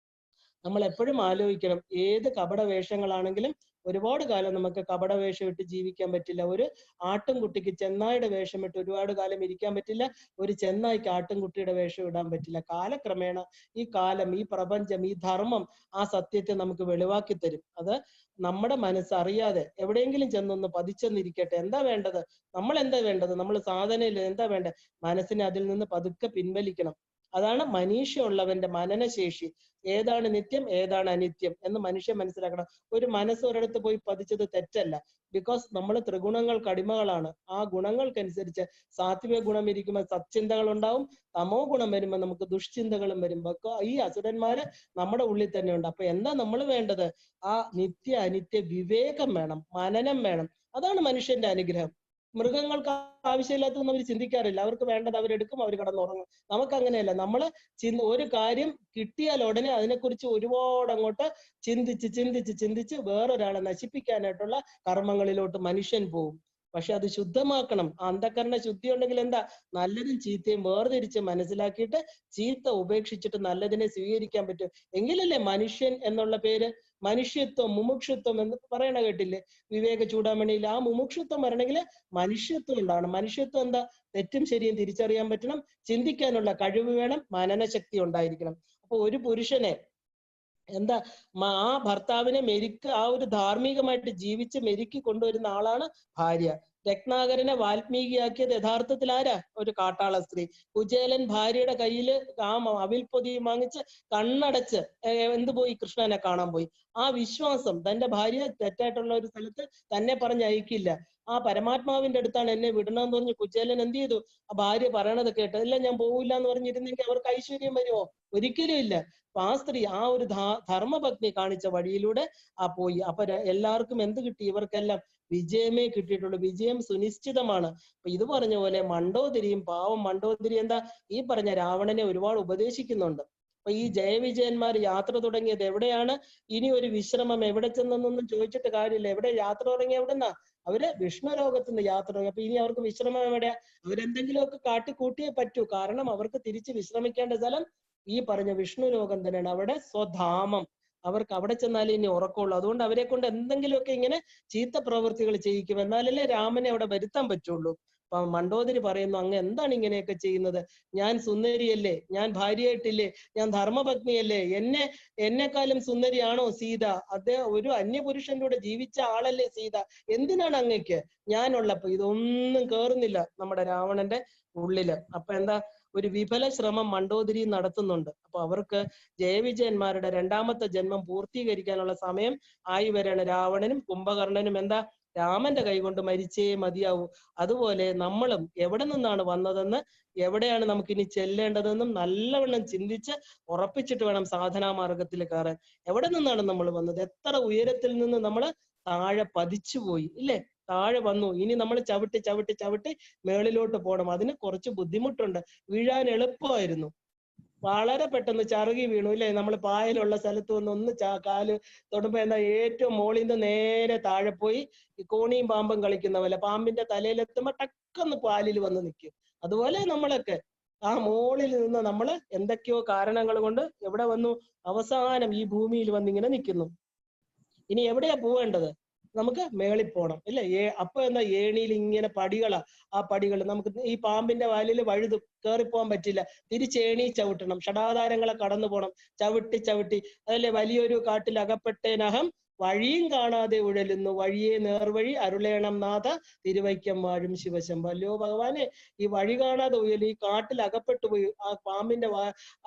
A: നമ്മൾ എപ്പോഴും ആലോചിക്കണം, ഏത് കപട വേഷങ്ങളാണെങ്കിലും ഒരുപാട് കാലം നമുക്ക് കപട വേഷം ഇട്ട് ജീവിക്കാൻ പറ്റില്ല. ഒരു ആട്ടിൻകുട്ടിക്ക് ചെന്നായുടെ വേഷം ഇട്ട് ഒരുപാട് കാലം ഇരിക്കാൻ പറ്റില്ല. ഒരു ചെന്നായ്ക്ക് ആട്ടിൻകുട്ടിയുടെ വേഷം ഇടാൻ പറ്റില്ല. കാലക്രമേണ ഈ കാലം, ഈ പ്രപഞ്ചം, ഈ ധർമ്മം ആ സത്യത്തെ നമുക്ക് വെളിവാക്കി തരും. അത് നമ്മുടെ മനസ്സറിയാതെ എവിടെയെങ്കിലും ചെന്നൊന്ന് പതിച്ചെന്നിരിക്കട്ടെ. എന്താ വേണ്ടത്? എന്താ വേണ്ടത്? നമ്മൾ സാധനയിൽ എന്താ വേണ്ടത്? മനസ്സിനെ അതിൽ നിന്ന് പതുക്കെ പിൻവലിക്കണം. അതാണ് മനീഷയുള്ളവന്റെ മനനശേഷി. ഏതാണ് നിത്യം, ഏതാണ് അനിത്യം എന്ന് മനുഷ്യൻ മനസ്സിലാക്കണം. ഒരു മനസ്സ് ഒരിടത്ത് പോയി പതിച്ചത് തെറ്റല്ല. ബിക്കോസ് നമ്മൾ ത്രിഗുണങ്ങൾക്ക് അടിമകളാണ്. ആ ഗുണങ്ങൾക്കനുസരിച്ച് സാത്വിക ഗുണം ഇരിക്കുമ്പോൾ സത്ചിന്തകൾ ഉണ്ടാവും, തമോ ഗുണം വരുമ്പോൾ നമുക്ക് ദുഷ്ചിന്തകളും വരും. ഈ അസുരന്മാര് നമ്മുടെ ഉള്ളിൽ തന്നെ ഉണ്ട്. അപ്പൊ എന്താ നമ്മൾ വേണ്ടത്? ആ നിത്യ അനിത്യ വിവേകം വേണം, മനനം വേണം. അതാണ് മനുഷ്യന്റെ അനുഗ്രഹം. മൃഗങ്ങൾക്ക് ആവശ്യമില്ലാത്തതൊന്നും അവർ ചിന്തിക്കാറില്ല. അവർക്ക് വേണ്ടത് അവരെടുക്കും, അവർ കിടന്നുറങ്ങും. നമുക്ക് അങ്ങനെയല്ല. നമ്മള് ഒരു കാര്യം കിട്ടിയാൽ ഉടനെ അതിനെക്കുറിച്ച് ഒരുപാട് അങ്ങോട്ട് ചിന്തിച്ച് വേറൊരാളെ നശിപ്പിക്കാനായിട്ടുള്ള കർമ്മങ്ങളിലോട്ട് മനുഷ്യൻ പോകും. പക്ഷെ അത് ശുദ്ധമാക്കണം. അന്ധകരണ ശുദ്ധി ഉണ്ടെങ്കിൽ എന്താ, നല്ലതും ചീത്തയും വേർതിരിച്ച് മനസ്സിലാക്കിയിട്ട് ചീത്ത ഉപേക്ഷിച്ചിട്ട് നല്ലതിനെ സ്വീകരിക്കാൻ പറ്റും. എങ്കിലല്ലേ മനുഷ്യൻ എന്നുള്ള പേര്, മനുഷ്യത്വം, മുമുക്ഷുത്വം എന്ന് പറയണ കേട്ടില്ലേ വിവേക ചൂടാമണിയിൽ? ആ മുമുക്ഷുത്വം വരണമെങ്കിൽ മനുഷ്യത്വം ഉണ്ടാവണം. മനുഷ്യത്വം എന്താ, തെറ്റും ശരിയും തിരിച്ചറിയാൻ പറ്റണം, ചിന്തിക്കാനുള്ള കഴിവ് വേണം, മനനശക്തി ഉണ്ടായിരിക്കണം. അപ്പൊ ഒരു പുരുഷനെ ആ ഭർത്താവിനെ ആ ഒരു ധാർമ്മികമായിട്ട് ജീവിച്ച് മെരുക്കി കൊണ്ടുവരുന്ന ആളാണ് ഭാര്യ. രത്നാകരനെ വാൽമീകിയാക്കിയത് യഥാർത്ഥത്തിൽ ആരാ? ഒരു കാട്ടാള സ്ത്രീ. കുചേലൻ ഭാര്യയുടെ കയ്യിൽ അവിൽപ്പൊതി വാങ്ങിച്ച് കണ്ണടച്ച് പോയി കൃഷ്ണനെ കാണാൻ പോയി. ആ വിശ്വാസം, തന്റെ ഭാര്യ തെറ്റായിട്ടുള്ള ഒരു സ്ഥലത്ത് തന്നെ പറഞ്ഞയക്കില്ല, ആ പരമാത്മാവിന്റെ അടുത്താണ് എന്നെ വിടണമെന്ന് പറഞ്ഞ് കുചേലൻ എന്ത് ചെയ്തു? ആ ഭാര്യ പറയണത് കേട്ട്, ഇല്ല ഞാൻ പോവില്ല എന്ന് പറഞ്ഞിരുന്നെങ്കിൽ അവർക്ക് ഐശ്വര്യം വരുമോ? ഒരിക്കലും ഇല്ല. അപ്പൊ ആ സ്ത്രീ ആ ഒരു ധർമ്മപത്നി കാണിച്ച വഴിയിലൂടെ പോയി. അപ്പൊ എല്ലാവർക്കും എന്ത് കിട്ടി? ഇവർക്കെല്ലാം വിജയമേ കിട്ടിയിട്ടുള്ളൂ. വിജയം സുനിശ്ചിതമാണ്. അപ്പൊ ഇത് പറഞ്ഞ പോലെ മണ്ഡോദരിയും, പാവം മണ്ഡോദരി ഈ പറഞ്ഞ രാവണനെ ഒരുപാട് ഉപദേശിക്കുന്നുണ്ട്. അപ്പൊ ഈ ജയവിജയന്മാർ യാത്ര തുടങ്ങിയത് എവിടെയാണ്? ഇനി ഒരു വിശ്രമം എവിടെ ചെന്നൊന്നും ചോദിച്ചിട്ട് കാര്യമില്ല. എവിടെ യാത്ര തുടങ്ങി? എവിടെന്നാ? അവര് വിഷ്ണു ലോകത്തുനിന്ന് യാത്ര തുടങ്ങി. അപ്പൊ ഇനി അവർക്ക് വിശ്രമം എവിടെയാ? അവരെന്തെങ്കിലുമൊക്കെ കാട്ടിക്കൂട്ടിയേ പറ്റൂ. കാരണം അവർക്ക് തിരിച്ച് വിശ്രമിക്കേണ്ട സ്ഥലം ഈ പറഞ്ഞ വിഷ്ണു ലോകം തന്നെയാണ്. അവിടെ സ്വധാമം. അവർക്ക് അവിടെ ചെന്നാലേ ഇനി ഉറക്കമുള്ളൂ. അതുകൊണ്ട് അവരെ കൊണ്ട് എന്തെങ്കിലുമൊക്കെ ഇങ്ങനെ ചീത്ത പ്രവൃത്തികൾ ചെയ്യിക്കും. എന്നാലല്ലേ രാമനെ അവിടെ വരുത്താൻ പറ്റുള്ളൂ. അപ്പൊ മണ്ഡോദരി പറയുന്നു, അങ്ങ് എന്താണ് ഇങ്ങനെയൊക്കെ ചെയ്യുന്നത്? ഞാൻ സുന്ദരിയല്ലേ? ഞാൻ ഭാര്യയായിട്ടില്ലേ? ഞാൻ ധർമ്മപത്നിയല്ലേ? എന്നെക്കാളും സുന്ദരിയാണോ സീത? അദ്ദേഹം ഒരു അന്യപുരുഷന്റെ കൂടെ ജീവിച്ച ആളല്ലേ സീത? എന്തിനാണ് അങ്ങക്ക്? ഞാനുള്ളപ്പോ ഇതൊന്നും കേറുന്നില്ല നമ്മുടെ രാവണന്റെ ഉള്ളില്. അപ്പൊ എന്താ? ഒരു വിഫല ശ്രമം മണ്ഡോദരി നടത്തുന്നുണ്ട്. അപ്പൊ അവർക്ക് ജയവിജയന്മാരുടെ രണ്ടാമത്തെ ജന്മം പൂർത്തീകരിക്കാനുള്ള സമയം ആയി വരെയാണ്. രാവണനും കുംഭകർണനും എന്താ? രാമന്റെ കൈകൊണ്ട് മരിച്ചേ മതിയാവൂ. അതുപോലെ നമ്മളും എവിടെ നിന്നാണ് വന്നതെന്ന്, എവിടെയാണ് നമുക്കിനി ചെല്ലേണ്ടതെന്നും നല്ലവണ്ണം ചിന്തിച്ച് ഉറപ്പിച്ചിട്ട് വേണം സാധനാ മാർഗത്തിൽ കയറാൻ. എവിടെ നിന്നാണ് നമ്മൾ വന്നത്? എത്ര ഉയരത്തിൽ നിന്ന് നമ്മൾ താഴെ പതിച്ചുപോയി ഇല്ലേ? താഴെ വന്നു. ഇനി നമ്മൾ ചവിട്ടി ചവിട്ടി ചവിട്ടി മേളിലോട്ട് പോകണം. അതിന് കുറച്ച് ബുദ്ധിമുട്ടുണ്ട്. വീഴാൻ എളുപ്പമായിരുന്നു. വളരെ പെട്ടെന്ന് ചറുകി വീണു ഇല്ലേ? നമ്മൾ പായലുള്ള സ്ഥലത്ത് വന്ന് ഒന്ന് കാല് തൊടുമ്പോ എന്താ? ഏറ്റവും മോളിൽ നിന്ന് നേരെ താഴെ പോയി ഈ കോണിയും പാമ്പും കളിക്കുന്ന പോലെ പാമ്പിന്റെ തലയിലെത്തുമ്പോ ടക്കെന്ന് പാലിൽ വന്ന് നിൽക്കും. അതുപോലെ നമ്മളൊക്കെ ആ മോളിൽ നിന്ന് നമ്മൾ എന്തൊക്കെയോ കാരണങ്ങൾ കൊണ്ട് എവിടെ വന്നു? അവസാനം ഈ ഭൂമിയിൽ വന്നിങ്ങനെ നിൽക്കുന്നു. ഇനി എവിടെയാ പോവേണ്ടത്? നമുക്ക് മേളിൽ പോകണം ഇല്ലേ? അപ്പൊ എന്താ? ഏണിയിൽ ഇങ്ങനെ പടികളാ. ആ പടികൾ നമുക്ക് ഈ പാമ്പിന്റെ വാലിൽ വഴുതും, കയറിപ്പോകാൻ പറ്റില്ല. തിരിച്ചേണി ചവിട്ടണം, ഷടാധാരങ്ങളെ കടന്നു പോകണം, ചവിട്ടി ചവിട്ടി. അതല്ലേ വലിയൊരു കാട്ടിൽ അകപ്പെട്ടേനഹം വഴിയും കാണാതെ ഉഴലുന്നു, വഴിയെ നേർവഴി അരുളേണം നാഥ തിരുവൈക്കം വാഴും ശിവശംഭോ. അല്ലയോ ഭഗവാനെ, ഈ വഴി കാണാതെ ഉഴലും, ഈ കാട്ടിൽ അകപ്പെട്ടു പോയി ആ പാമ്പിന്റെ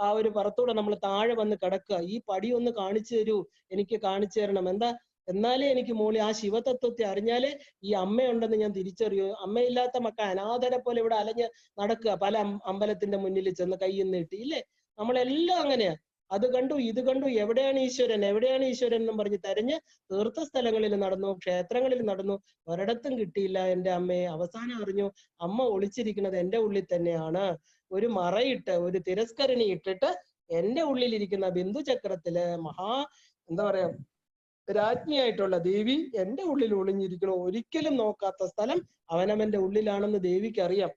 A: ആ ഒരു പുറത്തൂടെ നമ്മൾ താഴെ വന്ന് കിടക്കുക. ഈ പടി ഒന്ന് കാണിച്ചു തരൂ, എനിക്ക് കാണിച്ചു തരണം. എന്താ? എന്നാലേ എനിക്ക് മോളി ആ ശിവതത്വത്തെ അറിഞ്ഞാലേ ഈ അമ്മയുണ്ടെന്ന് ഞാൻ തിരിച്ചറിയൂ. അമ്മയില്ലാത്ത മക്ക അനാഥരെ പോലെ ഇവിടെ അലഞ്ഞ് നടക്കുക, പല അമ്പലത്തിന്റെ മുന്നിൽ ചെന്ന് കയ്യിൽ നീട്ടി ഇല്ലേ? നമ്മളെല്ലാം അങ്ങനെയാ. അത് കണ്ടു ഇത് കണ്ടു, എവിടെയാണ് ഈശ്വരൻ, എവിടെയാണ് ഈശ്വരൻ എന്നും പറഞ്ഞ് തെരഞ്ഞ് തീർത്ഥ സ്ഥലങ്ങളിൽ നടന്നു, ക്ഷേത്രങ്ങളിൽ നടന്നു. ഒരിടത്തും കിട്ടിയില്ല എൻ്റെ അമ്മയെ. അവസാനം അറിഞ്ഞു, അമ്മ ഒളിച്ചിരിക്കുന്നത് എൻ്റെ ഉള്ളിൽ തന്നെയാണ്. ഒരു മറയിട്ട്, ഒരു തിരസ്കരണി ഇട്ടിട്ട് എൻ്റെ ഉള്ളിലിരിക്കുന്ന ബിന്ദു ചക്രത്തില് എന്താ പറയാ, രാജ്ഞിയായിട്ടുള്ള ദേവി എൻ്റെ ഉള്ളിൽ ഒളിഞ്ഞിരിക്കണോ. ഒരിക്കലും നോക്കാത്ത സ്ഥലം അവനവന്റെ ഉള്ളിലാണെന്ന് ദേവിക്ക് അറിയാം.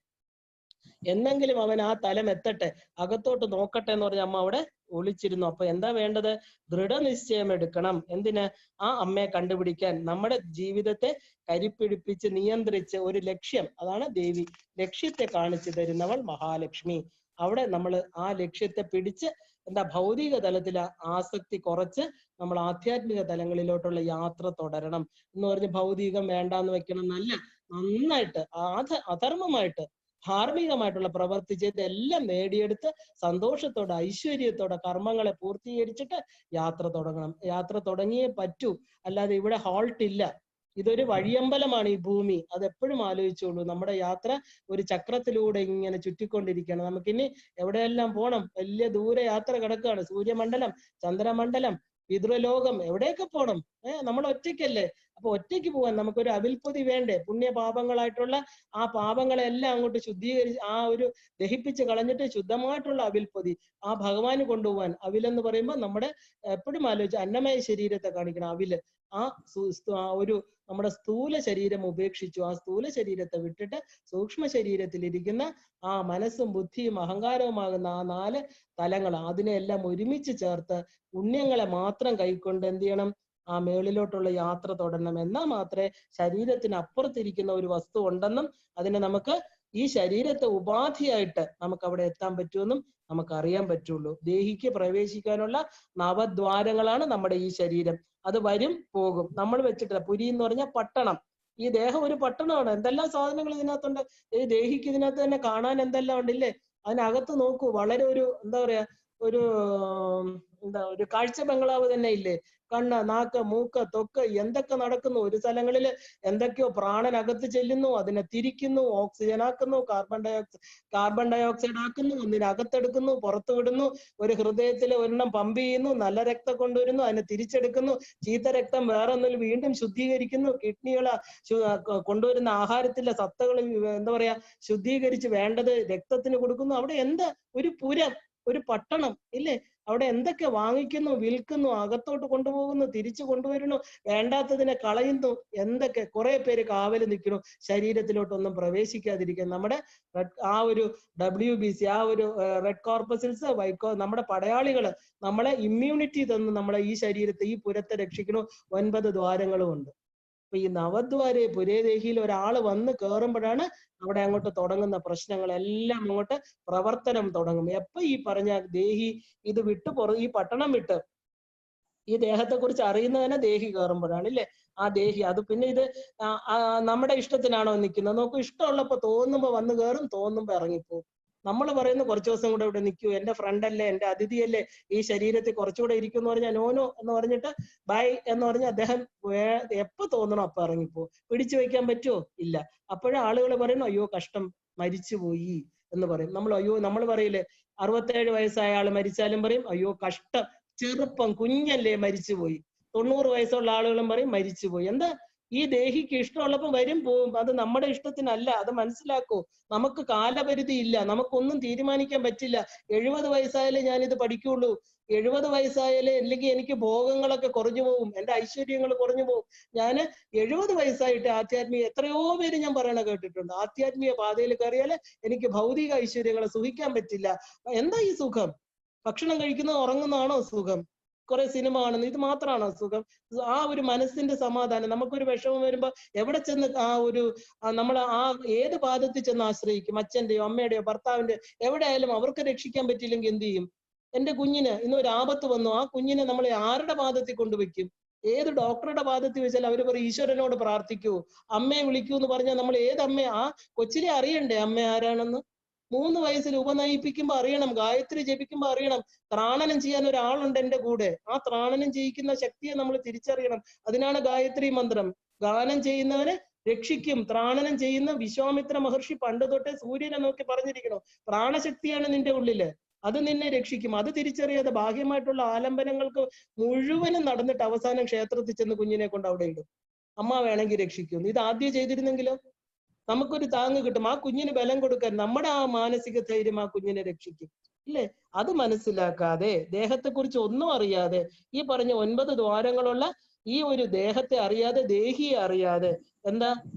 A: എന്നെങ്കിലും അവൻ ആ തലം എത്തട്ടെ, അകത്തോട്ട് നോക്കട്ടെ എന്ന് പറഞ്ഞ അമ്മ അവിടെ ഒളിച്ചിരുന്നു. അപ്പൊ എന്താ വേണ്ടത്? ദൃഢനിശ്ചയം എടുക്കണം. എന്തിന്? ആ അമ്മയെ കണ്ടുപിടിക്കാൻ. നമ്മുടെ ജീവിതത്തെ കരിപ്പിടിപ്പിച്ച് നിയന്ത്രിച്ച് ഒരു ലക്ഷ്യം, അതാണ് ദേവി. ലക്ഷ്യത്തെ കാണിച്ചു തരുന്നവൾ മഹാലക്ഷ്മി. അവിടെ നമ്മൾ ആ ലക്ഷ്യത്തെ പിടിച്ച് എന്താ ഭൗതിക തലത്തിൽ ആസക്തി കുറച്ച് നമ്മൾ ആധ്യാത്മിക തലങ്ങളിലോട്ടുള്ള യാത്ര തുടരണം. എന്ന് പറഞ്ഞ് ഭൗതികം വേണ്ടാന്ന് വെക്കണം എന്നല്ല, നന്നായിട്ട് അധർമ്മമായിട്ട് ധാർമ്മികമായിട്ടുള്ള പ്രവർത്തി ചെയ്ത് എല്ലാം നേടിയെടുത്ത് സന്തോഷത്തോടെ ഐശ്വര്യത്തോടെ കർമ്മങ്ങളെ പൂർത്തീകരിച്ചിട്ട് യാത്ര തുടങ്ങണം. യാത്ര തുടങ്ങിയേ പറ്റൂ, അല്ലാതെ ഇവിടെ ഹോൾട്ട് ഇല്ല. ഇതൊരു വഴിയമ്പലമാണ് ഈ ഭൂമി, അതെപ്പോഴും ആലോചിച്ചോളൂ. നമ്മുടെ യാത്ര ഒരു ചക്രത്തിലൂടെ ഇങ്ങനെ ചുറ്റിക്കൊണ്ടിരിക്കുകയാണ്. നമുക്കിനി എവിടെയെല്ലാം പോകണം? വലിയ ദൂരെ യാത്ര കിടക്കുകയാണ്. സൂര്യമണ്ഡലം, ചന്ദ്രമണ്ഡലം, പിതൃലോകം, എവിടെയൊക്കെ പോകണം? നമ്മൾ ഒറ്റയ്ക്കല്ലേ? അപ്പൊ ഒറ്റയ്ക്ക് പോകാൻ നമുക്കൊരു അവിൽപ്പൊതി വേണ്ടേ? പുണ്യപാപങ്ങളായിട്ടുള്ള ആ പാപങ്ങളെല്ലാം അങ്ങോട്ട് ശുദ്ധീകരിച്ച് ആ ഒരു ദഹിപ്പിച്ച് കളഞ്ഞിട്ട് ശുദ്ധമായിട്ടുള്ള അവിൽപ്പൊതി ആ ഭഗവാന് കൊണ്ടുപോകാൻ. അവിലെന്ന് പറയുമ്പോൾ നമ്മുടെ എപ്പോഴും ആലോചിച്ച് അന്നമയ ശരീരത്തെ കാണിക്കണം. അവില് ആ ഒരു നമ്മുടെ സ്ഥൂല ശരീരം ഉപേക്ഷിച്ചു, ആ സ്ഥൂല ശരീരത്തെ വിട്ടിട്ട് സൂക്ഷ്മ ശരീരത്തിലിരിക്കുന്ന ആ മനസ്സും ബുദ്ധിയും അഹങ്കാരവുമാകുന്ന ആ 4 തലങ്ങൾ, അതിനെല്ലാം ഒരുമിച്ച് ചേർത്ത് പുണ്യങ്ങളെ മാത്രം കൈക്കൊണ്ട് എന്ത് ചെയ്യണം? ആ മേളിലോട്ടുള്ള യാത്ര തുടരണം. എന്നാൽ മാത്രമേ ശരീരത്തിന് അപ്പുറത്തിരിക്കുന്ന ഒരു വസ്തു ഉണ്ടെന്നും അതിനെ നമുക്ക് ഈ ശരീരത്തെ ഉപാധിയായിട്ട് നമുക്ക് അവിടെ എത്താൻ പറ്റുമെന്നും നമുക്ക് അറിയാൻ പറ്റുള്ളൂ. ദേഹിക്ക് പ്രവേശിക്കാനുള്ള നവദ്വാരങ്ങളാണ് നമ്മുടെ ഈ ശരീരം. അത് വരും പോകും. നമ്മൾ വെച്ചിട്ടില്ല. പുരി എന്ന് പറഞ്ഞാൽ പട്ടണം. ഈ ദേഹം ഒരു പട്ടണമാണ്. എന്തെല്ലാം സാധനങ്ങൾ ഇതിനകത്തുണ്ട്. ഈ ദേഹിക്ക് ഇതിനകത്ത് തന്നെ കാണാൻ എന്തെല്ലാം ഉണ്ടല്ലേ? അതിനകത്ത് നോക്കൂ, വളരെ ഒരു എന്താ പറയാ, ഒരു ഒരു കാഴ്ച ബംഗ്ലാവ് തന്നെ ഇല്ലേ? കണ്ണ്, നാക്ക്, മൂക്ക്, ത്വക്ക്, എന്തൊക്കെ നടക്കുന്നു. ഒരു സ്ഥലങ്ങളിൽ എന്തൊക്കെയോ പ്രാണനകത്ത് ചെല്ലുന്നു, അതിനെ തിരിക്കുന്നു, ഓക്സിജൻ ആക്കുന്നു, കാർബൺ ഡയോക്സൈഡ് ആക്കുന്നു, ഒന്നിനകത്തെടുക്കുന്നു, പുറത്തു വിടുന്നു. ഒരു ഹൃദയത്തിൽ ഒരെണ്ണം പമ്പ് ചെയ്യുന്നു, നല്ല രക്തം കൊണ്ടുവരുന്നു, അതിനെ തിരിച്ചെടുക്കുന്നു. ചീത്ത രക്തം വേറെ ഒന്നിൽ വീണ്ടും ശുദ്ധീകരിക്കുന്നു. കിഡ്നികളെ കൊണ്ടുവരുന്ന ആഹാരത്തിലെ സത്തകൾ എന്താ പറയാ ശുദ്ധീകരിച്ച് വേണ്ടത് രക്തത്തിന് കൊടുക്കുന്നു. അവിടെ എന്താ? ഒരു പുരം, ഒരു പട്ടണം ഇല്ലേ? അവിടെ എന്തൊക്കെ വാങ്ങിക്കുന്നു, വിൽക്കുന്നു, അകത്തോട്ട് കൊണ്ടുപോകുന്നു, തിരിച്ചു കൊണ്ടുവരുന്നു, വേണ്ടാത്തതിനെ കളയുന്നു, എന്തൊക്കെ. കുറെ പേര് കാവല് നിൽക്കുന്നു ശരീരത്തിലോട്ടൊന്നും പ്രവേശിക്കാതിരിക്കാൻ. നമ്മുടെ ആ ഒരു WBC, ആ ഒരു റെഡ് കോർപ്പസിൽസ്, നമ്മുടെ പടയാളികള് നമ്മളെ ഇമ്മ്യൂണിറ്റി തന്ന് നമ്മളെ ഈ ശരീരത്തെ, ഈ പുരത്തെ രക്ഷിക്കണു. 9 ദ്വാരങ്ങളും ഉണ്ട്. അപ്പൊ ഈ നവദ്വാരെ പുരേദേഹിയിൽ ഒരാള് വന്ന് കയറുമ്പോഴാണ് അവിടെ അങ്ങോട്ട് തുടങ്ങുന്ന പ്രശ്നങ്ങളെല്ലാം അങ്ങോട്ട് പ്രവർത്തനം തുടങ്ങും. എപ്പൊ ഈ പറഞ്ഞ ദേഹി ഇത് ഈ പട്ടണം വിട്ട് ഈ ദേഹത്തെ കുറിച്ച് അറിയുന്നതന്നെ ദേഹി കയറുമ്പോഴാണ്, ഇല്ലേ? ആ ദേഹി അത് പിന്നെ ഇത് നമ്മുടെ ഇഷ്ടത്തിനാണോ നിൽക്കുന്നത്? നോക്കൂ, ഇഷ്ടമുള്ളപ്പോ തോന്നുമ്പോ വന്ന് കയറും, തോന്നുമ്പോ ഇറങ്ങിപ്പോകും. നമ്മൾ പറയുന്നു കുറച്ചു ദിവസം കൂടെ ഇവിടെ നിൽക്കൂ, എന്റെ ഫ്രണ്ട് അല്ലേ, എന്റെ അതിഥിയല്ലേ, ഈ ശരീരത്തിൽ കുറച്ചുകൂടെ ഇരിക്കും എന്ന് പറഞ്ഞാൽ നോനോ എന്ന് പറഞ്ഞിട്ട് ബൈ എന്ന് പറഞ്ഞ് അദ്ദേഹം എപ്പോ തോന്നണോ അപ്പൊ ഇറങ്ങിപ്പോ. പിടിച്ചു വെക്കാൻ പറ്റുമോ? ഇല്ല. അപ്പോഴും ആളുകൾ പറയുന്നു അയ്യോ കഷ്ടം, മരിച്ചുപോയി എന്ന് പറയും. നമ്മൾ പറയില്ലേ, 67 വയസ്സായ ആള് മരിച്ചാലും പറയും അയ്യോ കഷ്ടം, ചെറുപ്പം കുഞ്ഞല്ലേ മരിച്ചുപോയി. 90 വയസ്സുള്ള ആളുകളും പറയും മരിച്ചുപോയി. എന്താ? ഈ ദേഹിക്ക് ഇഷ്ടമുള്ളപ്പോൾ വരും പോവും. അത് നമ്മുടെ ഇഷ്ടത്തിനല്ല, അത് മനസ്സിലാക്കൂ. നമുക്ക് കാലപരിധി ഇല്ല, നമുക്കൊന്നും തീരുമാനിക്കാൻ പറ്റില്ല. 70 വയസ്സായാലേ ഞാനിത് പഠിക്കുള്ളൂ, 70 വയസ്സായാലേ, അല്ലെങ്കിൽ എനിക്ക് ഭോഗങ്ങളൊക്കെ കുറഞ്ഞു പോകും, എന്റെ ഐശ്വര്യങ്ങൾ കുറഞ്ഞു പോകും. ഞാൻ 70 വയസ്സായിട്ട് എത്രയോ പേര് ഞാൻ പറയണ കേട്ടിട്ടുണ്ട്, ആധ്യാത്മിക പാതയിൽ കയറിയാല് എനിക്ക് ഭൗതിക ഐശ്വര്യങ്ങളെ സുഖിക്കാൻ പറ്റില്ല. എന്താ ഈ സുഖം? ഭക്ഷണം കഴിക്കുന്നത്, ഉറങ്ങുന്നതാണോ സുഖം? കുറെ സിനിമ കാണുന്നു, ഇത് മാത്രമാണോ സുഖം? ആ ഒരു മനസ്സിന്റെ സമാധാനം. നമുക്കൊരു വിഷമം വരുമ്പോ എവിടെ ചെന്ന് നമ്മൾ ഏത് പാദത്തിൽ ചെന്ന് ആശ്രയിക്കും? അച്ഛന്റെയോ അമ്മയുടെയോ ഭർത്താവിന്റെയോ എവിടെയായാലും അവർക്ക് രക്ഷിക്കാൻ പറ്റിയില്ലെങ്കിൽ എന്ത് ചെയ്യും? എന്റെ കുഞ്ഞിന് ഇന്നൊരു ആപത്ത് വന്നു, ആ കുഞ്ഞിനെ നമ്മൾ ആരുടെ പാദത്തിൽ കൊണ്ടുവയ്ക്കും? ഏത് ഡോക്ടറുടെ പാദത്തിൽ വെച്ചാൽ അവർ പറയും ഈശ്വരനോട് പ്രാർത്ഥിക്കൂ, അമ്മയെ വിളിക്കൂ എന്ന് പറഞ്ഞാൽ നമ്മൾ ഏത് അമ്മയെ? ആ കൊച്ചിനെ അറിയണ്ടേ അമ്മ ആരാണെന്ന്? 3 വയസ്സിൽ ഉപനയിപ്പിക്കുമ്പോ അറിയണം, ഗായത്രി ജപിക്കുമ്പോ അറിയണം, ത്രാണനം ചെയ്യാൻ ഒരാളുണ്ട് എന്റെ കൂടെ. ആ ത്രാണനം ചെയ്യിക്കുന്ന ശക്തിയെ നമ്മൾ തിരിച്ചറിയണം. അതിനാണ് ഗായത്രി മന്ത്രം. ഗാനം ചെയ്യുന്നവനെ രക്ഷിക്കും. ത്രാണനം ചെയ്യുന്ന വിശ്വാമിത്ര മഹർഷി പണ്ട് തൊട്ടേ സൂര്യനെ നോക്കി പറഞ്ഞിരിക്കണോ, പ്രാണശക്തിയാണ് നിന്റെ ഉള്ളില്, അത് നിന്നെ രക്ഷിക്കും. അത് തിരിച്ചറിയാതെ ബാഹ്യമായിട്ടുള്ള ആലംബനങ്ങൾക്ക് മുഴുവനും നടന്നിട്ട് അവസാനം ക്ഷേത്രത്തിൽ ചെന്ന് കുഞ്ഞിനെ കൊണ്ട് അവിടെ ഇടും. അമ്മ വേണമെങ്കിൽ രക്ഷിക്കും. ഇത് ആദ്യം ചെയ്തിരുന്നെങ്കിലോ നമുക്കൊരു താങ്ങ് കിട്ടും. ആ കുഞ്ഞിന് ബലം കൊടുക്കാൻ നമ്മുടെ ആ മാനസിക ധൈര്യം ആ കുഞ്ഞിനെ രക്ഷിക്കും, ഇല്ലേ? അത് മനസ്സിലാക്കാതെ, ദേഹത്തെക്കുറിച്ച് ഒന്നും അറിയാതെ, ഈ പറഞ്ഞ 9 ദ്വാരങ്ങളുള്ള ഈ ഒരു ദേഹത്തെ അറിയാതെ, ദേഹിയെ അറിയാതെ, എന്താ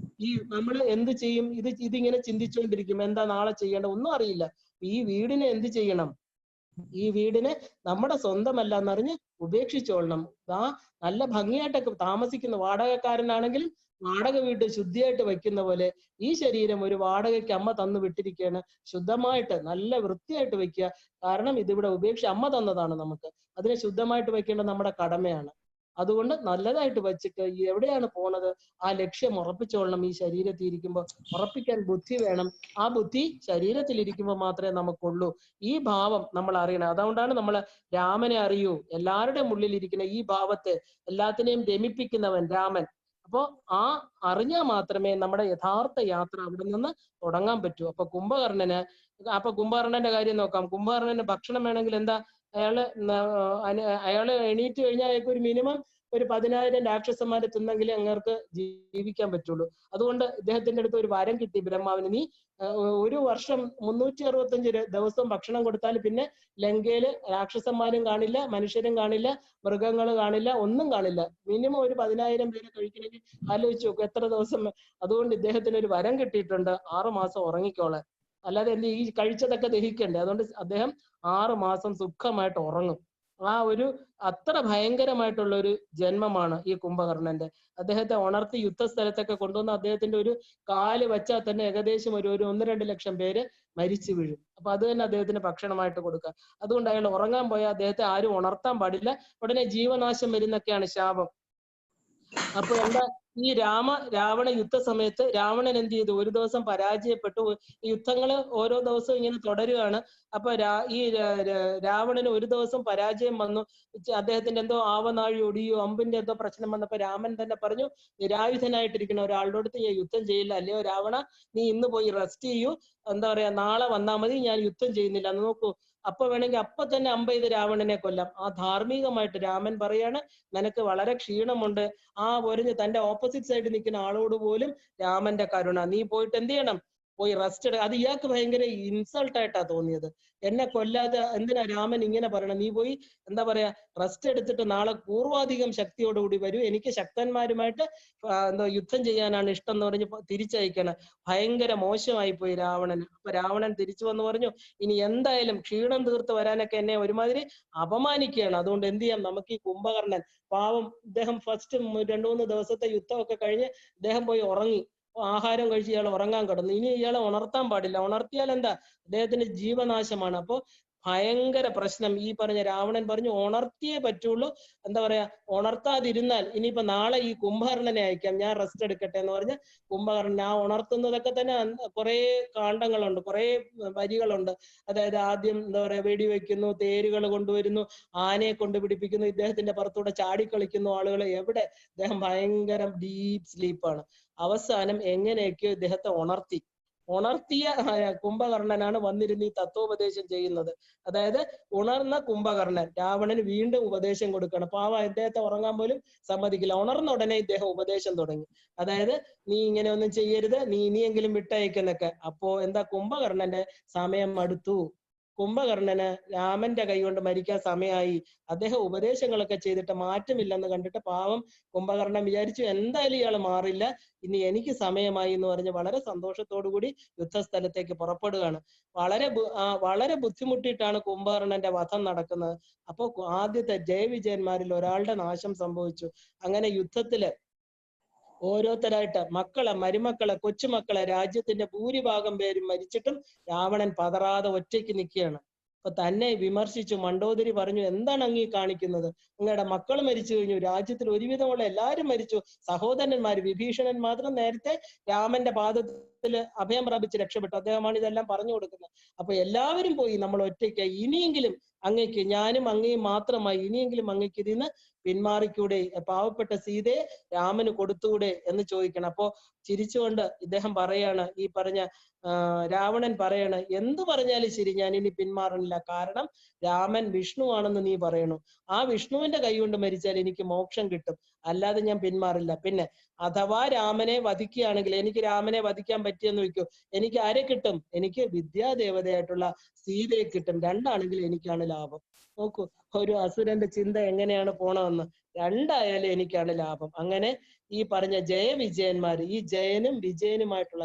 A: ഈ നമ്മൾ എന്ത് ചെയ്യും? ഇതിങ്ങനെ ചിന്തിച്ചുകൊണ്ടിരിക്കും, എന്താ നാളെ ചെയ്യേണ്ട, ഒന്നും അറിയില്ല. ഈ വീടിനെ എന്ത് ചെയ്യണം? ഈ വീടിനെ നമ്മുടെ സ്വന്തമല്ല എന്നറിഞ്ഞ് ഉപേക്ഷിച്ചോളണം. നല്ല ഭംഗിയായിട്ടൊക്കെ താമസിക്കുന്ന വാടകക്കാരനാണെങ്കിലും വാടക വീട് ശുദ്ധിയായിട്ട് വയ്ക്കുന്ന പോലെ ഈ ശരീരം ഒരു വാടകയ്ക്ക് അമ്മ തന്നു വിട്ടിരിക്കുകയാണ്. ശുദ്ധമായിട്ട് നല്ല വൃത്തിയായിട്ട് വെക്കുക. കാരണം ഇതിവിടെ അമ്മ തന്നതാണ് നമുക്ക്. അതിനെ ശുദ്ധമായിട്ട് വെക്കേണ്ടത് നമ്മുടെ കടമയാണ്. അതുകൊണ്ട് നല്ലതായിട്ട് വെച്ചിട്ട് എവിടെയാണ് പോണത് ആ ലക്ഷ്യം ഉറപ്പിച്ചോളണം. ഈ ശരീരത്തിൽ ഇരിക്കുമ്പോൾ ഉറപ്പിക്കാൻ ബുദ്ധി വേണം. ആ ബുദ്ധി ശരീരത്തിലിരിക്കുമ്പോൾ മാത്രമേ നമുക്കുള്ളൂ. ഈ ഭാവം നമ്മൾ അറിയണം. അതുകൊണ്ടാണ് നമ്മൾ രാമനെ അറിയൂ, എല്ലാവരുടെയും ഉള്ളിലിരിക്കുന്ന ഈ ഭാവത്തെ, എല്ലാത്തിനെയും രമിപ്പിക്കുന്നവൻ രാമൻ. അപ്പോ ആ അറിഞ്ഞാൽ മാത്രമേ നമ്മുടെ യഥാർത്ഥ യാത്ര അവിടെ നിന്ന് തുടങ്ങാൻ പറ്റൂ. അപ്പൊ കുംഭകർണന്റെ കാര്യം നോക്കാം. കുംഭകർണന് ഭക്ഷണം വേണമെങ്കിൽ എന്താ, അയാള് എണീറ്റ് കഴിഞ്ഞാൽ അയാൾക്ക് ഒരു മിനിമം ഒരു 10,000 രാക്ഷസന്മാരെ തിന്നെങ്കിലേ അങ്ങേർക്ക് ജീവിക്കാൻ പറ്റുള്ളൂ. അതുകൊണ്ട് ഇദ്ദേഹത്തിന്റെ അടുത്ത് ഒരു വരം കിട്ടി ബ്രഹ്മാവിന്. നീ ഒരു വർഷം 365 ദിവസവും ഭക്ഷണം കൊടുത്താൽ പിന്നെ ലങ്കയില് രാക്ഷസന്മാരും കാണില്ല, മനുഷ്യരും കാണില്ല, മൃഗങ്ങൾ കാണില്ല, ഒന്നും കാണില്ല. മിനിമം ഒരു 10,000 പേരെ കഴിക്കണമെങ്കിൽ ആലോചിച്ച് നോക്കും എത്ര ദിവസം. അതുകൊണ്ട് ഇദ്ദേഹത്തിന് ഒരു വരം കിട്ടിയിട്ടുണ്ട്, 6 മാസം ഉറങ്ങിക്കോളെ. അല്ലാതെ ഈ കഴിച്ചതൊക്കെ ദഹിക്കണ്ടേ. അതുകൊണ്ട് അദ്ദേഹം 6 മാസം സുഖമായിട്ട് ഉറങ്ങും. ആ ഒരു അത്ര ഭയങ്കരമായിട്ടുള്ള ഒരു ജന്മമാണ് ഈ കുംഭകർണന്റെ. അദ്ദേഹത്തെ ഉണർത്തി യുദ്ധസ്ഥലത്തൊക്കെ കൊണ്ടുവന്ന് അദ്ദേഹത്തിന്റെ ഒരു കാല് വെച്ചാൽ തന്നെ ഏകദേശം ഒരു 1-2 ലക്ഷം പേര് മരിച്ചു വീഴും. അപ്പൊ അത് തന്നെ അദ്ദേഹത്തിന് ഭക്ഷണമായിട്ട് കൊടുക്കുക. അതുകൊണ്ട് അയാൾ ഉറങ്ങാൻ പോയാൽ അദ്ദേഹത്തെ ആരും ഉണർത്താൻ പാടില്ല, ഉടനെ ജീവനാശം വരുന്നൊക്കെയാണ് ശാപം. അപ്പൊ എന്താ, ഈ രാവണ യുദ്ധ സമയത്ത് രാവണൻ എന്ത് ചെയ്തു? ഒരു ദിവസം പരാജയപ്പെട്ടു. യുദ്ധങ്ങള് ഓരോ ദിവസവും ഇങ്ങനെ തുടരുകയാണ്. അപ്പൊ രാവണന് ഒരു ദിവസം പരാജയം വന്നു. അദ്ദേഹത്തിന്റെ എന്തോ ആവനാഴി ഒടിയോ അമ്പിന്റെ എന്തോ പ്രശ്നം വന്നപ്പോ രാമൻ തന്നെ പറഞ്ഞു, നിരായുധനായിട്ടിരിക്കുന്ന ഒരാളുടെ അടുത്ത് ഞാൻ യുദ്ധം ചെയ്യില്ല. അല്ലയോ രാവണ, നീ ഇന്ന് പോയി റെസ്റ്റ് ചെയ്യൂ, എന്താ പറയാ, നാളെ വന്നാൽ മതി, ഞാൻ യുദ്ധം ചെയ്യുന്നില്ല. എന്ന് നോക്കൂ, അപ്പൊ വേണമെങ്കിൽ അപ്പൊ തന്നെ അമ്പെയ്ത് രാവണനെ കൊല്ലാം. ആ ധാർമ്മികമായിട്ട് രാമൻ പറയാണ്, നിനക്ക് വളരെ ക്ഷീണമുണ്ട്. ആ തന്റെ ഓപ്പോസിറ്റ് സൈഡിൽ നിൽക്കുന്ന ആളോട് പോലും രാമന്റെ കരുണ. നീ പോയിട്ട് എന്ത് ചെയ്യണം? പോയി റെസ്റ്റ് എടുക്കുക. അത് ഇയാൾക്ക് ഭയങ്കര ഇൻസൾട്ട് ആയിട്ടാ തോന്നിയത്. എന്നെ കൊല്ലാതെ എന്തിനാ രാമൻ ഇങ്ങനെ പറയണം, നീ പോയി എന്താ പറയാ റെസ്റ്റ് എടുത്തിട്ട് നാളെ പൂർവാധികം ശക്തിയോടുകൂടി വരൂ, എനിക്ക് ശക്തന്മാരുമായിട്ട് എന്താ യുദ്ധം ചെയ്യാനാണ് ഇഷ്ടം എന്ന് പറഞ്ഞ് തിരിച്ചയക്കണം. ഭയങ്കര മോശമായി പോയി രാവണന്. അപ്പൊ രാവണൻ തിരിച്ചു വന്ന് പറഞ്ഞു, ഇനി എന്തായാലും ക്ഷീണം തീർത്ത് വരാനൊക്കെ എന്നെ ഒരുമാതിരി അപമാനിക്കുകയാണ്, അതുകൊണ്ട് എന്ത് ചെയ്യാം, നമുക്ക് ഈ കുംഭകർണൻ പാവം ഇദ്ദേഹം ഫസ്റ്റ് 2-3 ദിവസത്തെ യുദ്ധമൊക്കെ കഴിഞ്ഞ് ഇദ്ദേഹം പോയി ഉറങ്ങി, ആഹാരം കഴിച്ച് ഇയാൾ ഉറങ്ങാൻ കിടന്നു. ഇനി ഇയാളെ ഉണർത്താൻ പാടില്ല, ഉണർത്തിയാൽ എന്താ അദ്ദേഹത്തിന് ജീവനാശമാണ്. അപ്പോ ഭയങ്കര പ്രശ്നം. ഈ പറഞ്ഞ രാവണൻ പറഞ്ഞു ഉണർത്തിയേ പറ്റുള്ളൂ, എന്താ പറയാ ഉണർത്താതിരുന്നാൽ ഇനിയിപ്പോ നാളെ ഈ കുംഭകർണനെ അയക്കാം, ഞാൻ റെസ്റ്റ് എടുക്കട്ടെ എന്ന് പറഞ്ഞ് കുംഭകർണൻ ആ ഉണർത്തുന്നതൊക്കെ തന്നെ കുറെ കാണ്ഡങ്ങളുണ്ട്, കുറെ വരികളുണ്ട്. അതായത് ആദ്യം എന്താ പറയാ വെടിവെക്കുന്നു, തേരുകൾ കൊണ്ടുവരുന്നു, ആനയെ കൊണ്ട് പിടിപ്പിക്കുന്നു, ഇദ്ദേഹത്തിന്റെ പുറത്തൂടെ ചാടിക്കളിക്കുന്നു ആളുകൾ. എവിടെ ഇദ്ദേഹം ഭയങ്കര ഡീപ് സ്ലീപ്പാണ്. അവസാനം എങ്ങനെയൊക്കെയോ ഇദ്ദേഹത്തെ ഉണർത്തിയ കുംഭകർണനാണ് വന്നിരുന്ന് ഈ തത്വോപദേശം ചെയ്യുന്നത്. അതായത് ഉണർന്ന കുംഭകർണൻ രാവണന് വീണ്ടും ഉപദേശം കൊടുക്കണം. പാവ ഇദ്ദേഹത്തെ ഉറങ്ങാൻ പോലും സമ്മതിക്കില്ല. ഉണർന്ന ഉടനെ ഇദ്ദേഹം ഉപദേശം തുടങ്ങി. അതായത് നീ ഇങ്ങനെ ഒന്നും ചെയ്യരുത്, നീ ഇനിയെങ്കിലും വിട്ടയക്കുന്നൊക്കെ. അപ്പോ എന്താ കുംഭകർണന്റെ സമയം അടുത്തു. കുംഭകർണന് രാമന്റെ കൈ കൊണ്ട് മരിക്കാൻ സമയമായി. അദ്ദേഹം ഉപദേശങ്ങളൊക്കെ ചെയ്തിട്ട് മാറ്റമില്ലെന്ന് കണ്ടിട്ട് പാവം കുംഭകർണൻ വിചാരിച്ചു എന്തായാലും ഇയാൾ മാറില്ല, ഇനി എനിക്ക് സമയമായി എന്ന് പറഞ്ഞ് വളരെ സന്തോഷത്തോടു കൂടി യുദ്ധസ്ഥലത്തേക്ക് പുറപ്പെടുകയാണ്. വളരെ ബുദ്ധിമുട്ടിയിട്ടാണ് കുംഭകർണന്റെ വധം നടക്കുന്നത്. അപ്പൊ ആദ്യത്തെ ജയവിജയന്മാരിൽ ഒരാളുടെ നാശം സംഭവിച്ചു. അങ്ങനെ യുദ്ധത്തില് ഓരോരുത്തരായിട്ട് മക്കളെ, മരുമക്കളെ, കൊച്ചുമക്കളെ, രാജ്യത്തിന്റെ ഭൂരിഭാഗം പേരും മരിച്ചിട്ടും രാവണൻ പതറാതെ ഒറ്റയ്ക്ക് നിൽക്കുകയാണ്. അപ്പൊ തന്നെ വിമർശിച്ചു. മണ്ഡോദരി പറഞ്ഞു, എന്താണ് അങ്ങീ കാണിക്കുന്നത്, നിങ്ങളുടെ മക്കൾ മരിച്ചു കഴിഞ്ഞു, രാജ്യത്തിൽ ഒരുവിധമുള്ള എല്ലാവരും മരിച്ചു, സഹോദരന്മാർ, വിഭീഷണൻ മാത്രം നേരത്തെ രാമന്റെ പാദത്തില് അഭയം പ്രാപിച്ച് രക്ഷപ്പെട്ടു, അദ്ദേഹമാണ് ഇതെല്ലാം പറഞ്ഞു കൊടുക്കുന്നത്. അപ്പൊ എല്ലാവരും പോയി, നമ്മൾ ഒറ്റയ്ക്ക്, ഇനിയെങ്കിലും അങ്ങയ്ക്ക്, ഞാനും അങ്ങയും മാത്രമായി, ഇനിയെങ്കിലും അങ്ങയ്ക്ക് ഇതിന്ന് പിന്മാറിക്കൂടെ, പാവപ്പെട്ട സീതയെ രാമന് കൊടുത്തുകൂടെ എന്ന് ചോദിക്കണം. അപ്പോ ചിരിച്ചുകൊണ്ട് ഇദ്ദേഹം പറയാണ്, ഈ പറഞ്ഞ രാവണൻ പറയാണ്, എന്ത് പറഞ്ഞാലും ശരി ഞാൻ ഇനി പിന്മാറണില്ല, കാരണം രാമൻ വിഷ്ണു ആണെന്ന് നീ പറയണു, ആ വിഷ്ണുവിന്റെ കൈ കൊണ്ട് മരിച്ചാൽ എനിക്ക് മോക്ഷം കിട്ടും, അല്ലാതെ ഞാൻ പിന്മാറില്ല. പിന്നെ അഥവാ രാമനെ വധിക്കുകയാണെങ്കിൽ, എനിക്ക് രാമനെ വധിക്കാൻ പറ്റിയെന്ന് വെക്കൂ, എനിക്ക് ആരെ കിട്ടും, എനിക്ക് വിദ്യാദേവതയായിട്ടുള്ള സീതയെ കിട്ടും, രണ്ടാണെങ്കിൽ എനിക്കാണ് ലാഭം. നോക്കൂ ഒരു അസുരന്റെ ചിന്ത എങ്ങനെയാണ് പോണമെന്ന്, രണ്ടായാലും എനിക്കാണ് ലാഭം. അങ്ങനെ ഈ പറഞ്ഞ ജയവിജയന്മാർ, ഈ ജയനും വിജയനുമായിട്ടുള്ള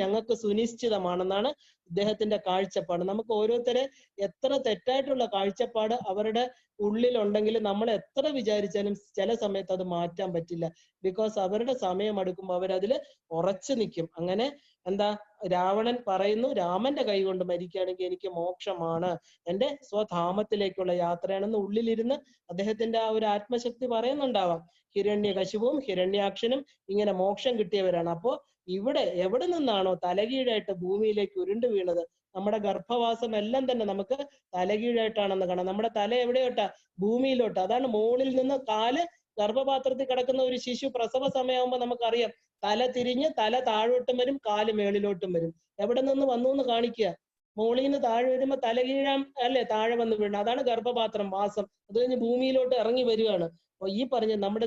A: ഞങ്ങൾക്ക് സുനിശ്ചിതമാണെന്നാണ് ഇദ്ദേഹത്തിന്റെ കാഴ്ചപ്പാട്. നമുക്ക് ഓരോരുത്തരെ എത്ര തെറ്റായിട്ടുള്ള കാഴ്ചപ്പാട് അവരുടെ ഉള്ളിലുണ്ടെങ്കിൽ നമ്മൾ എത്ര വിചാരിച്ചാലും ചില സമയത്ത് അത് മാറ്റാൻ പറ്റില്ല. ബിക്കോസ് അവരുടെ സമയം അടുക്കുമ്പോൾ അവരതിൽ ഉറച്ചു നിൽക്കും. അങ്ങനെ എന്താ രാവണൻ പറയുന്നു, രാമന്റെ കൈ കൊണ്ട് മരിക്കുകയാണെങ്കിൽ എനിക്ക് മോക്ഷമാണ്, എൻ്റെ സ്വധാമത്തിലേക്കുള്ള യാത്രയാണെന്ന് ഉള്ളിലിരുന്ന് അദ്ദേഹത്തിന്റെ ആ ഒരു ആത്മശക്തി പറയുന്നുണ്ടാവാം. ഹിരണ്യകശിപുവും ഹിരണ്യാക്ഷനും ഇങ്ങനെ മോക്ഷം കിട്ടിയവരാണ്. അപ്പോ ഇവിടെ എവിടെ നിന്നാണോ തലകീഴായിട്ട് ഭൂമിയിലേക്ക് ഉരുണ്ടു വീണത്, നമ്മുടെ ഗർഭവാസം എല്ലാം തന്നെ നമുക്ക് തലകീഴായിട്ടാണെന്ന് കാണാം. നമ്മുടെ തല എവിടെയോട്ടാ, ഭൂമിയിലോട്ട്. അതാണ് മുകളിൽ നിന്ന് കാല് ഗർഭപാത്രത്തിൽ കിടക്കുന്ന ഒരു ശിശു പ്രസവ സമയമാകുമ്പോൾ നമുക്കറിയാം, തല തിരിഞ്ഞ് തല താഴോട്ടും വരും, കാല് മേളിലോട്ടും വരും. എവിടെ നിന്ന് വന്നു എന്ന് കാണിക്കുക, മുകളിൽ നിന്ന് താഴെ വരുമ്പോ തലകീഴാം അല്ലെ താഴെ വന്ന് വീഴണം, അതാണ് ഗർഭപാത്രം, വാസം. അത് കഴിഞ്ഞ് ഭൂമിയിലോട്ട് ഇറങ്ങി വരികയാണ്. അപ്പൊ ഈ പറഞ്ഞ നമ്മുടെ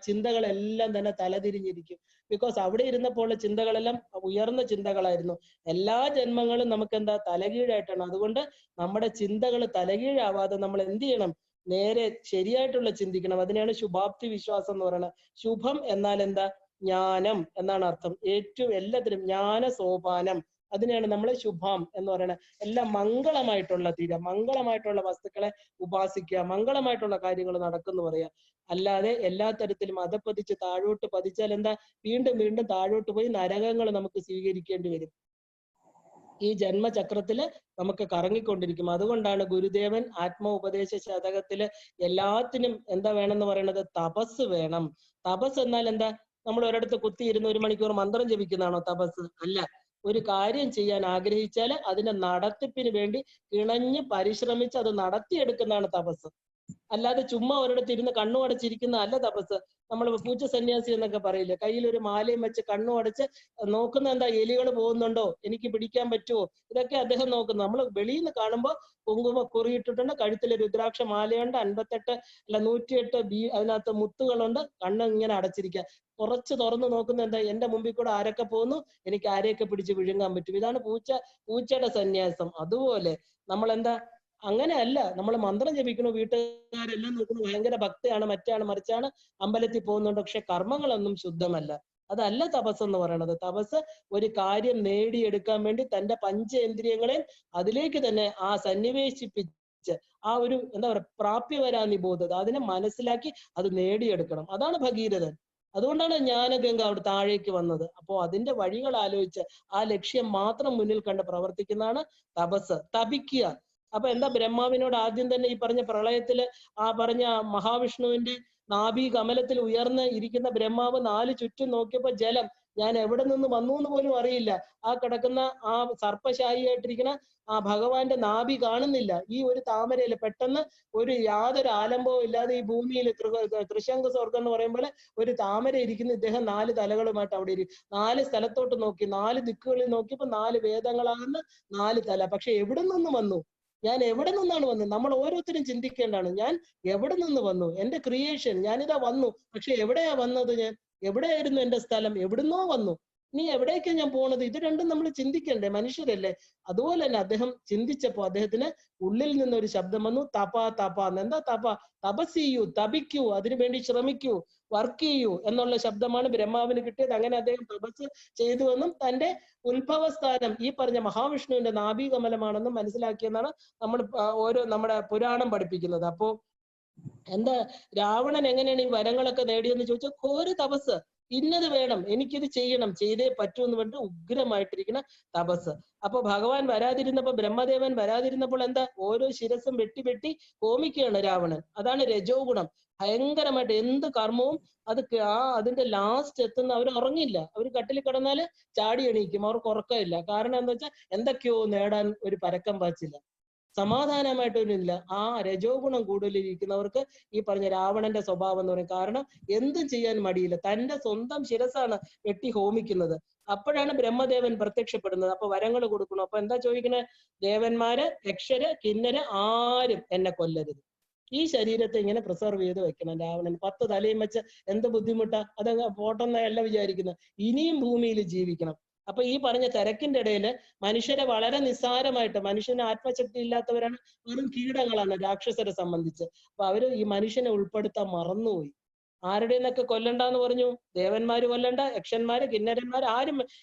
A: ചിന്തകളെല്ലാം തന്നെ തലതിരിഞ്ഞിരിക്കും. ബിക്കോസ് അവിടെ ഇരുന്നപ്പോൾ ചിന്തകളെല്ലാം ഉയർന്ന ചിന്തകളായിരുന്നു. എല്ലാ ജന്മങ്ങളും നമുക്ക് എന്താ തലകീഴായിട്ടാണ്. അതുകൊണ്ട് നമ്മുടെ ചിന്തകൾ തലകീഴാവാതെ നമ്മൾ എന്ത് ചെയ്യണം, നേരെ ശരിയായിട്ടുള്ള ചിന്തിക്കണം. അതിനെയാണ് ശുഭാപ്തി വിശ്വാസം എന്ന് പറയുന്നത്. ശുഭം എന്നാൽ എന്താ, ജ്ഞാനം എന്നാണ് അർത്ഥം. ഏറ്റവും എല്ലാത്തിനും ജ്ഞാന സോപാനം, അതിനെയാണ് നമ്മൾ ശുഭം എന്ന് പറയുന്നത്. എല്ലാം മംഗളമായിട്ടുള്ള മംഗളമായിട്ടുള്ള വസ്തുക്കളെ ഉപാസിക്കുക, മംഗളമായിട്ടുള്ള കാര്യങ്ങൾ നടക്കുന്നു പറയാ. അല്ലാതെ എല്ലാ തരത്തിലും അധപ്പതിച്ച് താഴോട്ട് പതിച്ചാൽ എന്താ, വീണ്ടും വീണ്ടും താഴോട്ട് പോയി നരകങ്ങൾ നമുക്ക് സ്വീകരിക്കേണ്ടി വരും. ഈ ജന്മചക്രത്തില് നമുക്ക് കറങ്ങിക്കൊണ്ടിരിക്കും. അതുകൊണ്ടാണ് ഗുരുദേവൻ ആത്മോപദേശ ശതകത്തില് എല്ലാത്തിനും എന്താ വേണമെന്ന് പറയുന്നത്, തപസ് വേണം. തപസ് എന്നാൽ എന്താ, നമ്മൾ ഒരിടത്ത് കുത്തിയിരുന്ന് 1 മണിക്കൂർ മന്ത്രം ജപിക്കുന്നതാണോ തപസ്? അല്ല. ഒരു കാര്യം ചെയ്യാൻ ആഗ്രഹിച്ചാൽ അതിന്റെ നടത്തിപ്പിന് വേണ്ടി കിണഞ്ഞ് പരിശ്രമിച്ച് അത് നടത്തിയെടുക്കുന്നതാണ് തപസ്. അല്ലാതെ ചുമ്മാ ഒരിടത്ത് ഇരുന്ന് കണ്ണു അടച്ചിരിക്കുന്ന അല്ല തപസ്. നമ്മൾ പൂച്ച സന്യാസി എന്നൊക്കെ പറയില്ലേ, കയ്യിൽ ഒരു മാലയും വെച്ച് കണ്ണു അടച്ച് നോക്കുന്ന എന്താ, എലികൾ പോകുന്നുണ്ടോ, എനിക്ക് പിടിക്കാൻ പറ്റുമോ, ഇതൊക്കെ അദ്ദേഹം നോക്കുന്നു. നമ്മൾ വെളിയിൽ നിന്ന് കാണുമ്പോൾ കുങ്കുമ കുറിയിട്ടിട്ടുണ്ട്, കഴുത്തിൽ രുദ്രാക്ഷ മാലയുണ്ട്, 58 അല്ല 108 അതിനകത്ത് മുത്തുകളുണ്ട്, കണ്ണ് ഇങ്ങനെ അടച്ചിരിക്കുക. കുറച്ച് തുറന്ന് നോക്കുന്ന എന്താ, എന്റെ മുമ്പിൽ കൂടെ ആരൊക്കെ പോകുന്നു, എനിക്ക് ആരെയൊക്കെ പിടിച്ച് വിഴുങ്ങാൻ പറ്റും. ഇതാണ് പൂച്ചയുടെ സന്യാസം. അതുപോലെ നമ്മൾ എന്താ, അങ്ങനെ അല്ല, നമ്മൾ മന്ത്രം ജപിക്കണു, വീട്ടുകാരെല്ലാം നോക്കുന്നു, ഭയങ്കര ഭക്തിയാണ്, മറ്റാണ് മറിച്ചാണ്, അമ്പലത്തിൽ പോകുന്നുണ്ട്, പക്ഷെ കർമ്മങ്ങളൊന്നും ശുദ്ധമല്ല. അതല്ല തപസ് എന്ന് പറയുന്നത്. തപസ് ഒരു കാര്യം നേടിയെടുക്കാൻ വേണ്ടി തന്റെ പഞ്ചേന്ദ്രിയങ്ങളെ അതിലേക്ക് തന്നെ സന്നിവേശിപ്പിച്ച് ആ ഒരു എന്താ പറയുക, പ്രാപ്തി വരാ നിബോധത, അതിനെ മനസ്സിലാക്കി അത് നേടിയെടുക്കണം. അതാണ് ഭഗീരഥൻ. അതുകൊണ്ടാണ് ജ്ഞാനഗംഗ അവിടെ താഴേക്ക് വന്നത്. അപ്പോ അതിന്റെ വഴികൾ ആലോചിച്ച് ആ ലക്ഷ്യം മാത്രം മുന്നിൽ കണ്ട് പ്രവർത്തിക്കുന്നതാണ് തപസ്, തപിക്കുക. അപ്പൊ എന്താ, ബ്രഹ്മാവിനോട് ആദ്യം തന്നെ ഈ പറഞ്ഞ പ്രളയത്തില് പറഞ്ഞ മഹാവിഷ്ണുവിന്റെ നാഭി കമലത്തിൽ ഉയർന്ന് ഇരിക്കുന്ന ബ്രഹ്മാവ് 4 ചുറ്റും നോക്കിയപ്പോ ജലം, ഞാൻ എവിടെ നിന്ന് വന്നു എന്ന് പോലും അറിയില്ല. ആ കിടക്കുന്ന സർപ്പശാഹിയായിട്ടിരിക്കുന്ന ഭഗവാന്റെ നാഭി കാണുന്നില്ല. ഈ ഒരു താമരയില് പെട്ടെന്ന് യാതൊരു ആലംബവും ഇല്ലാതെ ഈ ഭൂമിയിൽ ത്രിശങ്ക സ്വർഗം എന്ന് പറയുമ്പോൾ ഒരു താമര ഇരിക്കുന്ന ഇദ്ദേഹം 4 തലകളുമായിട്ട് അവിടെ ഇരിക്കും. 4 സ്ഥലത്തോട്ട് നോക്കി, 4 ദിക്കുകളിൽ നോക്കിയപ്പോ 4 വേദങ്ങളാകുന്ന 4 തല. പക്ഷെ എവിടെ നിന്ന് വന്നു, ഞാൻ എവിടെ നിന്നാണ് വന്നത്? നമ്മൾ ഓരോരുത്തരും ചിന്തിക്കേണ്ടതാണ്. ഞാൻ എവിടെ നിന്ന് വന്നു? എന്റെ ക്രിയേഷൻ, ഞാനിതാ വന്നു, പക്ഷെ എവിടെയാ വന്നത്? ഞാൻ എവിടെയായിരുന്നു എന്റെ സ്ഥലം? എവിടുന്നോ വന്നു, നീ എവിടേക്കാ ഞാൻ പോണത്? ഇത് രണ്ടും നമ്മൾ ചിന്തിക്കണ്ടേ, മനുഷ്യരല്ലേ? അതുപോലെ തന്നെ അദ്ദേഹം ചിന്തിച്ചപ്പോ അദ്ദേഹത്തിന് ഉള്ളിൽ നിന്നൊരു ശബ്ദം വന്നു, തപ തപ. എന്താ തപ? തപസ് ചെയ്യൂ, തപിക്കൂ, അതിനുവേണ്ടി ശ്രമിക്കൂ, വർക്ക് ചെയ്യൂ എന്നുള്ള ശബ്ദമാണ് ബ്രഹ്മാവിന് കിട്ടിയത്. അങ്ങനെ അദ്ദേഹം തപസ് ചെയ്തുവെന്നും തന്റെ ഉത്ഭവസ്ഥാനം ഈ പറഞ്ഞ മഹാവിഷ്ണുവിന്റെ നാഭീകമലമാണെന്നും മനസ്സിലാക്കിയെന്നാണ് നമ്മുടെ പുരാണം പഠിപ്പിക്കുന്നത്. അപ്പോ എന്താ, രാവണൻ എങ്ങനെയാണ് ഈ വരങ്ങളൊക്കെ നേടിയെന്ന് ചോദിച്ചാൽ ഘോര തപസ്. ഇന്നത് വേണം, എനിക്കിത് ചെയ്യണം, ചെയ്തേ പറ്റൂ എന്ന് പറഞ്ഞിട്ട് ഉഗ്രമായിട്ടിരിക്കുന്ന തപസ്. അപ്പൊ ഭഗവാൻ വരാതിരുന്നപ്പോ, ബ്രഹ്മദേവൻ വരാതിരുന്നപ്പോൾ എന്താ, ഓരോ ശിരസും വെട്ടി വെട്ടി ഹോമിക്കുകയാണ് രാവണൻ. അതാണ് രജോ ഗുണം. ഭയങ്കരമായിട്ട് എന്ത് കർമ്മവും അതിന്റെ ലാസ്റ്റ് എത്തുന്ന, അവർ ഉറങ്ങില്ല. അവർ കട്ടിൽ കിടന്നാല് ചാടി എണീക്കും, അവർക്ക് ഉറക്കമില്ല. കാരണം എന്താ വെച്ചാൽ എന്തൊക്കെയോ നേടാൻ ഒരു പരക്കം പാച്ചില്ല, സമാധാനമായിട്ടൊന്നുമില്ല. രജോ ഗുണം കൂടുതലിരിക്കുന്നവർക്ക് ഈ പറഞ്ഞ രാവണന്റെ സ്വഭാവം എന്ന് പറയും. കാരണം എന്തും ചെയ്യാൻ മടിയില്ല, തന്റെ സ്വന്തം ശിരസാണ് വെട്ടി ഹോമിക്കുന്നത്. അപ്പോഴാണ് ബ്രഹ്മദേവൻ പ്രത്യക്ഷപ്പെടുന്നത്. അപ്പൊ വരങ്ങൾ കൊടുക്കണം. അപ്പൊ എന്താ ചോദിക്കണേ, ദേവന്മാര്, യക്ഷര്, കിന്നര് ആരും എന്നെ കൊല്ലരുത്, ഈ ശരീരത്തെ ഇങ്ങനെ പ്രിസർവ് ചെയ്ത് വെക്കണം. രാവണൻ 10 തലയും വെച്ച് എന്ത് ബുദ്ധിമുട്ടാ, അത് പോട്ടെന്നല്ല വിചാരിക്കുന്നത്, ഇനിയും ഭൂമിയിൽ ജീവിക്കണം. അപ്പൊ ഈ പറഞ്ഞ തിരക്കിന്റെ ഇടയില് മനുഷ്യരെ വളരെ നിസ്സാരമായിട്ട്, മനുഷ്യന് ആത്മശക്തി ഇല്ലാത്തവരാണ്, വെറും കീടങ്ങളാണ് രാക്ഷസരെ സംബന്ധിച്ച്. അപ്പൊ അവര് ഈ മനുഷ്യനെ ഉൾപ്പെടുത്താൻ മറന്നുപോയി. ആരുടെ നിന്നൊക്കെ കൊല്ലണ്ടെന്ന് പറഞ്ഞു, ദേവന്മാര് കൊല്ലണ്ട, യക്ഷന്മാര്, കിന്നരന്മാര്,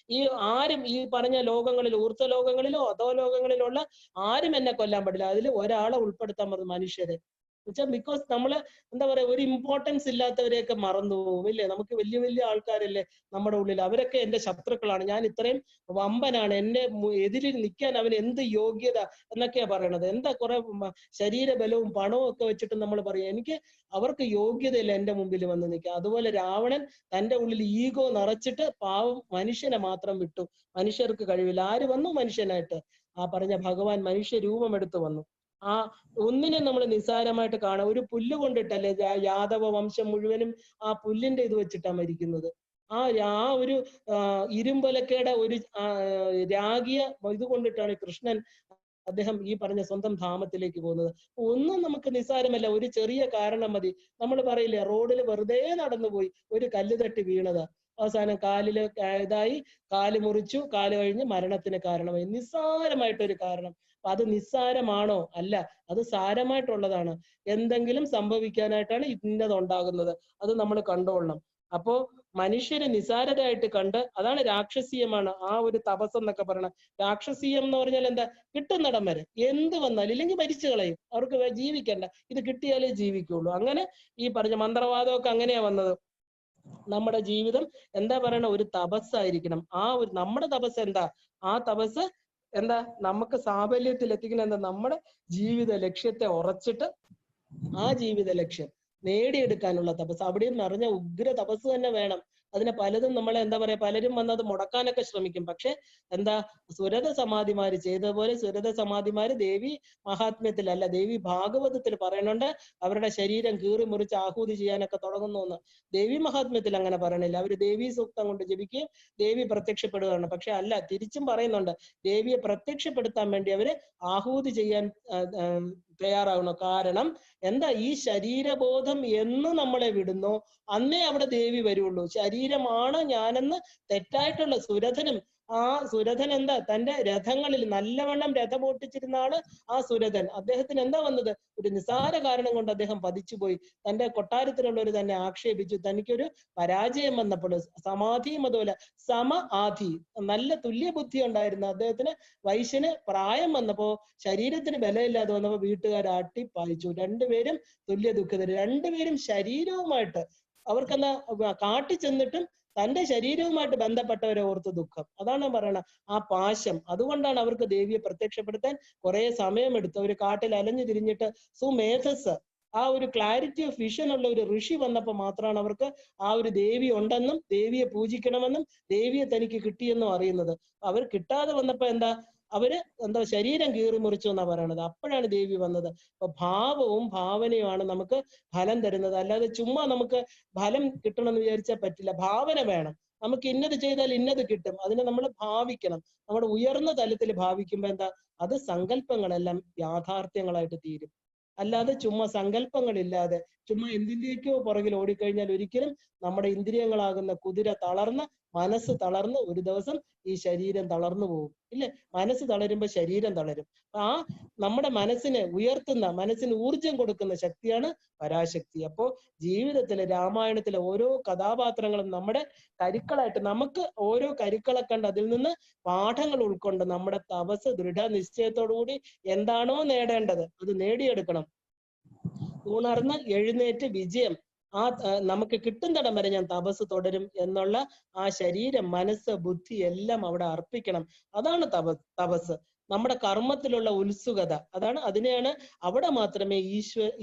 A: ആരും ഈ പറഞ്ഞ ലോകങ്ങളിൽ, ഊർജ്ജ ലോകങ്ങളിലോ അധോ ലോകങ്ങളിലുള്ള ആരും എന്നെ കൊല്ലാൻ പാടില്ല. അതിൽ ഒരാളെ ഉൾപ്പെടുത്താൻ പറഞ്ഞു, മനുഷ്യരെ. ബിക്കോസ് നമ്മള് എന്താ പറയാ, ഒരു ഇമ്പോർട്ടൻസ് ഇല്ലാത്തവരെയൊക്കെ മറന്നു പോകും, ഇല്ലേ? നമുക്ക് വലിയ വലിയ ആൾക്കാരല്ലേ നമ്മുടെ ഉള്ളിൽ, അവരൊക്കെ എന്റെ ശത്രുക്കളാണ്, ഞാൻ ഇത്രയും വമ്പനാണ്, എന്നെ എതിരിൽ നിൽക്കാൻ അവന് എന്ത് യോഗ്യത എന്നൊക്കെയാ പറയണത്. എന്താ കുറെ ശരീരബലവും പണവും ഒക്കെ വെച്ചിട്ട് നമ്മൾ പറയും, അവർക്ക് യോഗ്യതയില്ല എന്റെ മുമ്പിൽ വന്ന് നിൽക്കുക. അതുപോലെ രാവണൻ തന്റെ ഉള്ളിൽ ഈഗോ നിറച്ചിട്ട് പാവം മനുഷ്യനെ മാത്രം വിട്ടു. മനുഷ്യർക്ക് കഴിവില്ല. ആര് വന്നു മനുഷ്യനായിട്ട്? പറഞ്ഞ ഭഗവാൻ മനുഷ്യ രൂപമെടുത്ത് വന്നു. ഒന്നിനെ നമ്മൾ നിസ്സാരമായിട്ട് കാണാം. ഒരു പുല്ല് കൊണ്ടിട്ടല്ലേ യാദവ വംശം മുഴുവനും ആ പുല്ലിന്റെ ഇത് വെച്ചിട്ടാ മരിക്കുന്നത്. ഒരു ഇരുമ്പൊലക്കയുടെ ഒരു രാഗിയ ഇത് കൊണ്ടിട്ടാണ് കൃഷ്ണൻ അദ്ദേഹം ഈ പറഞ്ഞ സ്വന്തം ധാമത്തിലേക്ക് പോകുന്നത്. ഒന്നും നമുക്ക് നിസ്സാരമല്ല, ഒരു ചെറിയ കാരണം മതി. നമ്മൾ പറയില്ലേ, റോഡിൽ വെറുതെ നടന്നുപോയി, ഒരു കല്ല് തട്ടി വീണതാ, അവസാനം കാലില് കാല് മുറിച്ചു, കാല് കഴിഞ്ഞ് മരണത്തിന് കാരണമായി. നിസ്സാരമായിട്ടൊരു കാരണം. അത് നിസ്സാരമാണോ? അല്ല, അത് സാരമായിട്ടുള്ളതാണ്. എന്തെങ്കിലും സംഭവിക്കാനായിട്ടാണ് ഇന്നത് ഉണ്ടാകുന്നത്. അത് നമ്മൾ കണ്ടോളണം. അപ്പോ മനുഷ്യരെ നിസാരരായിട്ട് കണ്ട്, അതാണ് രാക്ഷസീയമാണ് ഒരു തപസ് എന്നൊക്കെ പറയണം. രാക്ഷസീയം എന്ന് പറഞ്ഞാൽ എന്താ, കിട്ടുന്നിടം വരെ എന്ത് വന്നാലും, ഇല്ലെങ്കിൽ മരിച്ചു കളയും, അവർക്ക് ജീവിക്കണ്ട, ഇത് കിട്ടിയാലേ ജീവിക്കുള്ളൂ. അങ്ങനെ ഈ പറഞ്ഞ മന്ത്രവാദമൊക്കെ അങ്ങനെയാ വന്നത്. നമ്മുടെ ജീവിതം എന്താ പറയണ, ഒരു തപസ്സായിരിക്കണം. നമ്മുടെ തപസ് എന്താ? തപസ് എന്താ, നമുക്ക് സാഫല്യത്തിൽ എത്തിക്കുന്ന എന്താ, നമ്മുടെ ജീവിത ലക്ഷ്യത്തെ ഉറച്ചിട്ട് ജീവിത ലക്ഷ്യം നേടിയെടുക്കാനുള്ള തപസ്. അവിടെയും നിറഞ്ഞ ഉഗ്ര തപസ് തന്നെ വേണം. അതിനെ പലതും നമ്മളെ എന്താ പറയാ, പലരും വന്നത് മുടക്കാനൊക്കെ ശ്രമിക്കും. പക്ഷെ എന്താ, സുരത സമാധിമാര് ചെയ്തതുപോലെ സുരത സമാധിമാര് ദേവി മഹാത്മ്യത്തിലല്ല, ദേവി ഭാഗവതത്തിൽ പറയുന്നുണ്ട് അവരുടെ ശരീരം കീറി മുറിച്ച് ആഹൂതി ചെയ്യാനൊക്കെ തുടങ്ങുന്നു എന്ന്. ദേവി മഹാത്മ്യത്തിൽ അങ്ങനെ പറയണില്ല. അവര് ദേവീ സൂക്തം കൊണ്ട് ജപിക്കുകയും ദേവി പ്രത്യക്ഷപ്പെടുകയാണ്. പക്ഷെ അല്ല, തിരിച്ചും പറയുന്നുണ്ട്, ദേവിയെ പ്രത്യക്ഷപ്പെടുത്താൻ വേണ്ടി അവര് ആഹൂതി ചെയ്യാൻ തയ്യാറാവണം. കാരണം എന്താ, ഈ ശരീരബോധം എന്ന് നമ്മളെ വിടുന്നോ അന്നേ അവിടെ ദേവി വരുള്ളൂ. ശരീരമാണ് ഞാനെന്ന് തെറ്റായിട്ടുള്ള സുരഥനും, ആ സുരഥൻ എന്താ, തന്റെ രഥങ്ങളിൽ നല്ലവണ്ണം രഥം ഓട്ടിച്ചിരുന്ന ആള് ആ സുരഥൻ. അദ്ദേഹത്തിന് എന്താ വന്നത്, ഒരു നിസാര കാരണം കൊണ്ട് അദ്ദേഹം പതിച്ചുപോയി. തന്റെ കൊട്ടാരത്തിലുള്ളവർ തന്നെ ആക്ഷേപിച്ചു. തനിക്കൊരു പരാജയം വന്നപ്പോൾ സമാധിയും അതുപോലെ ആധി, നല്ല തുല്യ ബുദ്ധി ഉണ്ടായിരുന്ന അദ്ദേഹത്തിന് വൈശ്യന് പ്രായം വന്നപ്പോ ശരീരത്തിന് ബലമില്ലാതെ വന്നപ്പോ വീട്ടുകാർ പായിച്ചു. രണ്ടുപേരും തുല്യ ദുഃഖിതര്. രണ്ടുപേരും ശരീരവുമായിട്ട് അവർക്കെന്താ കാട്ടി ചെന്നിട്ടും തന്റെ ശരീരവുമായിട്ട് ബന്ധപ്പെട്ടവരെ ഓർത്ത് ദുഃഖം. അതാണ് പറയണ ആ പാശം. അതുകൊണ്ടാണ് അവർക്ക് ദേവിയെ പ്രത്യക്ഷപ്പെടുത്താൻ കുറെ സമയമെടുത്തു. ഒരു കാട്ടിൽ അലഞ്ഞു തിരിഞ്ഞിട്ട് സുമേധസ്, ആ ഒരു ക്ലാരിറ്റി ഓഫ് വിഷൻ ഉള്ള ഒരു ഋഷി വന്നപ്പോൾ മാത്രമാണ് അവർക്ക് ആ ഒരു ദേവി ഉണ്ടെന്നും ദേവിയെ പൂജിക്കണമെന്നും ദേവിയെ തനിക്ക് കിട്ടിയെന്നും അറിയുന്നത്. അവർ കിട്ടാതെ വന്നപ്പോ എന്താ, അവര് എന്താ ശരീരം കീറി മുറിച്ചു എന്നാ പറയണത്. അപ്പോഴാണ് ദേവി വന്നത്. അപ്പൊ ഭാവവും ഭാവനയുമാണ് നമുക്ക് ഫലം തരുന്നത്. അല്ലാതെ ചുമ്മാ നമുക്ക് ഫലം കിട്ടണമെന്ന് വിചാരിച്ചാൽ പറ്റില്ല. ഭാവന വേണം. നമുക്ക് ഇന്നത് ചെയ്താൽ ഇന്നത് കിട്ടും, അതിനെ നമ്മൾ ഭാവിക്കണം. നമ്മുടെ ഉയർന്ന തലത്തിൽ ഭാവിക്കുമ്പോ എന്താ, അത് സങ്കല്പങ്ങളെല്ലാം യാഥാർത്ഥ്യങ്ങളായിട്ട് തീരും. അല്ലാതെ ചുമ്മാ സങ്കല്പങ്ങളില്ലാതെ ചുമ്മാ എന്തിന്റെയൊക്കെയോ പുറകിൽ ഓടിക്കഴിഞ്ഞാൽ ഒരിക്കലും നമ്മുടെ ഇന്ദ്രിയങ്ങളാകുന്ന കുതിര തളർന്ന്, മനസ്സ് തളർന്ന് ഒരു ദിവസം ഈ ശരീരം തളർന്നു പോകും. ഇല്ലേ? മനസ്സ് തളരുമ്പോ ശരീരം തളരും. ആ നമ്മുടെ മനസ്സിനെ ഉയർത്തുന്ന, മനസ്സിന് ഊർജം കൊടുക്കുന്ന ശക്തിയാണ് പരാശക്തി. അപ്പോ ജീവിതത്തിലെ രാമായണത്തിലെ ഓരോ കഥാപാത്രങ്ങളും നമ്മുടെ കരുക്കളായിട്ട്, നമുക്ക് ഓരോ കരുക്കളെ കണ്ട് അതിൽ നിന്ന് പാഠങ്ങൾ ഉൾക്കൊണ്ട് നമ്മുടെ തപസ് ദൃഢനിശ്ചയത്തോടുകൂടി എന്താണോ നേടേണ്ടത് അത് നേടിയെടുക്കണം. ഉണർന്ന് എഴുന്നേറ്റ് വിജയം, ആ നമുക്ക് കിട്ടുന്നിടം വരെ ഞാൻ തപസ് തുടരും എന്നുള്ള ആ ശരീരം, മനസ്സ്, ബുദ്ധി എല്ലാം അവിടെ അർപ്പിക്കണം. അതാണ് തപസ്. നമ്മുടെ കർമ്മത്തിലുള്ള ഉത്സുകത, അതാണ്, അതിനെയാണ്, അവിടെ മാത്രമേ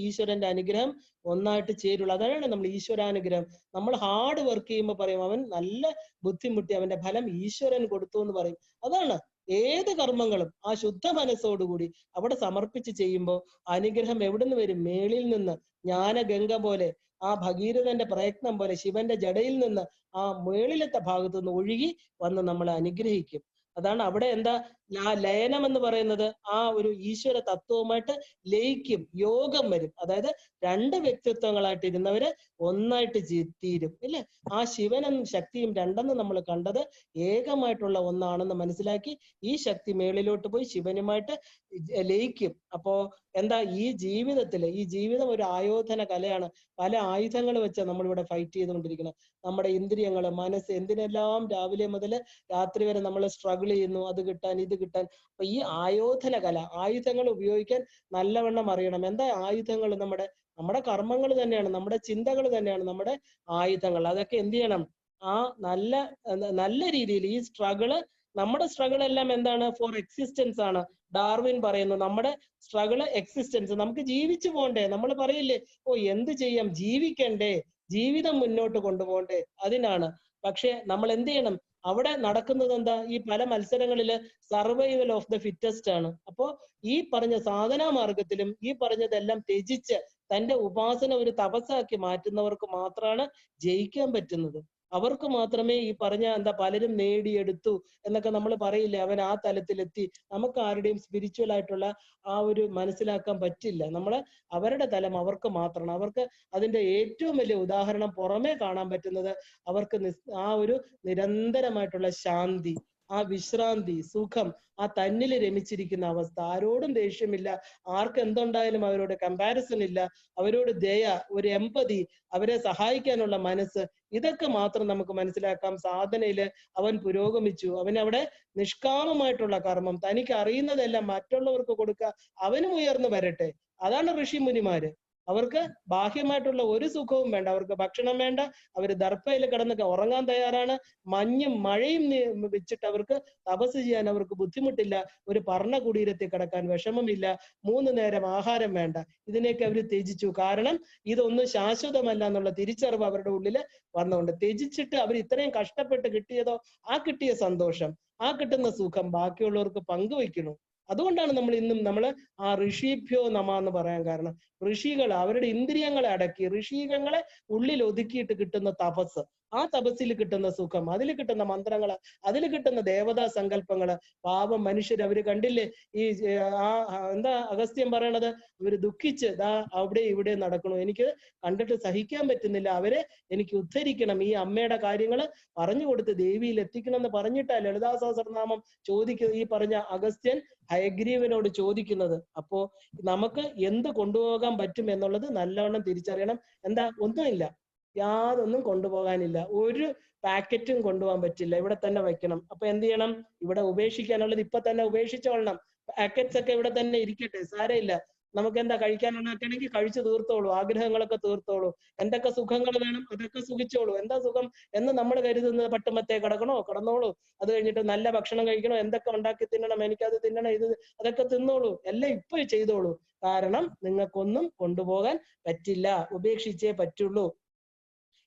A: ഈശ്വരന്റെ അനുഗ്രഹം ഒന്നായിട്ട് ചേരുള്ളൂ. അതാണ് നമ്മൾ ഈശ്വരാനുഗ്രഹം. നമ്മൾ ഹാർഡ് വർക്ക് ചെയ്യുമ്പോൾ പറയും അവൻ നല്ല ബുദ്ധിമുട്ടി, അവന്റെ ഫലം ഈശ്വരൻ കൊടുത്തു എന്ന് പറയും. അതാണ് ഏത് കർമ്മങ്ങളും ആ ശുദ്ധ മനസ്സോടുകൂടി അവിടെ സമർപ്പിച്ച് ചെയ്യുമ്പോൾ അനുഗ്രഹം എവിടുന്ന് വരും? മേളിൽ നിന്ന്, ജ്ഞാനഗംഗ പോലെ, ആ ഭഗീരഥന്റെ പ്രയത്നം പോലെ ശിവന്റെ ജടയിൽ നിന്ന് ആ മേളിലത്തെ ഭാഗത്തു നിന്ന് ഒഴുകി വന്ന് നമ്മളെ അനുഗ്രഹിക്കും. അതാണ് അവിടെ എന്താ, ലയനം എന്ന് പറയുന്നത് ആ ഒരു ഈശ്വര തത്വവുമായിട്ട് ലയിക്കും, യോഗം വരും. അതായത് രണ്ട് വ്യക്തിത്വങ്ങളായിട്ട് ഇരുന്നവര് ഒന്നായിട്ട് തീരും. ഇല്ലേ? ആ ശിവനും ശക്തിയും രണ്ടെന്ന് നമ്മൾ കണ്ടത് ഏകമായിട്ടുള്ള ഒന്നാണെന്ന് മനസ്സിലാക്കി ഈ ശക്തി മേളിലോട്ട് പോയി ശിവനുമായിട്ട് ലയിക്കും. അപ്പോ എന്താ, ഈ ജീവിതം ഒരു ആയോധന കലയാണ്. പല ആയുധങ്ങൾ വെച്ച് നമ്മളിവിടെ ഫൈറ്റ് ചെയ്തുകൊണ്ടിരിക്കണം. നമ്മുടെ ഇന്ദ്രിയങ്ങള്, മനസ്സ്, എന്തിനെല്ലാം രാവിലെ മുതൽ രാത്രി വരെ നമ്മൾ സ്ട്രഗിൾ ചെയ്യുന്നു, അത് കിട്ടാൻ ഇത് കിട്ടാൻ. അപ്പൊ ഈ ആയോധന കല, ആയുധങ്ങൾ ഉപയോഗിക്കാൻ നല്ലവണ്ണം അറിയണം. എന്താ ആയുധങ്ങൾ? നമ്മുടെ കർമ്മങ്ങൾ തന്നെയാണ്, നമ്മുടെ ചിന്തകൾ തന്നെയാണ് നമ്മുടെ ആയുധങ്ങൾ. അതൊക്കെ എന്ത് ചെയ്യണം? ആ നല്ല രീതിയിൽ ഈ നമ്മുടെ സ്ട്രഗിൾ എല്ലാം എന്താണ്? ഫോർ എക്സിസ്റ്റൻസ് ആണ്. ഡാർവിൻ പറയുന്നു നമ്മുടെ സ്ട്രഗിള് എക്സിസ്റ്റൻസ്, നമുക്ക് ജീവിച്ചു പോണ്ടേ. നമ്മൾ പറയില്ലേ, ഓ എന്ത് ചെയ്യാം, ജീവിക്കണ്ടേ, ജീവിതം മുന്നോട്ട് കൊണ്ടുപോകണ്ടേ, അതിനാണ്. പക്ഷെ നമ്മൾ എന്ത് ചെയ്യണം? അവിടെ നടക്കുന്നത് എന്താ? ഈ പല മത്സരങ്ങളില് സർവൈവൽ ഓഫ് ദ ഫിറ്റസ്റ്റ് ആണ്. അപ്പോ ഈ പറഞ്ഞ സാധനാ മാർഗത്തിലും ഈ പറഞ്ഞതെല്ലാം ത്യജിച്ച് തന്റെ ഉപാസന ഒരു തപസ്സാക്കി മാറ്റുന്നവർക്ക് മാത്രമാണ് ജയിക്കാൻ പറ്റുന്നത്. അവർക്ക് മാത്രമേ ഈ പറഞ്ഞ എന്താ പലരും നേടിയെടുത്തു എന്നൊക്കെ നമ്മൾ പറയില്ലേ, അവൻ ആ തലത്തിലെത്തി. നമുക്ക് ആരുടെയും സ്പിരിച്വൽ ആയിട്ടുള്ള ആ ഒരു മനസ്സിലാക്കാൻ പറ്റില്ല. അവരുടെ തലം അവർക്ക് മാത്രമാണ്. അവർക്ക് അതിന്റെ ഏറ്റവും വലിയ ഉദാഹരണം പുറമേ കാണാൻ പറ്റുന്നത് അവർക്ക് ആ ഒരു നിരന്തരമായിട്ടുള്ള ശാന്തി, ആ വിശ്രാന്തി, സുഖം, ആ തന്നിൽ രമിച്ചിരിക്കുന്ന അവസ്ഥ. ആരോടും ദേഷ്യമില്ല, ആർക്ക് എന്തുണ്ടായാലും അവരോട് കമ്പാരിസൺ ഇല്ല, അവരോട് ദയ, ഒരു എമ്പതി, അവരെ സഹായിക്കാനുള്ള മനസ്സ്, ഇതൊക്കെ മാത്രം നമുക്ക് മനസ്സിലാക്കാം. സാധനയില് അവൻ പുരോഗമിച്ചു. അവനവിടെ നിഷ്കാമമായിട്ടുള്ള കർമ്മം, തനിക്ക് അറിയുന്നതെല്ലാം മറ്റുള്ളവർക്ക് കൊടുക്കുക, അവനും ഉയർന്നു വരട്ടെ. അതാണ് ഋഷി മുനിമാര്. അവർക്ക് ബാഹ്യമായിട്ടുള്ള ഒരു സുഖവും വേണ്ട, അവർക്ക് ഭക്ഷണം വേണ്ട, അവര് ദർഭയിൽ കിടന്ന് ഉറങ്ങാൻ തയ്യാറാണ്. മഞ്ഞും മഴയും വെച്ചിട്ട് അവർക്ക് തപസ് ചെയ്യാൻ അവർക്ക് ബുദ്ധിമുട്ടില്ല. ഒരു പർണ കുടീരത്തിൽ കിടക്കാൻ വിഷമമില്ല. 3 നേരം ആഹാരം വേണ്ട. ഇതിനെയൊക്കെ അവർ ത്യജിച്ചു. കാരണം ഇതൊന്നും ശാശ്വതമല്ല എന്നുള്ള തിരിച്ചറിവ് അവരുടെ ഉള്ളിൽ വന്നുകൊണ്ട് ത്യജിച്ചിട്ട് അവർ ഇത്രയും കഷ്ടപ്പെട്ട് കിട്ടിയതോ ആ കിട്ടിയ സന്തോഷം, ആ കിട്ടുന്ന സുഖം ബാക്കിയുള്ളവർക്ക് പങ്കുവയ്ക്കണം. അതുകൊണ്ടാണ് നമ്മൾ ഇന്നും നമ്മൾ ആ ഋഷിഭ്യോ നമ എന്ന് പറയാൻ കാരണം. ഋഷികൾ അവരുടെ ഇന്ദ്രിയങ്ങളെ അടക്കി, ഋഷികളെ ഉള്ളിൽ ഒതുക്കിയിട്ട് കിട്ടുന്ന തപസ്, ആ തപസ്സിൽ കിട്ടുന്ന സുഖം, അതിൽ കിട്ടുന്ന മന്ത്രങ്ങള്, അതിൽ കിട്ടുന്ന ദേവതാ സങ്കല്പങ്ങള്. പാവം മനുഷ്യർ അവര് കണ്ടില്ലേ ഈ എന്താ അഗസ്ത്യം പറയണത്, ഇവര് ദുഃഖിച്ച് അവിടെ ഇവിടെ നടക്കണു, എനിക്ക് കണ്ടിട്ട് സഹിക്കാൻ പറ്റുന്നില്ല, അവരെ എനിക്ക് ഉദ്ധരിക്കണം, ഈ അമ്മയുടെ കാര്യങ്ങള് പറഞ്ഞു കൊടുത്ത് ദേവിയിൽ എത്തിക്കണം എന്ന് പറഞ്ഞിട്ടാ ലളിതാ സഹസ്രനാമം ചോദിക്കുന്നത്. ഈ പറഞ്ഞ അഗസ്ത്യൻ ഹയഗ്രീവനോട് ചോദിക്കുന്നത്. അപ്പോ നമുക്ക് എന്ത് കൊണ്ടുപോകാൻ പറ്റും എന്നുള്ളത് നല്ലവണ്ണം തിരിച്ചറിയണം. എന്താ, ഒന്നുമില്ല, യാതൊന്നും കൊണ്ടുപോകാനില്ല, ഒരു പാക്കറ്റും കൊണ്ടുപോകാൻ പറ്റില്ല, ഇവിടെ തന്നെ വെക്കണം. അപ്പൊ എന്ത് ചെയ്യണം, ഇവിടെ ഉപേക്ഷിക്കാനുള്ളത് ഇപ്പൊ തന്നെ ഉപേക്ഷിച്ചോളണം. പാക്കറ്റ്സ് ഒക്കെ ഇവിടെ തന്നെ ഇരിക്കട്ടെ, സാരമില്ല. നമുക്ക് എന്താ കഴിക്കാനുള്ളതൊക്കെയാണെങ്കിൽ കഴിച്ചു തീർത്തോളൂ, ആഗ്രഹങ്ങളൊക്കെ തീർത്തോളൂ, എന്തൊക്കെ സുഖങ്ങൾ വേണം അതൊക്കെ സുഖിച്ചോളൂ. എന്താ സുഖം എന്ന് നമ്മൾ കരുതുന്നത്, പട്ടുമത്തേ കിടന്നോളൂ, അത് കഴിഞ്ഞിട്ട് നല്ല ഭക്ഷണം കഴിക്കണോ, എന്തൊക്കെ ഉണ്ടാക്കി തിന്നണം, എനിക്കത് തിന്നണം, ഇത് അതൊക്കെ തിന്നോളൂ, എല്ലാം ഇപ്പൊ ചെയ്തോളൂ. കാരണം നിങ്ങൾക്കൊന്നും കൊണ്ടുപോകാൻ പറ്റില്ല, ഉപേക്ഷിച്ചേ പറ്റുള്ളൂ.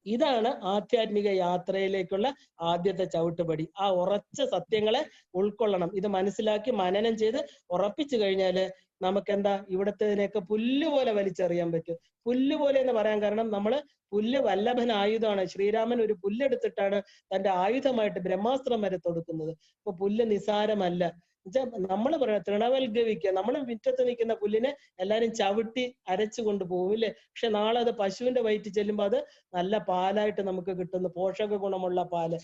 A: ഇതാണ് ആധ്യാത്മിക യാത്രയിലേക്കുള്ള ആദ്യത്തെ ചവിട്ടുപടി. ആ ഉറച്ച സത്യങ്ങളെ ഉൾക്കൊള്ളണം. ഇത് മനസ്സിലാക്കി മനനം ചെയ്ത് ഉറപ്പിച്ചു കഴിഞ്ഞാല് നമുക്കെന്താ ഇവിടത്തേതിനെയൊക്കെ പുല്ലുപോലെ വലിച്ചെറിയാൻ പറ്റും. പുല്ലുപോലെ എന്ന് പറയാൻ കാരണം നമ്മള് പുല്ല് വല്ലഭൻ ആയുധമാണ്. ശ്രീരാമൻ ഒരു പുല്ലെടുത്തിട്ടാണ് തന്റെ ആയുധമായിട്ട് ബ്രഹ്മാസ്ത്രം വരെ തൊടുക്കുന്നത്. അപ്പൊ പുല്ല് നിസാരമല്ല. നമ്മൾ പറയാം തൃണവൽഗവിക്കുക, നമ്മൾ മുറ്റത്ത് നിൽക്കുന്ന പുല്ലിനെ എല്ലാരും ചവിട്ടി അരച്ചു കൊണ്ടുപോകും ഇല്ലേ? പക്ഷെ നാളെ അത് പശുവിന്റെ വയറ്റിൽ ചെല്ലുമ്പോൾ അത് നല്ല പാലായിട്ട് നമുക്ക് കിട്ടുന്നു, പോഷക ഗുണമുള്ള പാല്.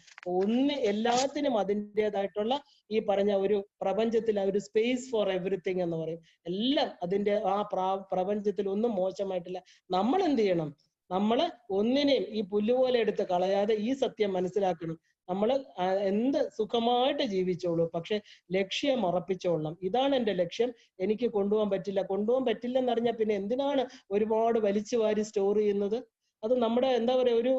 A: എല്ലാത്തിനും അതിൻ്റെതായിട്ടുള്ള ഈ പറഞ്ഞ ഒരു പ്രപഞ്ചത്തിൽ ഒരു സ്പേസ് ഫോർ എവറിത്തിങ് എന്ന് പറയും. എല്ലാം അതിന്റെ ആ പ്രപഞ്ചത്തിൽ ഒന്നും മോശമായിട്ടില്ല. നമ്മൾ എന്ത് ചെയ്യണം, നമ്മള് ഒന്നിനെയും ഈ പുല്ലുപോലെ എടുത്ത് കളയാതെ ഈ സത്യം മനസ്സിലാക്കണം. നമ്മൾ എന്ത് സുഖമായിട്ട് ജീവിച്ചോളൂ, പക്ഷെ ലക്ഷ്യം ഉറപ്പിച്ചോളണം. ഇതാണ് എൻ്റെ ലക്ഷ്യം, എനിക്ക് കൊണ്ടുപോകാൻ പറ്റില്ല എന്നറിഞ്ഞാൽ പിന്നെ എന്തിനാണ് ഒരുപാട് വലിച്ചു വാരി സ്റ്റോർ ചെയ്യുന്നത്? അത് നമ്മുടെ എന്താ പറയാ ഒരു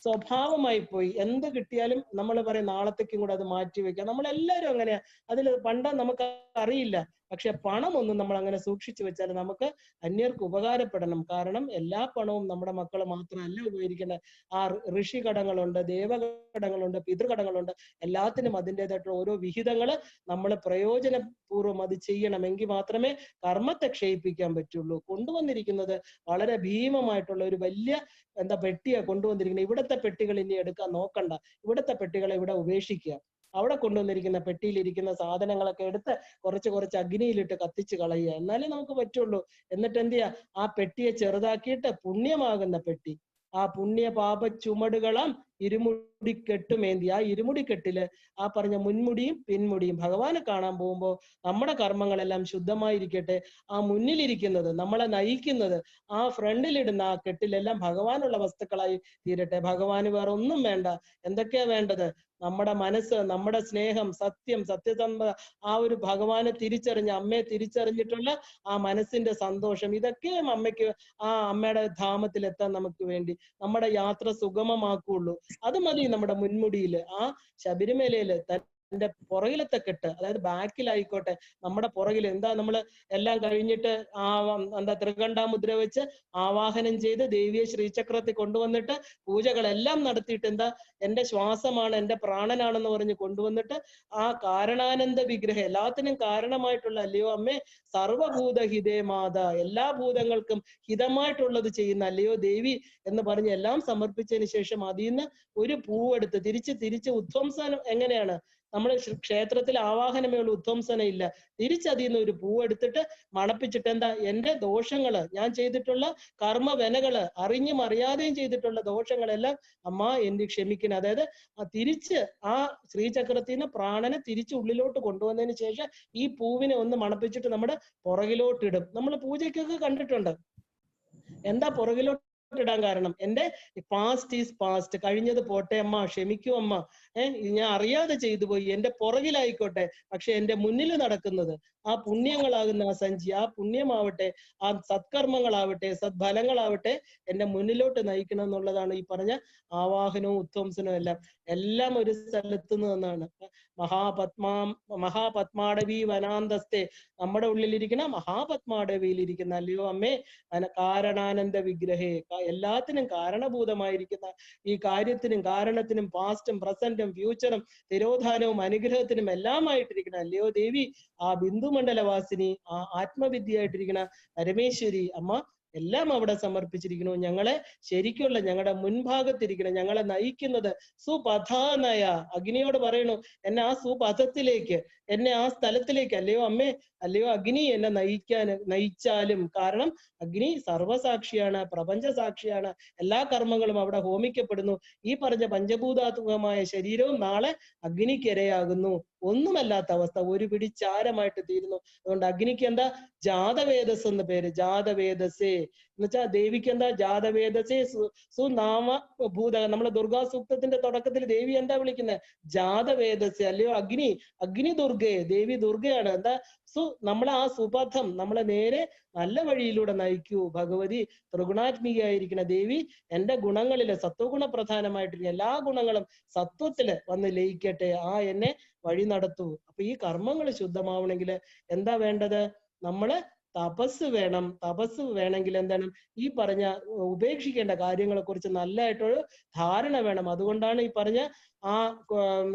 A: സ്വഭാവമായി പോയി. എന്ത് കിട്ടിയാലും നമ്മൾ പറയും നാളത്തേക്കും കൂടെ അത് മാറ്റി വെക്കാം. നമ്മളെല്ലാവരും അങ്ങനെയാ. അതിൽ പണ്ട് നമുക്ക് അറിയില്ല, പക്ഷെ പണം ഒന്നും നമ്മൾ അങ്ങനെ സൂക്ഷിച്ചു വെച്ചാൽ നമുക്ക് അന്യർക്ക് ഉപകാരപ്പെടണം. കാരണം എല്ലാ പണവും നമ്മുടെ മക്കൾ മാത്രമല്ല ഉപകരിക്കേണ്ടത്. ആ ഋഷി കടങ്ങളുണ്ട്, ദേവകടങ്ങളുണ്ട്, പിതൃകടങ്ങളുണ്ട്, എല്ലാത്തിനും അതിൻ്റെതായിട്ടുള്ള ഓരോ വിഹിതങ്ങള് നമ്മൾ പ്രയോജനപൂർവ്വം അത് ചെയ്യണമെങ്കിൽ മാത്രമേ കർമ്മത്തെ ക്ഷയിപ്പിക്കാൻ പറ്റുള്ളൂ. കൊണ്ടുവന്നിരിക്കുന്നത് വളരെ ഭീമമായിട്ടുള്ള ഒരു വലിയ പെട്ടിയാ കൊണ്ടുവന്നിരിക്കുന്നത്. ഇവിടുത്തെ പെട്ടികൾ ഇനി എടുക്കാൻ നോക്കണ്ട, ഇവിടുത്തെ പെട്ടികളെ ഇവിടെ ഉപേക്ഷിക്കുക. അവിടെ കൊണ്ടുവന്നിരിക്കുന്ന പെട്ടിയിലിരിക്കുന്ന സാധനങ്ങളൊക്കെ എടുത്ത് കുറച്ച് അഗ്നിയിലിട്ട് കത്തിച്ച് കളയുക, എന്നാലേ നമുക്ക് പറ്റുള്ളൂ. എന്നിട്ട് എന്ത് ചെയ്യുക, ആ പെട്ടിയെ ചെറുതാക്കിയിട്ട് പുണ്യമാകുന്ന പെട്ടി, ആ പുണ്യ പാപ ചുമടുകളാം ഇരുമുടിക്കെട്ടുമേന്തി, ആ ഇരുമുടിക്കെട്ടില് ആ പറഞ്ഞ മുൻമുടിയും പിൻമുടിയും ഭഗവാനെ കാണാൻ പോകുമ്പോൾ നമ്മുടെ കർമ്മങ്ങളെല്ലാം ശുദ്ധമായിരിക്കട്ടെ. ആ മുന്നിലിരിക്കുന്നത് നമ്മളെ നയിക്കുന്നത് ആ ഫ്രണ്ടിലിടുന്ന ആ കെട്ടിലെല്ലാം ഭഗവാനുള്ള വസ്തുക്കളായി തീരട്ടെ. ഭഗവാന് വേറെ ഒന്നും വേണ്ട. എന്തൊക്കെയാ വേണ്ടത്? നമ്മുടെ മനസ്സ്, നമ്മുടെ സ്നേഹം, സത്യം, സത്യസന്ധത, ആ ഒരു ഭഗവാനെ തിരിച്ചറിഞ്ഞ് അമ്മയെ തിരിച്ചറിഞ്ഞിട്ടുള്ള ആ മനസ്സിന്റെ സന്തോഷം, ഇതൊക്കെ അമ്മയ്ക്ക് ആ അമ്മയുടെ ധാമത്തിൽ എത്താൻ നമുക്ക് വേണ്ടി നമ്മുടെ യാത്ര സുഗമമാക്കുള്ളൂ. അത് മതി. നമ്മുടെ മുൻമുടിയില് ആ ശബരിമലയില് തന്റെ പുറകിലത്തെ കെട്ട്, അതായത് ബാക്കിലായിക്കോട്ടെ, നമ്മുടെ പുറകിൽ എന്താ നമ്മൾ എല്ലാം കഴിഞ്ഞിട്ട് എന്താ ത്രികണ്ഠാമുദ്ര വെച്ച് ആവാഹനം ചെയ്ത് ദേവിയെ ശ്രീചക്രത്തിൽ കൊണ്ടുവന്നിട്ട് പൂജകളെല്ലാം നടത്തിയിട്ട് എന്താ എന്റെ ശ്വാസമാണ്, എന്റെ പ്രാണനാണെന്ന് പറഞ്ഞ് കൊണ്ടുവന്നിട്ട് ആ കാരണാനന്ദ വിഗ്രഹം, എല്ലാത്തിനും കാരണമായിട്ടുള്ള അല്ലയോ അമ്മേ, സർവഭൂത ഹിതേ മാത, എല്ലാ ഭൂതങ്ങൾക്കും ഹിതമായിട്ടുള്ളത് ചെയ്യുന്ന അല്ലയോ ദേവി എന്ന് പറഞ്ഞ് എല്ലാം സമർപ്പിച്ചതിന് ശേഷം അതിൽ നിന്ന് ഒരു പൂവെടുത്ത് തിരിച്ച് ഉധ്വംസനം എങ്ങനെയാണ്? നമ്മൾ ക്ഷേത്രത്തിൽ ആവാഹനമേ ഉള്ളൂ, ഉധ്വംസനം ഇല്ല. തിരിച്ചതിൽ നിന്ന് ഒരു പൂവെടുത്തിട്ട് മണപ്പിച്ചിട്ട് എന്താ എന്റെ ദോഷങ്ങള്, ഞാൻ ചെയ്തിട്ടുള്ള കർമ്മവനകള്, അറിഞ്ഞും അറിയാതെയും ചെയ്തിട്ടുള്ള ദോഷങ്ങളെല്ലാം അമ്മ എനിക്ക് ക്ഷമിക്കണം. അതായത് തിരിച്ച് ആ ശ്രീചക്രത്തിൽ നിന്ന് പ്രാണനെ തിരിച്ച് ഉള്ളിലോട്ട് കൊണ്ടുവന്നതിന് ശേഷം ഈ പൂവിനെ ഒന്ന് മണപ്പിച്ചിട്ട് നമ്മുടെ പുറകിലോട്ടിടും. നമ്മൾ പൂജയ്ക്കൊക്കെ കണ്ടിട്ടുണ്ട്. എന്താ പുറകിലോട്ട് ഇടാൻ കാരണം? എന്റെ പാസ്റ്റ് ഈസ് പാസ്റ്റ്, കഴിഞ്ഞത് പോട്ടെ അമ്മ, ക്ഷമിക്കൂ അമ്മ, ഞാൻ അറിയാതെ ചെയ്തു പോയി, എന്റെ പുറകിലായിക്കോട്ടെ, പക്ഷെ എന്റെ മുന്നിൽ നടക്കുന്നത് ആ പുണ്യങ്ങളാകുന്ന ആ സഞ്ചി, ആ പുണ്യമാവട്ടെ, ആ സത്കർമ്മങ്ങളാവട്ടെ, സദ്ഫലങ്ങളാവട്ടെ എന്നെ മുന്നിലോട്ട് നയിക്കണം എന്നുള്ളതാണ് ഈ പറഞ്ഞ ആവാഹനവും ഉത്വംസനവും എല്ലാം ഒരു സ്ഥലത്ത് നിന്നാണ്. മഹാപത്മാടവി വനാന്തസ്തെ, നമ്മുടെ ഉള്ളിലിരിക്കുന്ന മഹാപത്മാടവിയിലിരിക്കുന്ന, അല്ലയോ അമ്മേ കാരണാനന്ദ വിഗ്രഹേ, എല്ലാത്തിനും കാരണഭൂതമായിരിക്കുന്ന, ഈ കാര്യത്തിനും കാരണത്തിനും പാസ്റ്റും പ്രസന്റും ഫ്യൂച്ചറും തിരോധാനവും അനുഗ്രഹത്തിനും എല്ലാമായിട്ടിരിക്കുന്ന അല്ലയോ ദേവി, ആ ബിന്ദുമണ്ഡലവാസിനി, ആ ആത്മവിദ്യയായിട്ടിരിക്കുന്ന പരമേശ്വരി അമ്മ എല്ലാം അവിടെ സമർപ്പിച്ചിരിക്കുന്നു. ഞങ്ങളെ ശരിക്കുള്ള ഞങ്ങളുടെ മുൻഭാഗത്തിരിക്കണം, ഞങ്ങളെ നയിക്കുന്നത് സുപഥാനയ. അഗ്നിയോട് പറയണു, എന്നെ ആ സുപഥത്തിലേക്ക്, എന്നെ ആ സ്ഥലത്തിലേക്ക്, അല്ലയോ അമ്മേ, അല്ലയോ അഗ്നി, എന്നെ നയിച്ചാലും. കാരണം അഗ്നി സർവസാക്ഷിയാണ്, പ്രപഞ്ച സാക്ഷിയാണ്. എല്ലാ കർമ്മങ്ങളും അവിടെ ഹോമിക്കപ്പെടുന്നു. ഈ പറഞ്ഞ പഞ്ചഭൂതാത്മകമായ ശരീരവും നാളെ അഗ്നിക്കിരയാകുന്നു. ഒന്നുമല്ലാത്ത അവസ്ഥ, ഒരു പിടി ചാരമായിട്ട് തീരുന്നു. അതുകൊണ്ട് അഗ്നിക്ക് എന്താ ജാതവേദസ് എന്ന് പേര്, ജാതവേദസേ എന്ന് വെച്ചാൽ ദേവിക്ക് എന്താ ജാതവേദസേ സുനാമ ഭൂത. നമ്മളെ ദുർഗാ സൂക്തത്തിന്റെ തുടക്കത്തിൽ ദേവി എന്താ വിളിക്കുന്നത്? ജാതവേദസേ, അല്ലയോ അഗ്നി, അഗ്നി ദുർഗയെ, ദേവി ദുർഗയാണ്. എന്താ നമ്മളെ ആ സുപഥം, നമ്മളെ നേരെ നല്ല വഴിയിലൂടെ നയിക്കൂ ഭഗവതി. ത്രിഗുണാത്മികയായിരിക്കുന്ന ദേവി എന്റെ ഗുണങ്ങളില്, സത്വഗുണ പ്രധാനമായിട്ടിരിക്കുന്ന എല്ലാ ഗുണങ്ങളും സത്വത്തില് വന്ന് ലയിക്കട്ടെ, ആ എന്നെ വഴി നടത്തൂ. അപ്പൊ ഈ കർമ്മങ്ങൾ ശുദ്ധമാവണമെങ്കിൽ എന്താ വേണ്ടത്? നമ്മള് തപസ് വേണം. തപസ് വേണമെങ്കിൽ എന്താണ്? ഈ പറഞ്ഞ ഉപേക്ഷിക്കേണ്ട കാര്യങ്ങളെ കുറിച്ച് നല്ലതായിട്ടൊരു ധാരണ വേണം. അതുകൊണ്ടാണ് ഈ പറഞ്ഞ ആ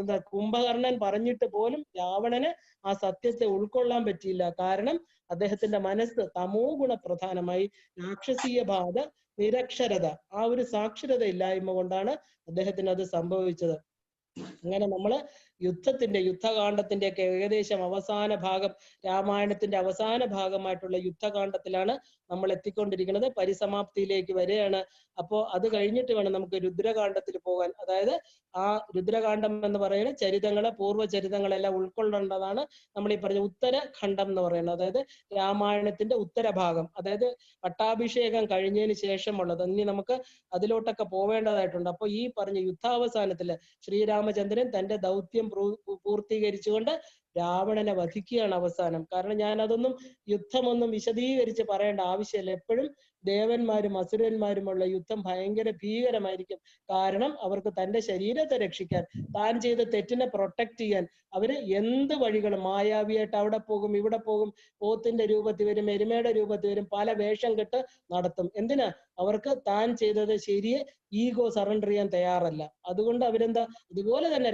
A: എന്താ കുംഭകർണൻ പറഞ്ഞിട്ട് പോലും രാവണന് ആ സത്യത്തെ ഉൾക്കൊള്ളാൻ പറ്റിയില്ല. കാരണം അദ്ദേഹത്തിന്റെ മനസ്സ് തമോ ഗുണ പ്രധാനമായി, രാക്ഷസീയ ബാധ, നിരക്ഷരത, ആ ഒരു സാക്ഷരത ഇല്ലായ്മ കൊണ്ടാണ് അദ്ദേഹത്തിന് അത് സംഭവിച്ചത്. അങ്ങനെ നമ്മള് യുദ്ധകാണ്ഡത്തിന്റെ ഒക്കെ ഏകദേശം അവസാന ഭാഗം, രാമായണത്തിന്റെ അവസാന ഭാഗമായിട്ടുള്ള യുദ്ധകാണ്ഡത്തിലാണ് നമ്മൾ എത്തിക്കൊണ്ടിരിക്കുന്നത്. പരിസമാപ്തിയിലേക്ക് വരികയാണ്. അപ്പോ അത് കഴിഞ്ഞിട്ട് വേണം നമുക്ക് രുദ്രകാണ്ഡത്തിൽ പോകാൻ. അതായത് ആ രുദ്രകാണ്ഡം എന്ന് പറയുന്ന ചരിതങ്ങളെ, പൂർവ്വചരിതങ്ങളെല്ലാം ഉൾക്കൊള്ളേണ്ടതാണ് നമ്മൾ ഈ പറഞ്ഞ ഉത്തരഖണ്ഡം എന്ന് പറയുന്നത്. അതായത് രാമായണത്തിന്റെ ഉത്തരഭാഗം, അതായത് പട്ടാഭിഷേകം കഴിഞ്ഞതിന് ശേഷമുള്ളത്. ഇനി നമുക്ക് അതിലോട്ടൊക്കെ പോവേണ്ടതായിട്ടുണ്ട്. അപ്പൊ ഈ പറഞ്ഞ യുദ്ധാവസാനത്തില് ശ്രീരാമചന്ദ്രൻ തന്റെ ദൗത്യം പൂർത്തീകരിച്ചുകൊണ്ട് രാവണനെ വധിക്കുകയാണ് അവസാനം. കാരണം ഞാൻ അതൊന്നും യുദ്ധമൊന്നും വിശദീകരിച്ച് പറയേണ്ട ആവശ്യമില്ല. എപ്പോഴും ദേവന്മാരും അസുരന്മാരുമുള്ള യുദ്ധം ഭയങ്കര ഭീകരമായിരിക്കും. കാരണം അവർക്ക് തന്റെ ശരീരത്തെ രക്ഷിക്കാൻ, താൻ ചെയ്ത തെറ്റിനെ പ്രൊട്ടക്ട് ചെയ്യാൻ അവര് എന്ത് വഴികളും, മായാവിയായിട്ട് അവിടെ പോകും, ഇവിടെ പോകും, പോത്തിന്റെ രൂപത്തിൽ വരും, എരുമയുടെ രൂപത്തിൽ വരും, പല വേഷം കെട്ട് നടത്തും. എന്തിനാ? അവർക്ക് താൻ ചെയ്തത് ശരിയെ ഈഗോ സറണ്ടർ ചെയ്യാൻ തയ്യാറല്ല. അതുകൊണ്ട് അവരെന്താ, ഇതുപോലെ തന്നെ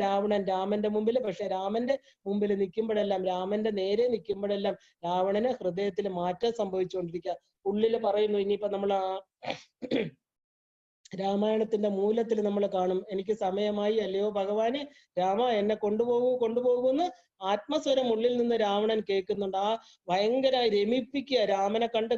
A: രാമന്റെ മുമ്പിൽ, പക്ഷെ രാമന്റെ മുമ്പിൽ നിൽക്കുമ്പോഴെല്ലാം, രാമന്റെ നേരെ നിൽക്കുമ്പോഴെല്ലാം രാവണന് ഹൃദയത്തിൽ മാറ്റം സംഭവിച്ചുകൊണ്ടിരിക്കുക. ഉള്ളില് പറയുന്നു, ഇനിയിപ്പോ നമ്മൾ രാമായണത്തിന്റെ മൂലത്തിൽ നമ്മൾ കാണും, എനിക്ക് സമയമായി, അല്ലയോ ഭഗവാനെ, രാമ എന്നെ കൊണ്ടുപോകൂന്ന് ആത്മസ്വരം ഉള്ളിൽ നിന്ന് രാവണൻ കേൾക്കുന്നുണ്ട്. ആ ഭയങ്കര രമിപ്പിക്കുക, രാമനെ കണ്ട്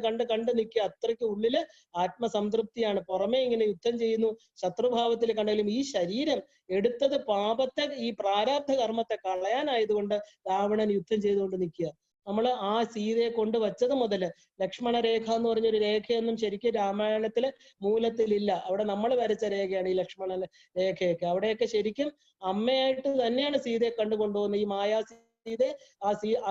A: നിൽക്കുക. അത്രയ്ക്ക് ഉള്ളില് ആത്മസംതൃപ്തിയാണ്. പുറമെ ഇങ്ങനെ യുദ്ധം ചെയ്യുന്നു, ശത്രുഭാവത്തിൽ കണ്ടെങ്കിലും ഈ ശരീരം എടുത്തത് പാപത്തെ, ഈ പ്രാരാബ്ധ കർമ്മത്തെ കളയാനായതുകൊണ്ട് രാവണൻ യുദ്ധം ചെയ്തുകൊണ്ട് നിൽക്കുക. നമ്മൾ ആ സീതയെ കൊണ്ടുവച്ചത് മുതല് ലക്ഷ്മണരേഖ എന്ന് പറഞ്ഞൊരു രേഖയൊന്നും ശരിക്കും രാമായണത്തില് മൂലത്തിലില്ല. അവിടെ നമ്മൾ വരച്ച രേഖയാണ് ഈ ലക്ഷ്മണ രേഖയൊക്കെ. അവിടെയൊക്കെ ശരിക്കും അമ്മയായിട്ട് തന്നെയാണ് സീതയെ കണ്ടുകൊണ്ടുപോകുന്നത്. ഈ മായാ സീതയെ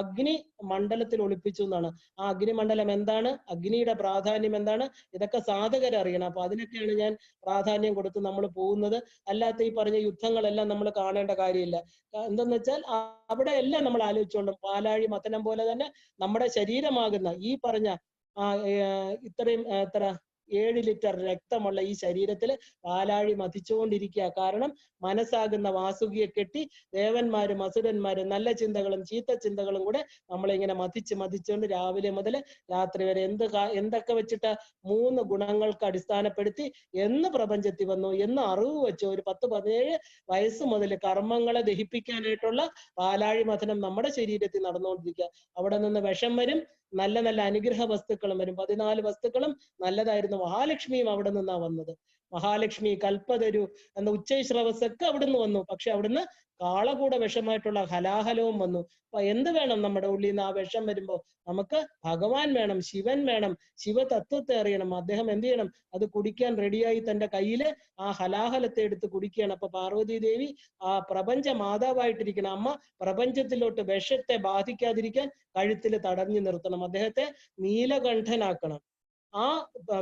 A: അഗ്നി മണ്ഡലത്തിൽ ഒളിപ്പിച്ചു എന്നാണ്. ആ അഗ്നിമണ്ഡലം എന്താണ്, അഗ്നിയുടെ പ്രാധാന്യം എന്താണ്, ഇതൊക്കെ സാധകരറിയണം. അപ്പൊ അതിനൊക്കെയാണ് ഞാൻ പ്രാധാന്യം കൊടുത്ത് നമ്മൾ പോകുന്നത്. അല്ലാത്ത ഈ പറഞ്ഞ യുദ്ധങ്ങളെല്ലാം നമ്മൾ കാണേണ്ട കാര്യമില്ല. എന്തെന്ന് വെച്ചാൽ അവിടെ എല്ലാം നമ്മൾ ആലോചിച്ചോളും. പാലാഴി മഥനം പോലെ തന്നെ നമ്മുടെ ശരീരമാകുന്ന ഈ പറഞ്ഞ ഇത്രയും 7 ലിറ്റർ രക്തമുള്ള ഈ ശരീരത്തിൽ പാലാഴി മതിച്ചുകൊണ്ടിരിക്കുക. കാരണം മനസ്സാകുന്ന വാസുകിയെ കെട്ടി ദേവന്മാരും അസുരന്മാരും നല്ല ചിന്തകളും ചീത്ത ചിന്തകളും കൂടെ നമ്മളിങ്ങനെ മതിച്ചുകൊണ്ട് രാവിലെ മുതൽ രാത്രി വരെ എന്തൊക്കെ വെച്ചിട്ട് 3 ഗുണങ്ങൾക്ക് അടിസ്ഥാനപ്പെടുത്തി എന്ന് പ്രപഞ്ചത്തിൽ വന്നു, എന്ന് അറിവ് വെച്ചു, ഒരു 10-17 വയസ്സ് മുതൽ കർമ്മങ്ങളെ ദഹിപ്പിക്കാനായിട്ടുള്ള പാലാഴി മഥനം നമ്മുടെ ശരീരത്തിൽ നടന്നുകൊണ്ടിരിക്കുക. അവിടെ നിന്ന് വിഷം വരും, നല്ല അനുഗ്രഹ വസ്തുക്കളും വരും. 14 വസ്തുക്കളും നല്ലതായിരുന്നു. മഹാലക്ഷ്മിയും അവിടെ നിന്നാ വന്നത്. മഹാലക്ഷ്മി, കൽപ്പതരു എന്ന ഉച്ചൈശ്രവസൊക്കെ അവിടുന്ന് വന്നു. പക്ഷെ അവിടുന്ന് കാളകൂട വിഷമായിട്ടുള്ള ഹലാഹലവും വന്നു. അപ്പൊ എന്ത് വേണം നമ്മുടെ ഉള്ളിൽ നിന്ന് ആ വിഷം വരുമ്പോ? നമുക്ക് ഭഗവാൻ വേണം, ശിവൻ വേണം, ശിവതത്വത്തെ അറിയണം. അദ്ദേഹം എന്ത് ചെയ്യണം? അത് കുടിക്കാൻ റെഡിയായി തന്റെ കയ്യില് ആ ഹലാഹലത്തെ എടുത്ത് കുടിക്കുകയാണ്. അപ്പൊ പാർവതി ദേവി ആ പ്രപഞ്ച മാതാവായിട്ടിരിക്കണം അമ്മ പ്രപഞ്ചത്തിലോട്ട് വിഷത്തെ ബാധിക്കാതിരിക്കാൻ കഴുത്തിൽ തടഞ്ഞു നിർത്തണം. അദ്ദേഹത്തെ നീലകണ്ഠനാക്കണം. ആ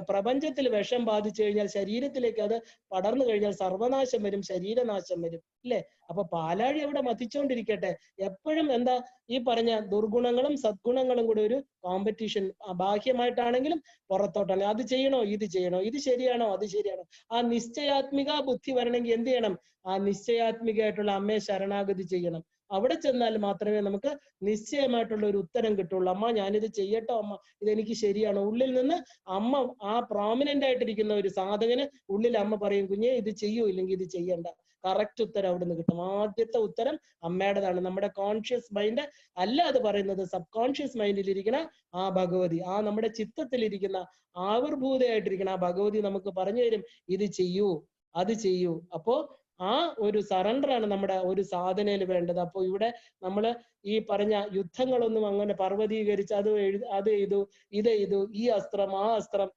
A: പ്രപഞ്ചത്തിൽ വിഷം ബാധിച്ചു കഴിഞ്ഞാൽ ശരീരത്തിലേക്ക് അത് പടർന്നു കഴിഞ്ഞാൽ സർവനാശം വരും, ശരീരനാശം വരും, ഇല്ലേ? അപ്പൊ പാലാഴി അവിടെ മതിച്ചുകൊണ്ടിരിക്കട്ടെ. എപ്പോഴും എന്താ ഈ പറഞ്ഞ ദുർഗുണങ്ങളും സദ്ഗുണങ്ങളും കൂടെ ഒരു കോമ്പറ്റീഷൻ, ബാഹ്യമായിട്ടാണെങ്കിലും പുറത്തോട്ടാണെങ്കിലും. അത് ചെയ്യണോ, ഇത് ചെയ്യണോ, ഇത് ശരിയാണോ, അത് ശരിയാണോ? ആ നിശ്ചയാത്മിക ബുദ്ധി വരണമെങ്കിൽ എന്ത് ചെയ്യണം? ആ നിശ്ചയാത്മികമായിട്ടുള്ള അമ്മയെ ശരണാഗതി ചെയ്യണം. അവിടെ ചെന്നാൽ മാത്രമേ നമുക്ക് നിശ്ചയമായിട്ടുള്ള ഒരു ഉത്തരം കിട്ടുള്ളൂ. അമ്മ ഞാനിത് ചെയ്യട്ടോ അമ്മ, ഇതെനിക്ക് ശരിയാണോ? ഉള്ളിൽ നിന്ന് അമ്മ, ആ പ്രോമിനന്റ് ആയിട്ടിരിക്കുന്ന ഒരു സാധകന് ഉള്ളിൽ അമ്മ പറയും, കുഞ്ഞെ ഇത് ചെയ്യൂ, ഇല്ലെങ്കിൽ ഇത് ചെയ്യണ്ട. കറക്റ്റ് ഉത്തരം അവിടുന്ന് കിട്ടും. ആദ്യത്തെ ഉത്തരം അമ്മയുടേതാണ്. നമ്മുടെ കോൺഷ്യസ് മൈൻഡ് അല്ല അത് പറയുന്നത്, സബ് കോൺഷ്യസ് മൈൻഡിൽ ഇരിക്കുന്ന ആ ഭഗവതി, ആ നമ്മുടെ ചിത്തത്തിലിരിക്കുന്ന ആവിർഭൂതയായിട്ടിരിക്കുന്ന ആ ഭഗവതി നമുക്ക് പറഞ്ഞു തരും, ഇത് ചെയ്യൂ, അത് ചെയ്യൂ. അപ്പോ ആ ഒരു സറണ്ടർ ആണ് നമ്മുടെ ഒരു സാധനയിൽ വേണ്ടത്. അപ്പോൾ ഇവിടെ നമ്മള് ഈ പറഞ്ഞ യുദ്ധങ്ങളൊന്നും അങ്ങനെ പർവ്വതീകരിച്ച് അത് ചെയ്തു, ഇത് ചെയ്തു, ഈ അസ്ത്രം, ആ അസ്ത്രം,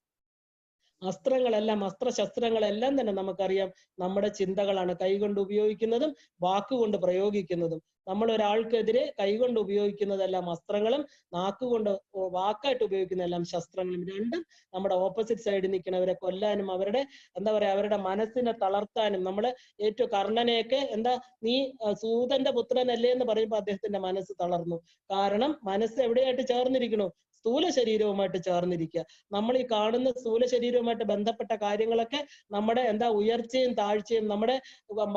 A: അസ്ത്രങ്ങളെല്ലാം, അസ്ത്രശസ്ത്രങ്ങളെല്ലാം തന്നെ നമുക്കറിയാം നമ്മുടെ ചിന്തകളാണ്. കൈകൊണ്ട് ഉപയോഗിക്കുന്നതും വാക്കുകൊണ്ട് പ്രയോഗിക്കുന്നതും. നമ്മൾ ഒരാൾക്കെതിരെ കൈകൊണ്ട് ഉപയോഗിക്കുന്നതെല്ലാം അസ്ത്രങ്ങളും, നാക്കുകൊണ്ട് വാക്കായിട്ട് ഉപയോഗിക്കുന്നതെല്ലാം ശസ്ത്രങ്ങളും. രണ്ടും നമ്മുടെ ഓപ്പോസിറ്റ് സൈഡിൽ നിൽക്കുന്നവരെ കൊല്ലാനും അവരുടെ എന്താ പറയാ അവരുടെ മനസ്സിനെ തളർത്താനും. നമ്മള് ഏറ്റവും കർണനെയൊക്കെ എന്താ നീ സൂതന്റെ പുത്രനല്ലേ എന്ന് പറയുമ്പോൾ അദ്ദേഹത്തിന്റെ മനസ്സ് തളർന്നു. കാരണം മനസ്സ് എവിടെയായിട്ട് ചേർന്നിരിക്കണു? സ്ഥൂല ശരീരവുമായിട്ട് ചേർന്നിരിക്കുക. നമ്മൾ ഈ കാണുന്ന സ്ഥൂല ശരീരവുമായിട്ട് ബന്ധപ്പെട്ട കാര്യങ്ങളൊക്കെ നമ്മുടെ എന്താ ഉയർച്ചയും താഴ്ചയും, നമ്മുടെ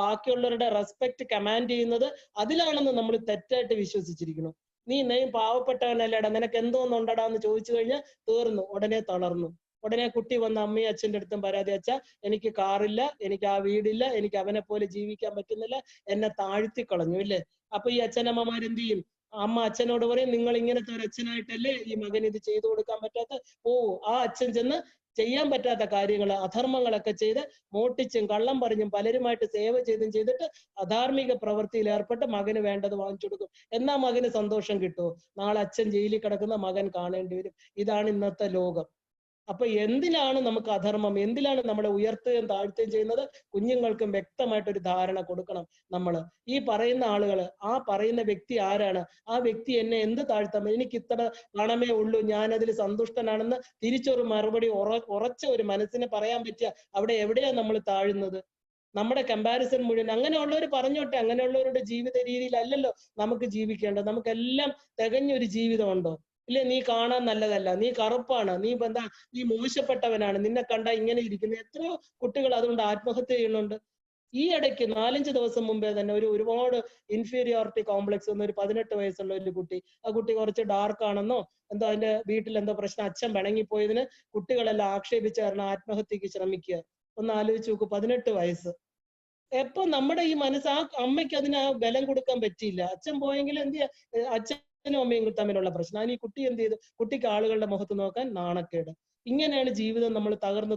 A: ബാക്കിയുള്ളവരുടെ റെസ്പെക്ട് കമാൻഡ് ചെയ്യുന്നത് അതിലാണെന്ന് നമ്മൾ തെറ്റായിട്ട് വിശ്വസിച്ചിരിക്കുന്നു. നീ പാവപ്പെട്ടവനല്ലേടാ, നിനക്ക് എന്തോന്നുണ്ടടാ എന്ന് ചോദിച്ചു കഴിഞ്ഞാൽ തീർന്നു, ഉടനെ തളർന്നു. ഉടനെ കുട്ടി വന്ന് അമ്മയും അച്ഛൻ്റെ അടുത്തും പരാതി, അച്ഛാ എനിക്ക് കാറില്ല, എനിക്ക് ആ വീടില്ല, എനിക്ക് അവനെ പോലെ ജീവിക്കാൻ പറ്റുന്നില്ല, എന്നെ താഴ്ത്തി കളഞ്ഞു, ഇല്ലേ? അപ്പൊ ഈ അച്ഛനമ്മമാരെന്ത് ചെയ്യും? അമ്മ അച്ഛനോട് പറയും, നിങ്ങൾ ഇങ്ങനത്തെ ഒരു അച്ഛനായിട്ടല്ലേ ഈ മകൻ ഇത് ചെയ്തു കൊടുക്കാൻ പറ്റാത്ത? ആ അച്ഛൻ ചെന്ന് ചെയ്യാൻ പറ്റാത്ത കാര്യങ്ങൾ, അധർമ്മങ്ങളൊക്കെ ചെയ്ത് മോട്ടിച്ചും കള്ളം പറഞ്ഞും പലരുമായിട്ട് സേവ ചെയ്തിട്ട് അധാർമിക പ്രവൃത്തിയിൽ ഏർപ്പെട്ട് മകന് വേണ്ടത് വാങ്ങിച്ചു കൊടുക്കും. എന്നാ മകന് സന്തോഷം കിട്ടുമോ? നാളെ അച്ഛൻ ജയിലിൽ കിടക്കുന്ന മകൻ കാണേണ്ടി വരും. ഇതാണ് ഇന്നത്തെ ലോകം. അപ്പൊ എന്തിലാണ് നമുക്ക് അധർമ്മം, എന്തിലാണ് നമ്മളെ ഉയർത്തുകയും താഴ്ത്തുകയും ചെയ്യുന്നത്? കുഞ്ഞുങ്ങൾക്കും വ്യക്തമായിട്ടൊരു ധാരണ കൊടുക്കണം. നമ്മൾ ഈ പറയുന്ന ആളുകൾ, ആ പറയുന്ന വ്യക്തി ആരാണ്, ആ വ്യക്തി എന്നെ എന്ത് താഴ്ത്താം, എനിക്ക് ഇത്ര പണമേ ഉള്ളൂ, ഞാനതിൽ സന്തുഷ്ടനാണെന്ന് തിരിച്ചൊരു മറുപടി ഉറച്ച ഒരു മനസ്സിനെ പറയാൻ പറ്റിയ അവിടെ എവിടെയാണ് നമ്മൾ താഴുന്നത്? നമ്മുടെ കമ്പാരിസൺ മുഴുവൻ അങ്ങനെയുള്ളവർ പറഞ്ഞോട്ടെ, അങ്ങനെയുള്ളവരുടെ ജീവിത രീതിയിലല്ലല്ലോ നമുക്ക് ജീവിക്കേണ്ടത്. നമുക്കെല്ലാം തികഞ്ഞൊരു ജീവിതമുണ്ടോ? ഇല്ലേ? നീ കാണാൻ നല്ലതല്ല, നീ കറുപ്പാണ്, നീ എന്താ, നീ മോശപ്പെട്ടവനാണ്, നിന്നെ കണ്ട ഇങ്ങനെ ഇരിക്കുന്നു. എത്രയോ കുട്ടികൾ അതുകൊണ്ട് ആത്മഹത്യ ചെയ്യുന്നുണ്ട്. ഈ ഇടയ്ക്ക് 4-5 ദിവസം മുമ്പേ തന്നെ ഒരുപാട് ഇൻഫീരിയോറിറ്റി കോംപ്ലക്സ് വന്ന ഒരു 18 വയസ്സുള്ള ഒരു കുട്ടി, ആ കുട്ടി കുറച്ച് ഡാർക്ക് ആണെന്നോ എന്തോ അതിന്റെ വീട്ടിൽ എന്തോ പ്രശ്നം, അച്ഛൻ പിണങ്ങിപ്പോയതിന് കുട്ടികളെല്ലാം ആക്ഷേപിച്ച കാരണം ആത്മഹത്യക്ക് ശ്രമിക്കുക. ഒന്ന് ആലോചിച്ച് നോക്കൂ, 18 വയസ്സ്. എപ്പൊ നമ്മുടെ ഈ മനസ്സ്, ആ അമ്മയ്ക്ക് അതിന് ആ ബലം കൊടുക്കാൻ പറ്റിയില്ല. അച്ഛൻ പോയെങ്കിൽ എന്ത് ചെയ്യാ? അച്ഛനും അമ്മയും തമ്മിലുള്ള പ്രശ്നം. അതിന് ഈ കുട്ടി എന്ത് ചെയ്തു? കുട്ടിക്ക് ആളുകളുടെ മുഖത്ത് നോക്കാൻ നാണക്കേട്. ഇങ്ങനെയാണ് ജീവിതം. നമ്മൾ തകർന്ന്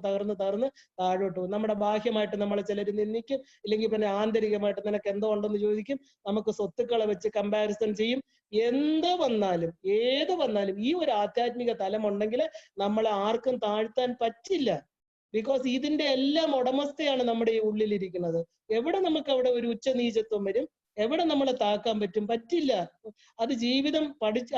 A: താഴോട്ട് പോകും. നമ്മുടെ ബാഹ്യമായിട്ട് നമ്മളെ ചിലർ നിന്ദിക്കും, ഇല്ലെങ്കിൽ പിന്നെ ആന്തരികമായിട്ട് നിനക്ക് എന്തോ ഉണ്ടെന്ന് ചോദിക്കും. നമുക്ക് സ്വത്തുക്കളെ വെച്ച് കമ്പാരിസൺ ചെയ്യും. എന്ത് വന്നാലും ഏത് വന്നാലും ഈ ഒരു ആധ്യാത്മിക തലം ഉണ്ടെങ്കിൽ നമ്മളെ ആർക്കും താഴ്ത്താൻ പറ്റില്ല. ബിക്കോസ് ഇതിന്റെ എല്ലാം ഉടമസ്ഥയാണ് നമ്മുടെ ഈ ഉള്ളിലിരിക്കുന്നത്. എവിടെ നമുക്ക് അവിടെ ഒരു ഉച്ചനീചത്വം വരും? എവിടെ നമ്മളെ താക്കാൻ പറ്റും? പറ്റില്ല. അത് ജീവിതം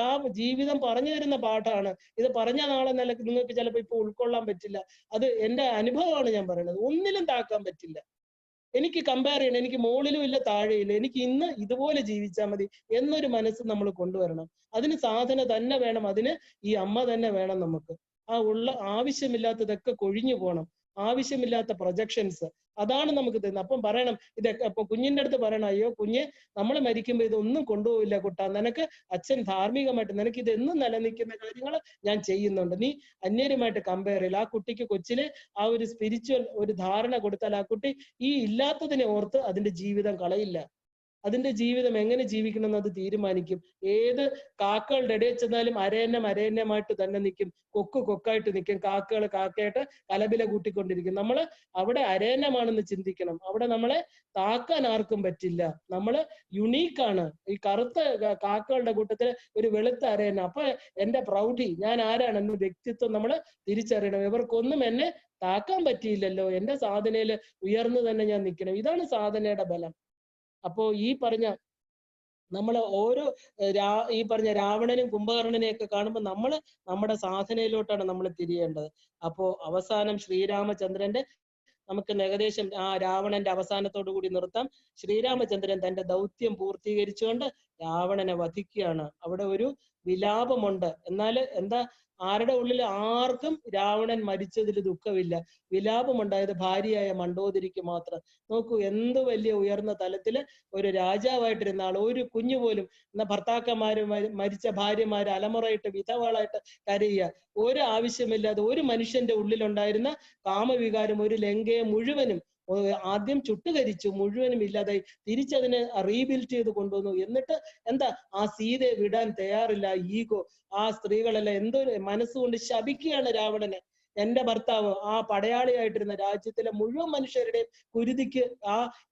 A: ആ ജീവിതം പറഞ്ഞു തരുന്ന പാഠമാണ്. ഇത് പറഞ്ഞ നാളെ നിങ്ങൾക്ക് ചിലപ്പോൾ ഇപ്പൊ ഉൾക്കൊള്ളാൻ പറ്റില്ല. അത് എന്റെ അനുഭവമാണ് ഞാൻ പറയുന്നത്. ഒന്നിലും താക്കാൻ പറ്റില്ല. എനിക്ക് കമ്പയർ ചെയ്യണം, എനിക്ക് മുകളിലും ഇല്ല താഴെയില്ല, എനിക്ക് ഇന്ന് ഇതുപോലെ ജീവിച്ചാൽ മതി എന്നൊരു മനസ്സ് നമ്മൾ കൊണ്ടുവരണം. അതിന് സാധന തന്നെ വേണം, അതിന് ഈ അമ്മ തന്നെ വേണം. നമുക്ക് ആ ആവശ്യമില്ലാത്തതൊക്കെ കൊഴിഞ്ഞു പോകണം. ആവശ്യമില്ലാത്ത പ്രൊജക്ഷൻസ് അതാണ് നമുക്ക് തരുന്നത്. അപ്പം പറയണം, ഇതൊക്കെ അപ്പൊ കുഞ്ഞിന്റെ അടുത്ത് പറയണം, അയ്യോ കുഞ്ഞ്, നമ്മൾ മരിക്കുമ്പോ ഇതൊന്നും കൊണ്ടുപോവില്ല കുട്ടാ, നിനക്ക് അച്ഛൻ ധാർമ്മികമായിട്ട് നിനക്ക് ഇതെന്നും നിലനിൽക്കുന്ന കാര്യങ്ങൾ ഞാൻ ചെയ്യുന്നുണ്ട്, നീ അന്യരുമായിട്ട് കമ്പയർ ചെയ്യില്ല. ആ കുട്ടിക്ക് കൊച്ചിലെ ആ ഒരു സ്പിരിച്വൽ ഒരു ധാരണ കൊടുത്താൽ ആ കുട്ടി ഈ ഇല്ലാത്തതിനെ ഓർത്ത് അതിന്റെ ജീവിതം കളയില്ല. അതിന്റെ ജീവിതം എങ്ങനെ ജീവിക്കണം എന്ന് അത് തീരുമാനിക്കും. ഏത് കാക്കകളുടെ ഇടയിൽ ചെന്നാലും അരയന്നമായിട്ട് തന്നെ നിൽക്കും, കൊക്കായിട്ട് നിൽക്കും, കാക്കകൾ കാക്കയായിട്ട് കലപില കൂട്ടിക്കൊണ്ടിരിക്കും. നമ്മള് അവിടെ അരയന്നമാണെന്ന് ചിന്തിക്കണം. അവിടെ നമ്മളെ താക്കാൻ ആർക്കും പറ്റില്ല. നമ്മള് യുണീക്കാണ്. ഈ കറുത്ത കാക്കകളുടെ കൂട്ടത്തിൽ ഒരു വെളുത്ത അരയന്ന. അപ്പൊ എന്റെ പ്രൗഢി, ഞാൻ ആരാണെന്ന് വ്യക്തിത്വം നമ്മൾ തിരിച്ചറിയണം. ഇവർക്കൊന്നും എന്നെ താക്കാൻ പറ്റിയില്ലല്ലോ, എന്റെ സാധനയില് ഉയർന്നു തന്നെ ഞാൻ നിൽക്കണം. ഇതാണ് സാധനയുടെ ബലം. അപ്പോ ഈ പറഞ്ഞ നമ്മള് ഓരോ ഈ പറഞ്ഞ രാവണനും കുംഭകർണനെയൊക്കെ കാണുമ്പോൾ നമ്മള് നമ്മുടെ സാധനയിലോട്ടാണ് നമ്മൾ തിരിയേണ്ടത്. അപ്പോ അവസാനം ശ്രീരാമചന്ദ്രന്റെ, നമുക്ക് ഏകദേശം ആ രാവണന്റെ അവസാനത്തോടു കൂടി നിർത്താം. ശ്രീരാമചന്ദ്രൻ തന്റെ ദൗത്യം പൂർത്തീകരിച്ചുകൊണ്ട് രാവണനെ വധിക്കുകയാണ്. അവിടെ ഒരു വിലാപമുണ്ട്. എന്നാൽ എന്താ, ആരുടെ ഉള്ളിൽ ആർക്കും രാവണൻ മരിച്ചതിൽ ദുഃഖമില്ല. വിലാപമുണ്ടായത് ഭാര്യയായ മണ്ഡോദരിക്ക് മാത്രം. നോക്കൂ, എന്ത് വലിയ ഉയർന്ന തലത്തില് ഒരു രാജാവായിട്ടിരുന്ന ആൾ, ഒരു കുഞ്ഞു പോലും ഭർത്താക്കന്മാര് മരിച്ച ഭാര്യമാര് അലമുറയിട്ട് വിധവകളായിട്ട് കരയുക, ഒരു ആവശ്യമില്ലാതെ ഒരു മനുഷ്യന്റെ ഉള്ളിലുണ്ടായിരുന്ന കാമവികാരം ഒരു ലങ്കയെ മുഴുവനും ആദ്യം ചുട്ടുകരിച്ചു, മുഴുവനും ഇല്ലാതായി. തിരിച്ചതിനെ റീബിൽഡ് ചെയ്ത് കൊണ്ടുവന്നു. എന്നിട്ട് എന്താ, ആ സീതയെ വിടാൻ തയ്യാറില്ല. ഈഗോ, ആ സ്ത്രീകളെല്ലാം എന്തോ മനസ്സുകൊണ്ട് ശപിക്കുകയാണ് രാവണനെ. എന്റെ ഭർത്താവ് ആ പടയാളിയായിട്ടിരുന്ന രാജ്യത്തിലെ മുഴുവൻ മനുഷ്യരുടെയും കുരുതിക്ക്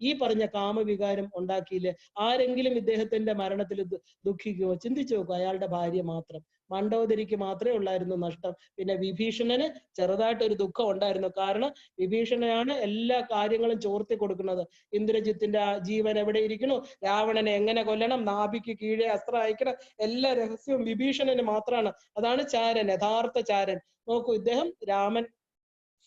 A: ഈ പറഞ്ഞ കാമവികാരം ഉണ്ടാക്കിയില്ലേ? ആരെങ്കിലും ഇദ്ദേഹത്തിന്റെ മരണത്തിൽ ദുഃഖിക്കുമോ? ചിന്തിച്ചു നോക്കൂ. അയാളുടെ ഭാര്യ മാത്രം, മണ്ഡോദരിക്ക് മാത്രമേ ഉള്ളായിരുന്നു നഷ്ടം. പിന്നെ വിഭീഷണന് ചെറുതായിട്ടൊരു ദുഃഖം ഉണ്ടായിരുന്നു. കാരണം വിഭീഷണനാണ് എല്ലാ കാര്യങ്ങളും ചോർത്തി കൊടുക്കുന്നത്. ഇന്ദ്രജിത്തിന്റെ ജീവൻ എവിടെ ഇരിക്കണു, രാവണനെ എങ്ങനെ കൊല്ലണം, നാഭിക്ക് കീഴെ അസ്ത്രം അയക്കണം, എല്ലാ രഹസ്യവും വിഭീഷണന് മാത്രമാണ്. അതാണ് ചാരൻ, യഥാർത്ഥ ചാരൻ. നോക്കൂ, ഇദ്ദേഹം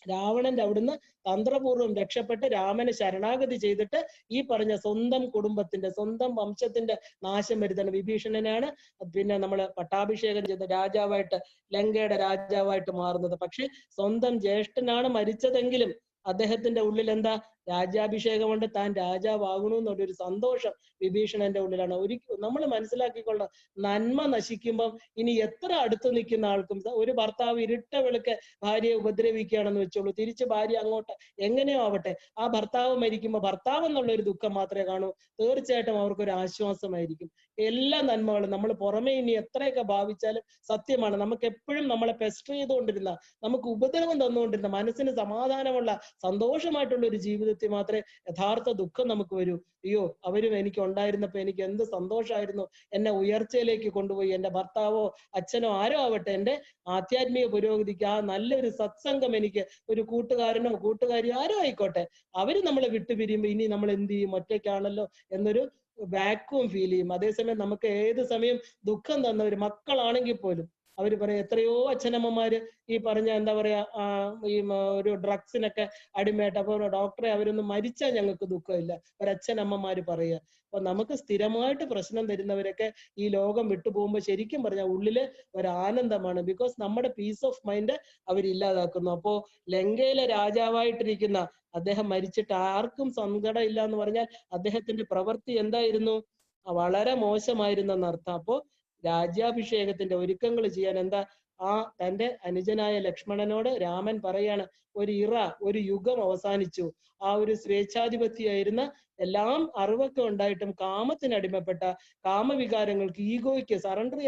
A: രാവണന്റെ അവിടുന്ന് തന്ത്രപൂർവ്വം രക്ഷപ്പെട്ട് രാമന് ശരണാഗതി ചെയ്തിട്ട് ഈ പറഞ്ഞ സ്വന്തം കുടുംബത്തിന്റെ, സ്വന്തം വംശത്തിന്റെ നാശം വരുത്തുന്ന വിഭീഷണനാണ് പിന്നെ നമ്മൾ പട്ടാഭിഷേകം ചെയ്ത രാജാവായിട്ട്, ലങ്കയുടെ രാജാവായിട്ട് മാറുന്നത്. പക്ഷെ സ്വന്തം ജ്യേഷ്ഠനാണ് മരിച്ചതെങ്കിലും അദ്ദേഹത്തിന്റെ ഉള്ളിൽ എന്താ, രാജ്യാഭിഷേകം കൊണ്ട് താൻ രാജാവാകണു എന്നുള്ളൊരു സന്തോഷം വിഭീഷണന്റെ ഉള്ളിലാണ്. നമ്മൾ മനസ്സിലാക്കിക്കൊള്ളാം, നന്മ നശിക്കുമ്പം ഇനി എത്ര അടുത്ത് നിൽക്കുന്ന ആൾക്കും, ഒരു ഭർത്താവ് ഇരുട്ട വെളുക്കെ ഭാര്യയെ ഉപദ്രവിക്കുകയാണെന്ന് വെച്ചോളൂ, തിരിച്ച് ഭാര്യ അങ്ങോട്ട് എങ്ങനെയോ ആവട്ടെ, ആ ഭർത്താവ് മരിക്കുമ്പോൾ ഭർത്താവ് എന്നുള്ള ഒരു ദുഃഖം മാത്രമേ കാണൂ. തീർച്ചയായിട്ടും അവർക്കൊരു ആശ്വാസമായിരിക്കും. എല്ലാ നന്മകളും നമ്മൾ പുറമെ ഇനി എത്രയൊക്കെ ഭാവിച്ചാലും സത്യമാണ്, നമുക്ക് എപ്പോഴും നമ്മളെ പെസ്റ്റർ ചെയ്തുകൊണ്ടിരുന്ന, നമുക്ക് ഉപദ്രവം തന്നുകൊണ്ടിരുന്ന, മനസ്സിന് സമാധാനമുള്ള സന്തോഷമായിട്ടുള്ള ഒരു ജീവിതത്തിൽ മാത്രമേ യഥാർത്ഥ ദുഃഖം നമുക്ക് വരൂ. അയ്യോ, അവരും എനിക്ക് ഉണ്ടായിരുന്നപ്പോ എനിക്ക് എന്ത് സന്തോഷമായിരുന്നു, എന്നെ ഉയർച്ചയിലേക്ക് കൊണ്ടുപോയി. എന്റെ ഭർത്താവോ അച്ഛനോ ആരോ ആവട്ടെ, എന്റെ ആധ്യാത്മിക പുരോഗതിക്ക് ആ നല്ലൊരു സത്സംഗം, എനിക്ക് ഒരു കൂട്ടുകാരനോ കൂട്ടുകാരിയോ ആരോ ആയിക്കോട്ടെ, അവര് നമ്മളെ വിട്ടുപിരിയുമ്പോ ഇനി നമ്മൾ എന്ത് ചെയ്യും, ഒറ്റയ്ക്കാണല്ലോ എന്നൊരു വാക്വം ഫീൽ ചെയ്യും. അതേസമയം നമുക്ക് ഏത് സമയം ദുഃഖം തന്നവര് മക്കളാണെങ്കിൽ പോലും അവര് പറയും, എത്രയോ അച്ഛനമ്മമാര് ഈ പറഞ്ഞ എന്താ പറയാ, ഈ ഒരു ഡ്രഗ്സിനൊക്കെ അടിമയായിട്ട്, അപ്പൊ ഡോക്ടറെ അവരൊന്നും മരിച്ചാൽ ഞങ്ങൾക്ക് ദുഃഖമില്ല, ഒരച്ഛനമ്മമാര് പറയുക. അപ്പൊ നമുക്ക് സ്ഥിരമായിട്ട് പ്രശ്നം തരുന്നവരൊക്കെ ഈ ലോകം വിട്ടുപോകുമ്പോൾ ശരിക്കും പറഞ്ഞാൽ ഉള്ളില് ഒരാനന്ദമാണ്. ബിക്കോസ് നമ്മുടെ പീസ് ഓഫ് മൈൻഡ് അവരില്ലാതാക്കുന്നു. അപ്പോ ലങ്കയിലെ രാജാവായിട്ടിരിക്കുന്ന അദ്ദേഹം മരിച്ചിട്ട് ആർക്കും സങ്കടം ഇല്ല എന്ന് പറഞ്ഞാൽ അദ്ദേഹത്തിന്റെ പ്രവൃത്തി എന്തായിരുന്നു, വളരെ മോശമായിരുന്നെന്നർത്ഥം. അപ്പോ രാജ്യാഭിഷേകത്തിന്റെ ഒരുക്കങ്ങൾ ചെയ്യാൻ എന്താ, തന്റെ അനുജനായ ലക്ഷ്മണനോട് രാമൻ പറയാണ്, ഒരു യുഗം അവസാനിച്ചു. ആ ഒരു സ്വേച്ഛാധിപതിയായിരുന്ന, എല്ലാം അറിവൊക്കെ ഉണ്ടായിട്ടും കാമത്തിനടിമപ്പെട്ട, കാമവികാരങ്ങൾക്ക്, ഈഗോയ്ക്ക് സറണ്ടർ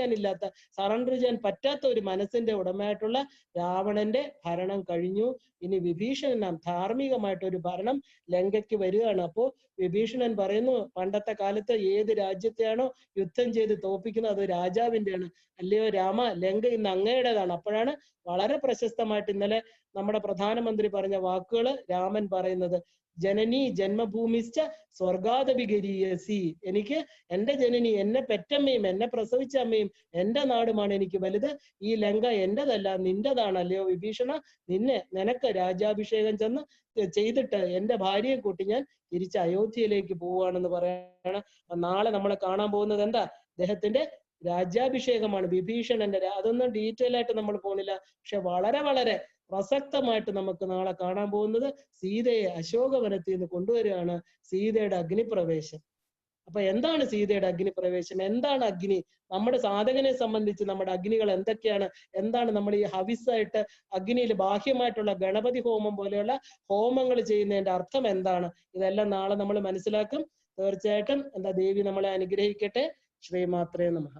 A: ചെയ്യാൻ പറ്റാത്ത ഒരു മനസ്സിന്റെ ഉടമയായിട്ടുള്ള രാവണന്റെ ഭരണം കഴിഞ്ഞു. ഇനി വിഭീഷണൻ ധാർമ്മികമായിട്ടൊരു ഭരണം ലങ്കയ്ക്ക് വരികയാണ്. അപ്പോ വിഭീഷണൻ പറയുന്നു, പണ്ടത്തെ കാലത്ത് ഏത് രാജ്യത്തെയാണോ യുദ്ധം ചെയ്ത് തോപ്പിക്കുന്നത് അത് രാജാവിന്റെയാണ്. അല്ലയോ രാമ, ലങ്ക ഇന്ന് അങ്ങയുടേതാണ്. അപ്പോഴാണ് വളരെ പ്രശസ്തമായിട്ട് ഇന്നലെ നമ്മുടെ പ്രധാനമന്ത്രി പറഞ്ഞ വാക്കുകള് രാമൻ പറയുന്നത്, ജനനി ജന്മഭൂമിശ്ച സ്വർഗാദപിഗരീയസി. എനിക്ക് എന്റെ ജനനി, എന്നെ പെറ്റമ്മയും എന്നെ പ്രസവിച്ച അമ്മയും എന്റെ നാടുമാണ് എനിക്ക് വലുത്. ഈ ലങ്ക എന്റേതല്ല, നിന്റേതാണ്. അല്ലയോ വിഭീഷണ, നിനക്ക് രാജ്യാഭിഷേകം ചെയ്തിട്ട് എന്റെ ഭാര്യയെ കൂട്ടി ഞാൻ തിരിച്ച് അയോധ്യയിലേക്ക് പോവുകയാണെന്ന് പറയാണ്. നാളെ നമ്മളെ കാണാൻ പോകുന്നത് എന്താ, അദ്ദേഹത്തിന്റെ രാജ്യാഭിഷേകമാണ്, വിഭീഷണന്റെ. അതൊന്നും ഡീറ്റെയിൽ ആയിട്ട് നമ്മൾ പോകുന്നില്ല. പക്ഷെ വളരെ വളരെ പ്രസക്തമായിട്ട് നമുക്ക് നാളെ കാണാൻ പോകുന്നത് സീതയെ അശോകവനത്തിൽ നിന്ന് കൊണ്ടുവരികയാണ്, സീതയുടെ അഗ്നിപ്രവേശം. അപ്പൊ എന്താണ് സീതയുടെ അഗ്നിപ്രവേശം, എന്താണ് അഗ്നി, നമ്മുടെ സാധകനെ സംബന്ധിച്ച് നമ്മുടെ അഗ്നികൾ എന്തൊക്കെയാണ്, എന്താണ് നമ്മൾ ഈ ഹവിസായിട്ട് അഗ്നിയിൽ ബാഹ്യമായിട്ടുള്ള ഗണപതി ഹോമം പോലെയുള്ള ഹോമങ്ങൾ ചെയ്യുന്നതിന്റെ അർത്ഥം എന്താണ്, ഇതെല്ലാം നാളെ നമ്മൾ മനസ്സിലാക്കും. തീർച്ചയായിട്ടും എന്താ ദേവി നമ്മളെ അനുഗ്രഹിക്കട്ടെ. ശ്രീമാത്രേ നമഃ.